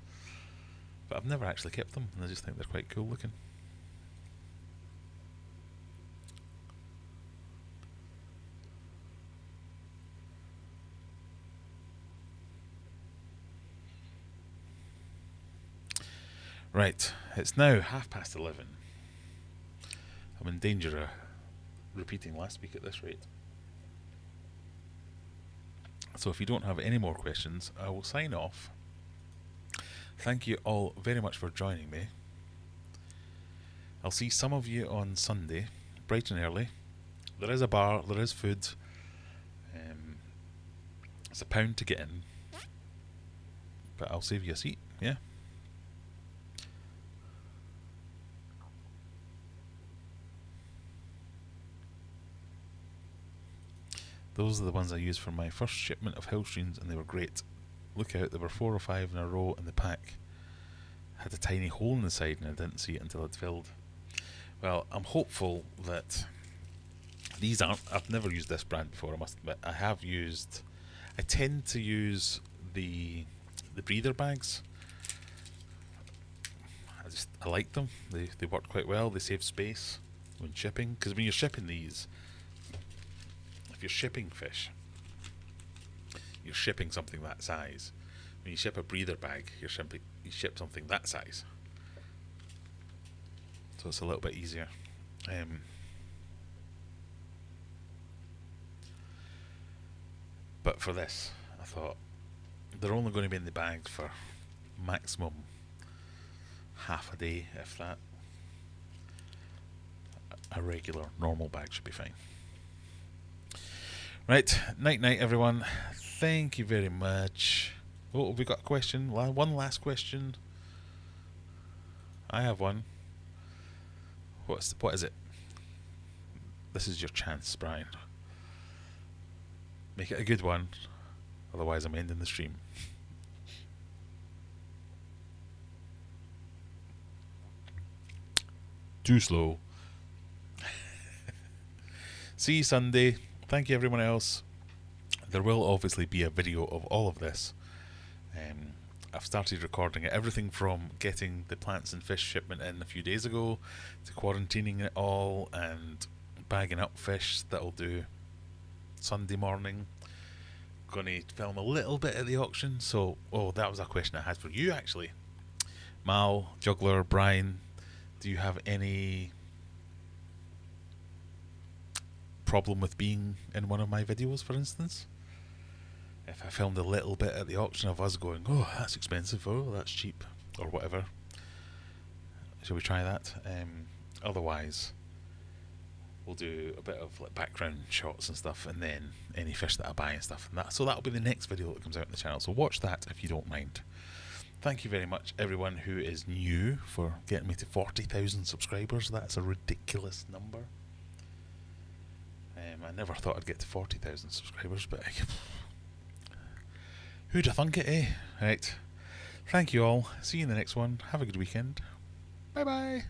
But I've never actually kept them, and I just think they're quite cool looking. Right, it's now 11:30. I'm in danger of repeating last week at this rate. So if you don't have any more questions, I will sign off. Thank you all very much for joining me. I'll see some of you on Sunday, bright and early. There is a bar, there is food. It's £1 to get in, but I'll save you a seat, yeah? Those are the ones I used for my first shipment of Hellstreams, and they were great. Look out, there were 4 or 5 in a row in the pack. Had a tiny hole in the side and I didn't see it until it filled. Well, I'm hopeful that these aren't... I've never used this brand before, I must admit. I tend to use the breather bags. I like them. They work quite well. They save space when shipping, because when you're shipping these, if you're shipping fish, you're shipping something that size. When you ship a breather bag, you ship something that size. so it's a little bit easier. But for this, I thought they're only going to be in the bag for maximum half a day, if that. A regular, normal bag should be fine. Right, night night everyone. Thank you very much. Oh, have we got a question? One last question. I have one. What is it? This is your chance, Brian. Make it a good one. Otherwise I'm ending the stream. Too slow. See you Sunday. Thank you everyone else. There will obviously be a video of all of this. I've started recording it. Everything from getting the plants and fish shipment in a few days ago to quarantining it all and bagging up fish. That'll do Sunday morning. Going to film a little bit at the auction. So, that was a question I had for you actually. Mal, Juggler, Brian, do you have any problem with being in one of my videos, for instance? If I filmed a little bit at the auction of us going, oh, that's expensive, oh, that's cheap, or whatever. Shall we try that? Otherwise, we'll do a bit of like background shots and stuff, and then any fish that I buy and stuff. And that. So that'll be the next video that comes out on the channel. So watch that if you don't mind. Thank you very much, everyone who is new, for getting me to 40,000 subscribers. That's a ridiculous number. I never thought I'd get to 40,000 subscribers, but who'd have thunk it, eh? Right. Thank you all. See you in the next one. Have a good weekend. Bye bye.